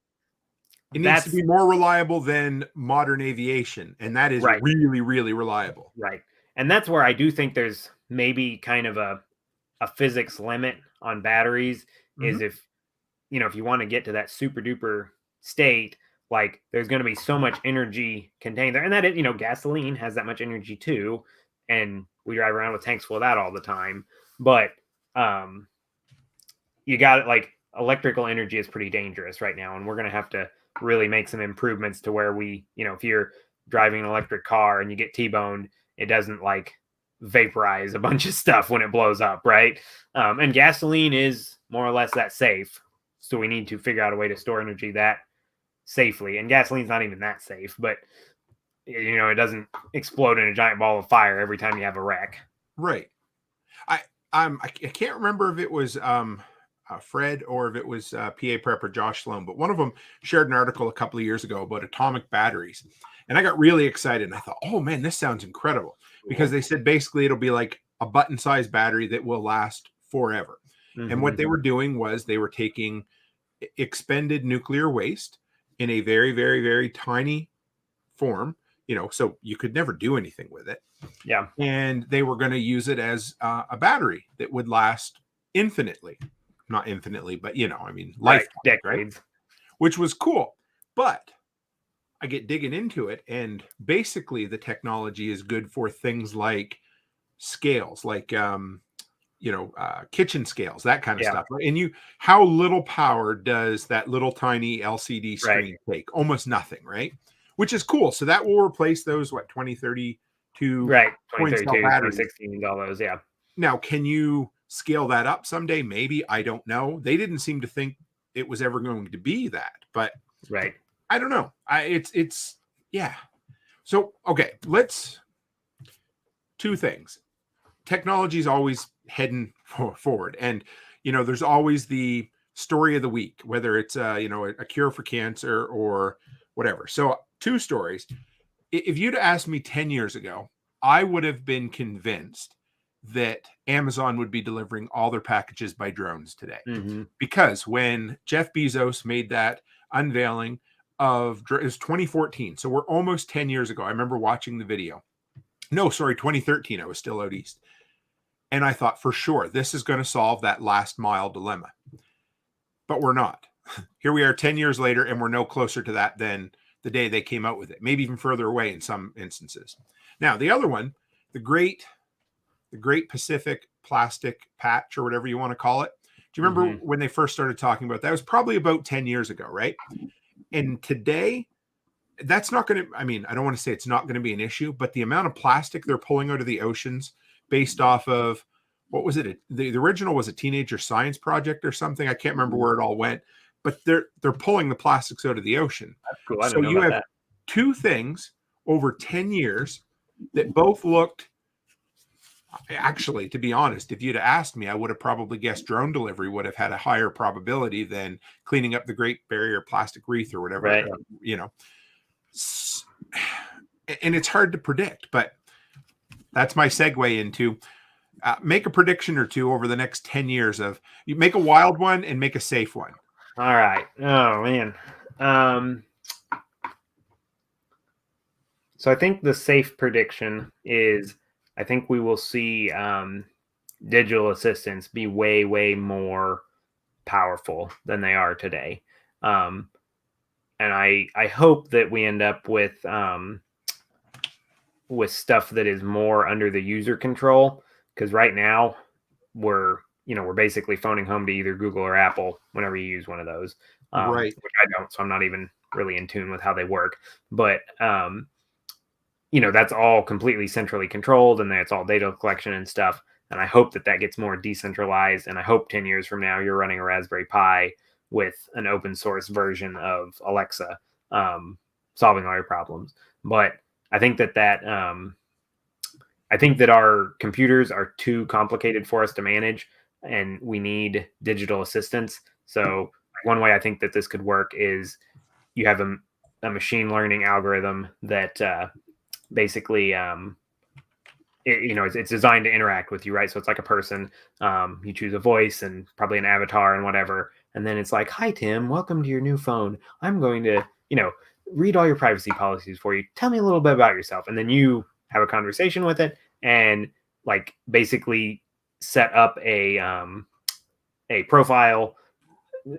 it needs to be more reliable than modern aviation. And that is right. really, really reliable. Right. And that's where I do think there's maybe kind of a physics limit on batteries, is if you want to get to that super duper state, like there's going to be so much energy contained there. And that, gasoline has that much energy too. And we drive around with tanks full of that all the time. But you got it, like electrical energy is pretty dangerous right now. And we're going to have to really make some improvements to where we, if you're driving an electric car and you get T-boned, it doesn't like vaporize a bunch of stuff when it blows up, right? And gasoline is more or less that safe. So we need to figure out a way to store energy that safely. And gasoline's not even that safe, but it doesn't explode in a giant ball of fire every time you have a wreck. Right. I can't remember if it was Fred or if it was PA Prepper Josh Sloan, but one of them shared an article a couple of years ago about atomic batteries. And I got really excited. And I thought, oh man, this sounds incredible. Because they said basically it'll be like a button-sized battery that will last forever. And what they were doing was they were taking expended nuclear waste in a very, very, very tiny form, so you could never do anything with it. Yeah. And they were going to use it as a battery that would last infinitely. Not infinitely, but, life, decades. Right? Which was cool. But I get digging into it, and basically the technology is good for things like scales, like kitchen scales, that kind of stuff. And how little power does that little tiny LCD screen take? Almost nothing, right? Which is cool. So that will replace those 2032 right, point cell 2016 dollars. Yeah. Now, can you scale that up someday? Maybe. I don't know. They didn't seem to think it was ever going to be that, but right. I don't know. It's yeah. So, okay, two things. Technology is always heading forward. And, there's always the story of the week, whether it's, a cure for cancer or whatever. So 2 stories. If you'd asked me 10 years ago, I would have been convinced that Amazon would be delivering all their packages by drones today. Because when Jeff Bezos made that unveiling it was 2014. So we're almost 10 years ago. I remember watching the video. No, sorry, 2013. I was still out east. And I thought, for sure, this is going to solve that last mile dilemma. But we're not. Here we are 10 years later, and we're no closer to that than the day they came out with it. Maybe even further away in some instances. Now, the other one, the Great Pacific Plastic Patch, or whatever you want to call it. Do you remember when they first started talking about that? It was probably about 10 years ago, right? And today, that's not going to, I don't want to say it's not going to be an issue, but the amount of plastic they're pulling out of the oceans based off of, what was it? The original was a teenager science project or something. I can't remember where it all went, but they're pulling the plastics out of the ocean. That's cool. So you have 2 things over 10 years that both looked, actually, to be honest, if you'd have asked me, I would have probably guessed drone delivery would have had a higher probability than cleaning up the Great Barrier Plastic Reef or whatever, right. And it's hard to predict, but that's my segue into make a prediction or 2 over the next 10 years of, you make a wild one and make a safe one. All right. Oh man. So I think the safe prediction is, I think we will see digital assistants be way, way more powerful than they are today. And I hope that we end up with stuff that is more under the user control, because right now we're basically phoning home to either Google or Apple whenever you use one of those. Right. Which I don't, so I'm not even really in tune with how they work. But that's all completely centrally controlled, and that's all data collection and stuff. And I hope that gets more decentralized. And I hope 10 years from now, you're running a Raspberry Pi with an open source version of Alexa, solving all your problems. But I think I think that our computers are too complicated for us to manage, and we need digital assistants. So one way I think that this could work is you have a machine learning algorithm that basically it's designed to interact with you, right? So it's like a person. You choose a voice and probably an avatar and whatever, and then it's like, "Hi Tim, welcome to your new phone. I'm going to read all your privacy policies for you. Tell me a little bit about yourself," and then you have a conversation with it and like basically set up a profile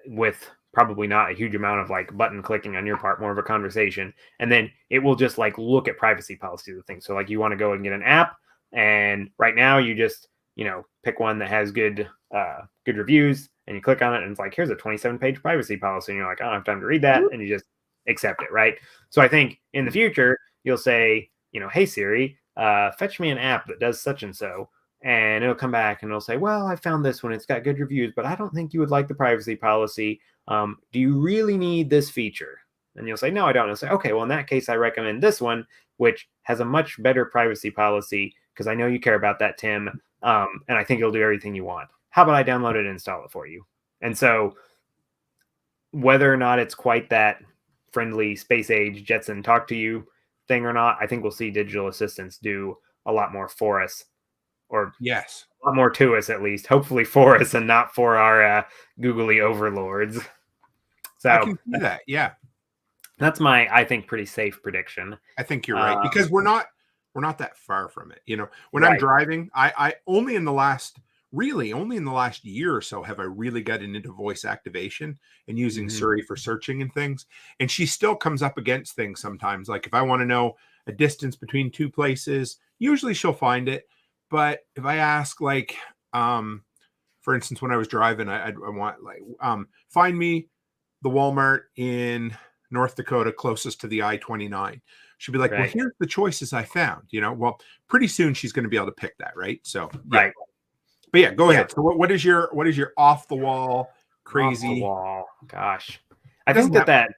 with probably not a huge amount of like button clicking on your part, more of a conversation. And then it will just like look at privacy policies of things. So like you want to go and get an app, and right now you just, pick one that has good reviews, and you click on it and it's like, here's a 27-page privacy policy. And you're like, I don't have time to read that. And you just accept it. Right. So I think in the future, you'll say, hey Siri, fetch me an app that does such and so. And it'll come back and it'll say, well, I found this one. It's got good reviews, but I don't think you would like the privacy policy. Do you really need this feature? And you'll say, no, I don't. And I'll say, okay, well, in that case, I recommend this one, which has a much better privacy policy because I know you care about that, Tim. And I think it'll do everything you want. How about I download it and install it for you? And so whether or not it's quite that friendly space age Jetson talk to you thing or not, I think we'll see digital assistants do a lot more for us, or yes, a lot more to us, at least, hopefully for us and not for our googly overlords. So I can see that. Yeah, that's my, I think, pretty safe prediction. I think you're right, because we're not that far from it. When right. I'm driving, I only in the last year or so have I really gotten into voice activation and using Siri for searching and things. And she still comes up against things sometimes. Like if I want to know a distance between two places, usually she'll find it. But if I ask, like, for instance, when I was driving, I want like, find me the Walmart in North Dakota closest to the I-29. She'd be like, well, here's the choices I found. Well, pretty soon she's going to be able to pick that, right? So yeah. Right. But yeah, go ahead. So what is your off the wall crazy? Off the wall. Gosh, I think that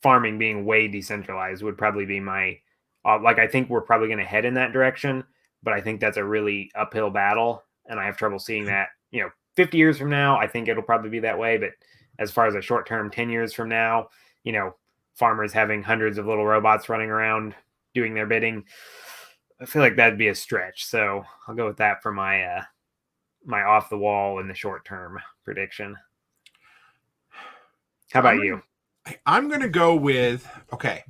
farming being way decentralized would probably be my I think we're probably going to head in that direction, but I think that's a really uphill battle, and I have trouble seeing that. 50 years from now, I think it'll probably be that way. But as far as a short term, 10 years from now, farmers having hundreds of little robots running around doing their bidding, I feel like that'd be a stretch. So I'll go with that for my my off the wall in the short term prediction. How about you? I'm going to go with, okay,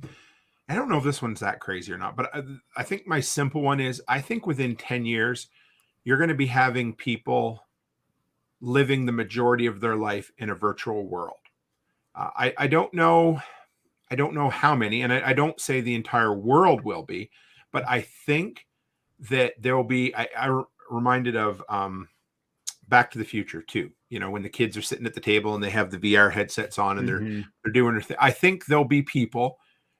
I don't know if this one's that crazy or not, but I think my simple one is, I think within 10 years, you're going to be having people living the majority of their life in a virtual world. I don't know how many, and I don't say the entire world will be, but I think that there will be, I reminded of Back to the Future too. When the kids are sitting at the table and they have the VR headsets on and they're doing their thing. I think there'll be people,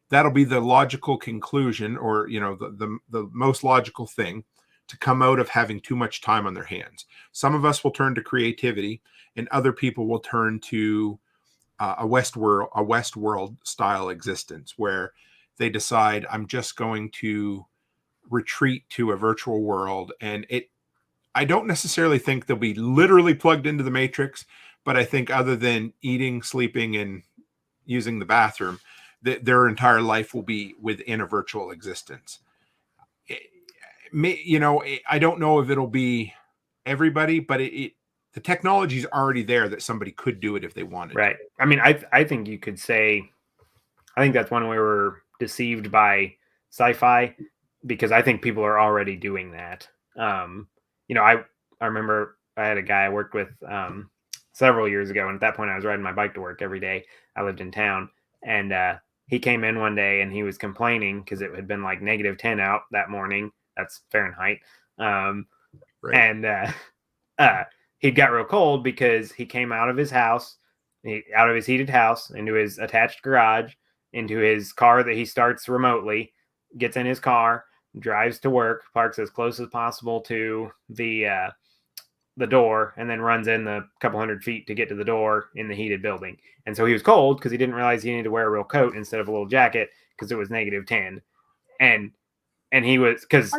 that'll be the logical conclusion, or the most logical thing to come out of having too much time on their hands. Some of us will turn to creativity, and other people will turn to a Westworld style existence, where they decide, I'm just going to retreat to a virtual world. And I don't necessarily think they'll be literally plugged into the Matrix, but I think other than eating, sleeping, and using the bathroom, their entire life will be within a virtual existence. I don't know if it'll be everybody, but the technology is already there that somebody could do it if they wanted. Right. I mean, I think you could say, I think that's one way we're deceived by sci-fi, because I think people are already doing that. I remember I had a guy I worked with several years ago, and at that point I was riding my bike to work every day. I lived in town, and he came in one day and he was complaining because it had been like -10 out that morning. That's Fahrenheit. And he got real cold because he came out of his house, out of his heated house, into his attached garage, into his car that he starts remotely, gets in his car, drives to work, parks as close as possible to the door, and then runs in the couple hundred feet to get to the door in the heated building. And so he was cold because he didn't realize he needed to wear a real coat instead of a little jacket because it was -10. And he was just,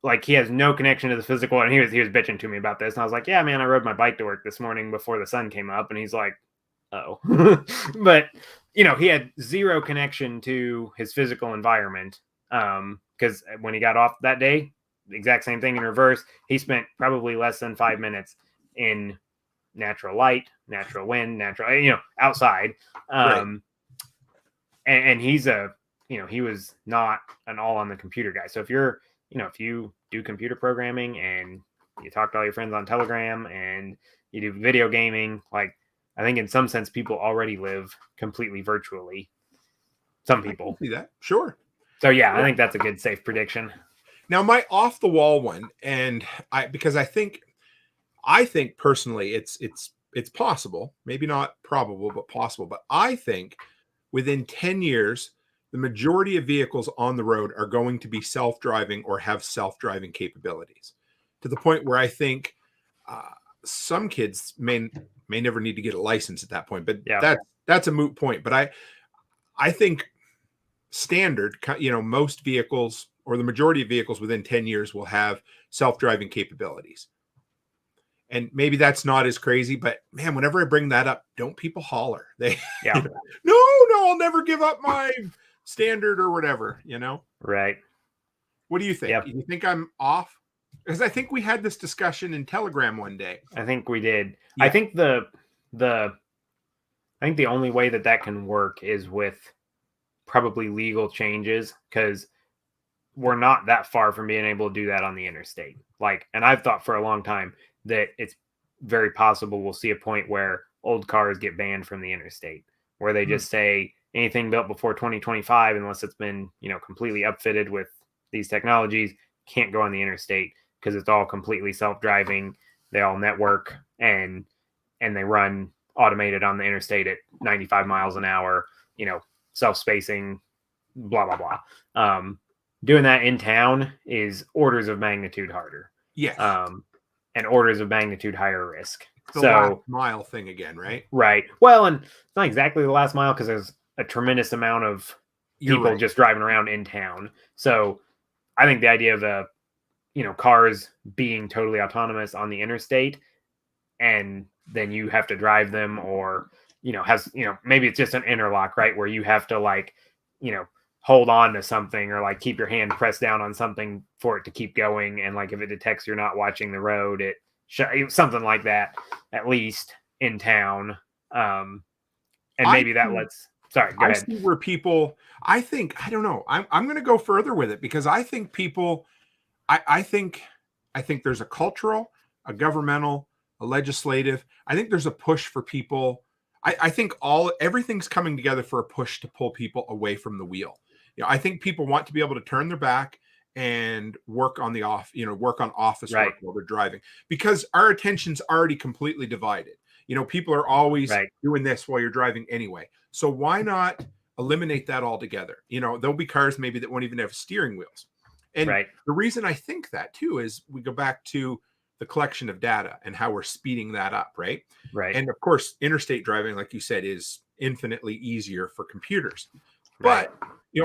like, he has no connection to the physical, and he was bitching to me about this. And I was like, yeah, man, I rode my bike to work this morning before the sun came up. And he's like, oh. But he had zero connection to his physical environment, because when he got off that day, the exact same thing in reverse. He spent probably less than 5 minutes in natural light, natural wind, outside. Right. And he's he was not an all on the computer guy. So if you're, if you do computer programming and you talk to all your friends on Telegram and you do video gaming, like, I think in some sense people already live completely virtually. Some people. I can see that. Sure. So yeah, I think that's a good safe prediction. Now, my off the wall one, and because I think personally it's possible, maybe not probable, but possible. But I think within 10 years, the majority of vehicles on the road are going to be self-driving or have self-driving capabilities, to the point where I think some kids may never need to get a license at that point. But yeah, that's a moot point. But I think standard, most vehicles, or the majority of vehicles within 10 years will have self-driving capabilities. And maybe that's not as crazy, but man, whenever I bring that up, don't people holler? They, no, I'll never give up my standard or whatever, Right. What do you think? Do you think I'm off? Because I think we had this discussion in Telegram one day. I think we did. Yeah. I think the only way that can work is with probably legal changes, because we're not that far from being able to do that on the interstate. Like, and I've thought for a long time that it's very possible we'll see a point where old cars get banned from the interstate, where they just say anything built before 2025, unless it's been, completely upfitted with these technologies, can't go on the interstate because it's all completely self-driving. They all network and they run automated on the interstate at 95 miles an hour, self-spacing, blah, blah, blah. Doing that in town is orders of magnitude harder. Yes. And orders of magnitude higher risk. The last mile thing again, right? Right. Well, and it's not exactly the last mile, because there's a tremendous amount of people just driving around in town. So I think the idea of cars being totally autonomous on the interstate, and then you have to drive them, or maybe it's just an interlock, right, where you have to hold on to something, or keep your hand pressed down on something for it to keep going, and if it detects you're not watching the road, it something like that, at least in town. And maybe that lets. Sorry, go ahead. See where people, I don't know. I'm going to go further with it, because I think people, I think there's a cultural, a governmental, a legislative. I think there's a push for people. I think everything's coming together for a push to pull people away from the wheel. I think people want to be able to turn their back and work on office work while they're driving, because our attention's already completely divided. People are always doing this while you're driving anyway. So why not eliminate that altogether? There'll be cars maybe that won't even have steering wheels. And the reason I think that too is we go back to the collection of data and how we're speeding that up, right? Right. And of course, interstate driving, like you said, is infinitely easier for computers. But,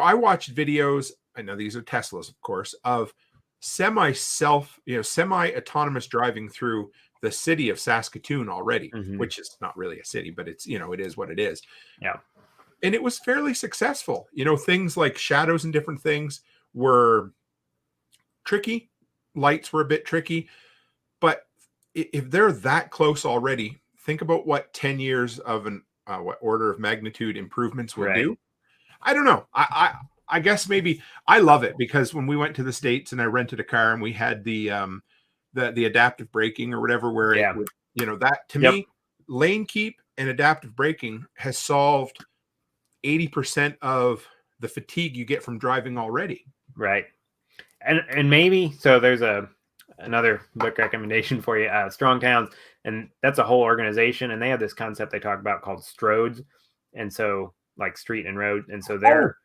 I watched videos, I know these are Teslas, of course, of semi-autonomous driving through the city of Saskatoon already, which is not really a city, but it's, it is what it is. Yeah. And it was fairly successful. Things like shadows and different things were tricky. Lights were a bit tricky. But if they're that close already, think about what 10 years of what order of magnitude improvements will do. I don't know. I guess maybe I love it, because when we went to the States and I rented a car and we had the adaptive braking or whatever, where it would, that to me, lane keep and adaptive braking has solved 80% of the fatigue you get from driving already. Right. And maybe, so there's another book recommendation for you, Strong Towns, and that's a whole organization, and they have this concept they talk about called STROADS, and so street and road, and so they're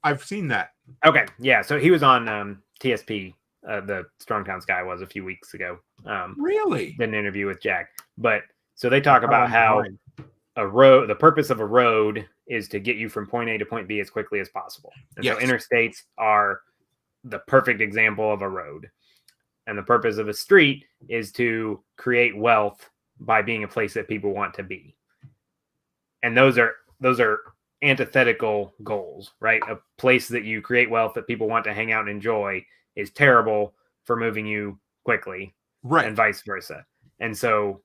I've seen that. Okay, yeah. So he was on TSP. The Strong Towns guy was a few weeks ago. Really? Did an interview with Jack, but so they Well, talk how about I'm how behind. the purpose of a road is to get you from point A to point B as quickly as possible. And so Yes. interstates are the perfect example of a road. And the purpose of a street is to create wealth by being a place that people want to be. And those are antithetical goals, right? A place that you create wealth that people want to hang out and enjoy is terrible for moving you quickly, Right. and vice versa. And so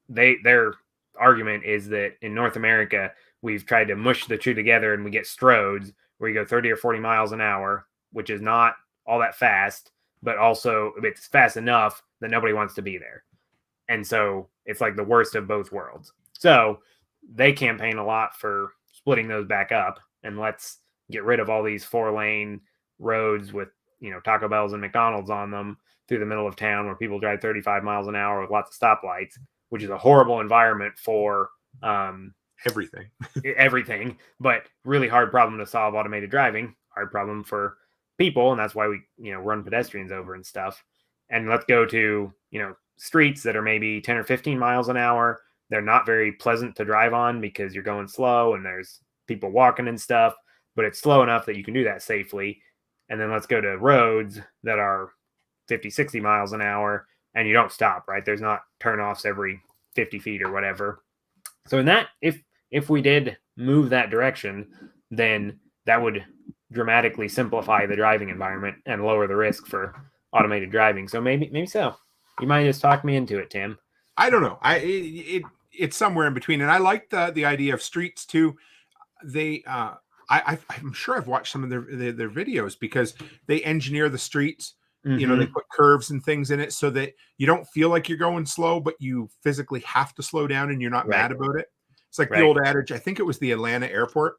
their argument is that in North America, we've tried to mush the two together and we get stroads where you go 30 or 40 miles an hour, which is not all that fast, but also it's fast enough that nobody wants to be there. And so it's like the worst of both worlds. So they campaign a lot for splitting those back up and let's get rid of all these 4-lane roads with, Taco Bells and McDonald's on them through the middle of town where people drive 35 miles an hour with lots of stoplights, which is a horrible environment for Everything. everything, but really hard problem to solve. Automated driving, hard problem for people, and that's why we run pedestrians over and stuff. And let's go to streets that are maybe 10 or 15 miles an hour. They're not very pleasant to drive on because you're going slow and there's people walking and stuff, but it's slow enough that you can do that safely. And then let's go to roads that are 50, 60 miles an hour and you don't stop, right? There's not turnoffs every 50 feet or whatever. So in that, if we did move that direction, then that would dramatically simplify the driving environment and lower the risk for automated driving. So maybe so. You might just talk me into it, Tim. I don't know. It's somewhere in between, and I like the idea of streets too. They I'm sure I've watched some of their videos because they engineer the streets. Mm-hmm. They put curves and things in it so that you don't feel like you're going slow, but you physically have to slow down and you're not mad about it. It's like the old adage. I think it was the Atlanta airport.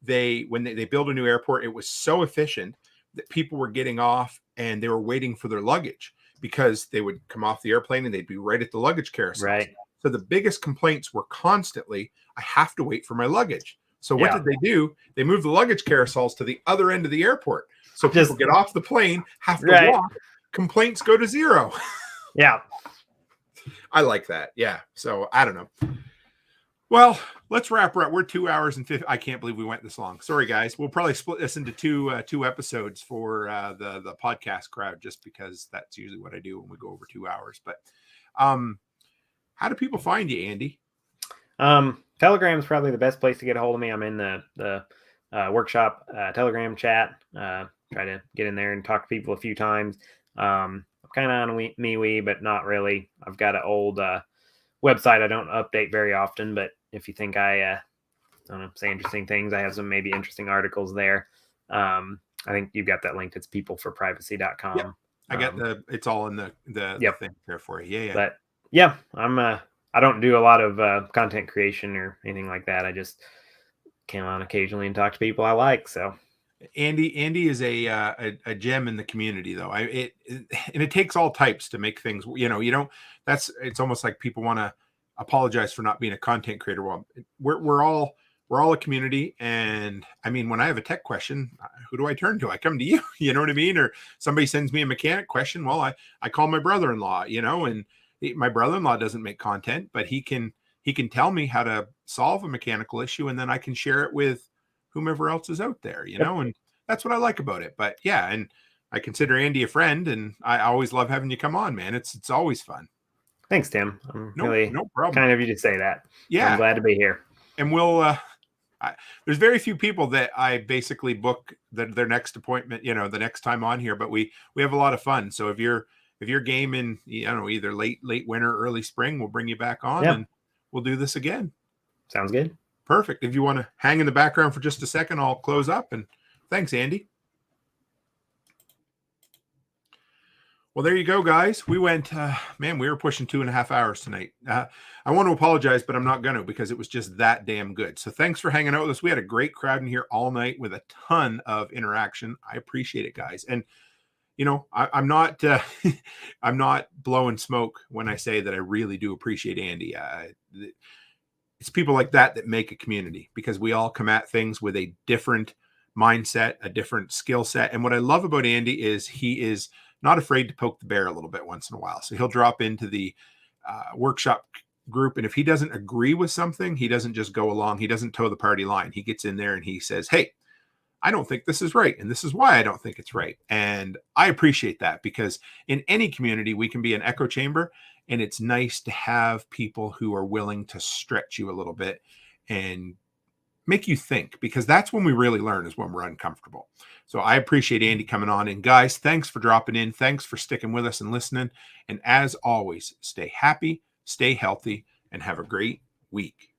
When they built a new airport, it was so efficient that people were getting off and they were waiting for their luggage because they would come off the airplane and they'd be right at the luggage carousel. Right. So the biggest complaints were constantly, I have to wait for my luggage. So what did they do? They moved the luggage carousels to the other end of the airport. So people get off the plane, have to walk. Complaints go to zero. Yeah. I like that. Yeah. So I don't know. Well, let's wrap up. We're 2 hours and 50. I can't believe we went this long. Sorry, guys. We'll probably split this into two episodes for the podcast crowd, just because that's usually what I do when we go over 2 hours. But how do people find you, Andy? Telegram is probably the best place to get a hold of me. I'm in the workshop Telegram chat. Try to get in there and talk to people a few times. I'm kind of on MeWe, but not really. I've got an old website I don't update very often, but if you think I don't know, say interesting things, I have some maybe interesting articles there. I think you've got that linked. It's peopleforprivacy.com. Yep. I got it's all in the thing there for you. Yeah. But yeah, I don't do a lot of content creation or anything like that. I just come on occasionally and talk to people I like. So Andy is a gem in the community, though. And it takes all types to make things. It's almost like people want to apologize for not being a content creator. Well, we're all a community, and I mean, when I have a tech question, who do I turn to? I come to you. You know what I mean? Or somebody sends me a mechanic question. Well, I call my brother-in-law. And my brother-in-law doesn't make content, but he can tell me how to solve a mechanical issue, and then I can share it with whomever else is out there, and that's what I like about it. But yeah, and I consider Andy a friend, and I always love having you come on, man. It's always fun. Thanks, Tim. No problem. Kind of you to say that. Yeah, I'm glad to be here. And we'll. There's very few people that I basically book their next appointment, the next time on here, but we have a lot of fun. So if you're gaming, either late winter, early spring, we'll bring you back on and we'll do this again. Sounds good. Perfect. If you want to hang in the background for just a second, I'll close up. And thanks, Andy. Well, there you go, guys. We went, we were pushing 2.5 hours tonight. I want to apologize, but I'm not going to, because it was just that damn good. So thanks for hanging out with us. We had a great crowd in here all night with a ton of interaction. I appreciate it, guys. And I'm not I'm not blowing smoke when I say that I really do appreciate Andy. It's people like that make a community, because we all come at things with a different mindset, a different skill set. And what I love about Andy is he is not afraid to poke the bear a little bit once in a while. So he'll drop into the workshop group, and if he doesn't agree with something, he doesn't just go along. He doesn't toe the party line. He gets in there and he says, hey, I don't think this is right, and this is why I don't think it's right. And I appreciate that, because in any community we can be an echo chamber, and it's nice to have people who are willing to stretch you a little bit and make you think, because that's when we really learn, is when we're uncomfortable. So I appreciate Andy coming on. And guys, thanks for dropping in. Thanks for sticking with us and listening. And as always, stay happy, stay healthy, and have a great week.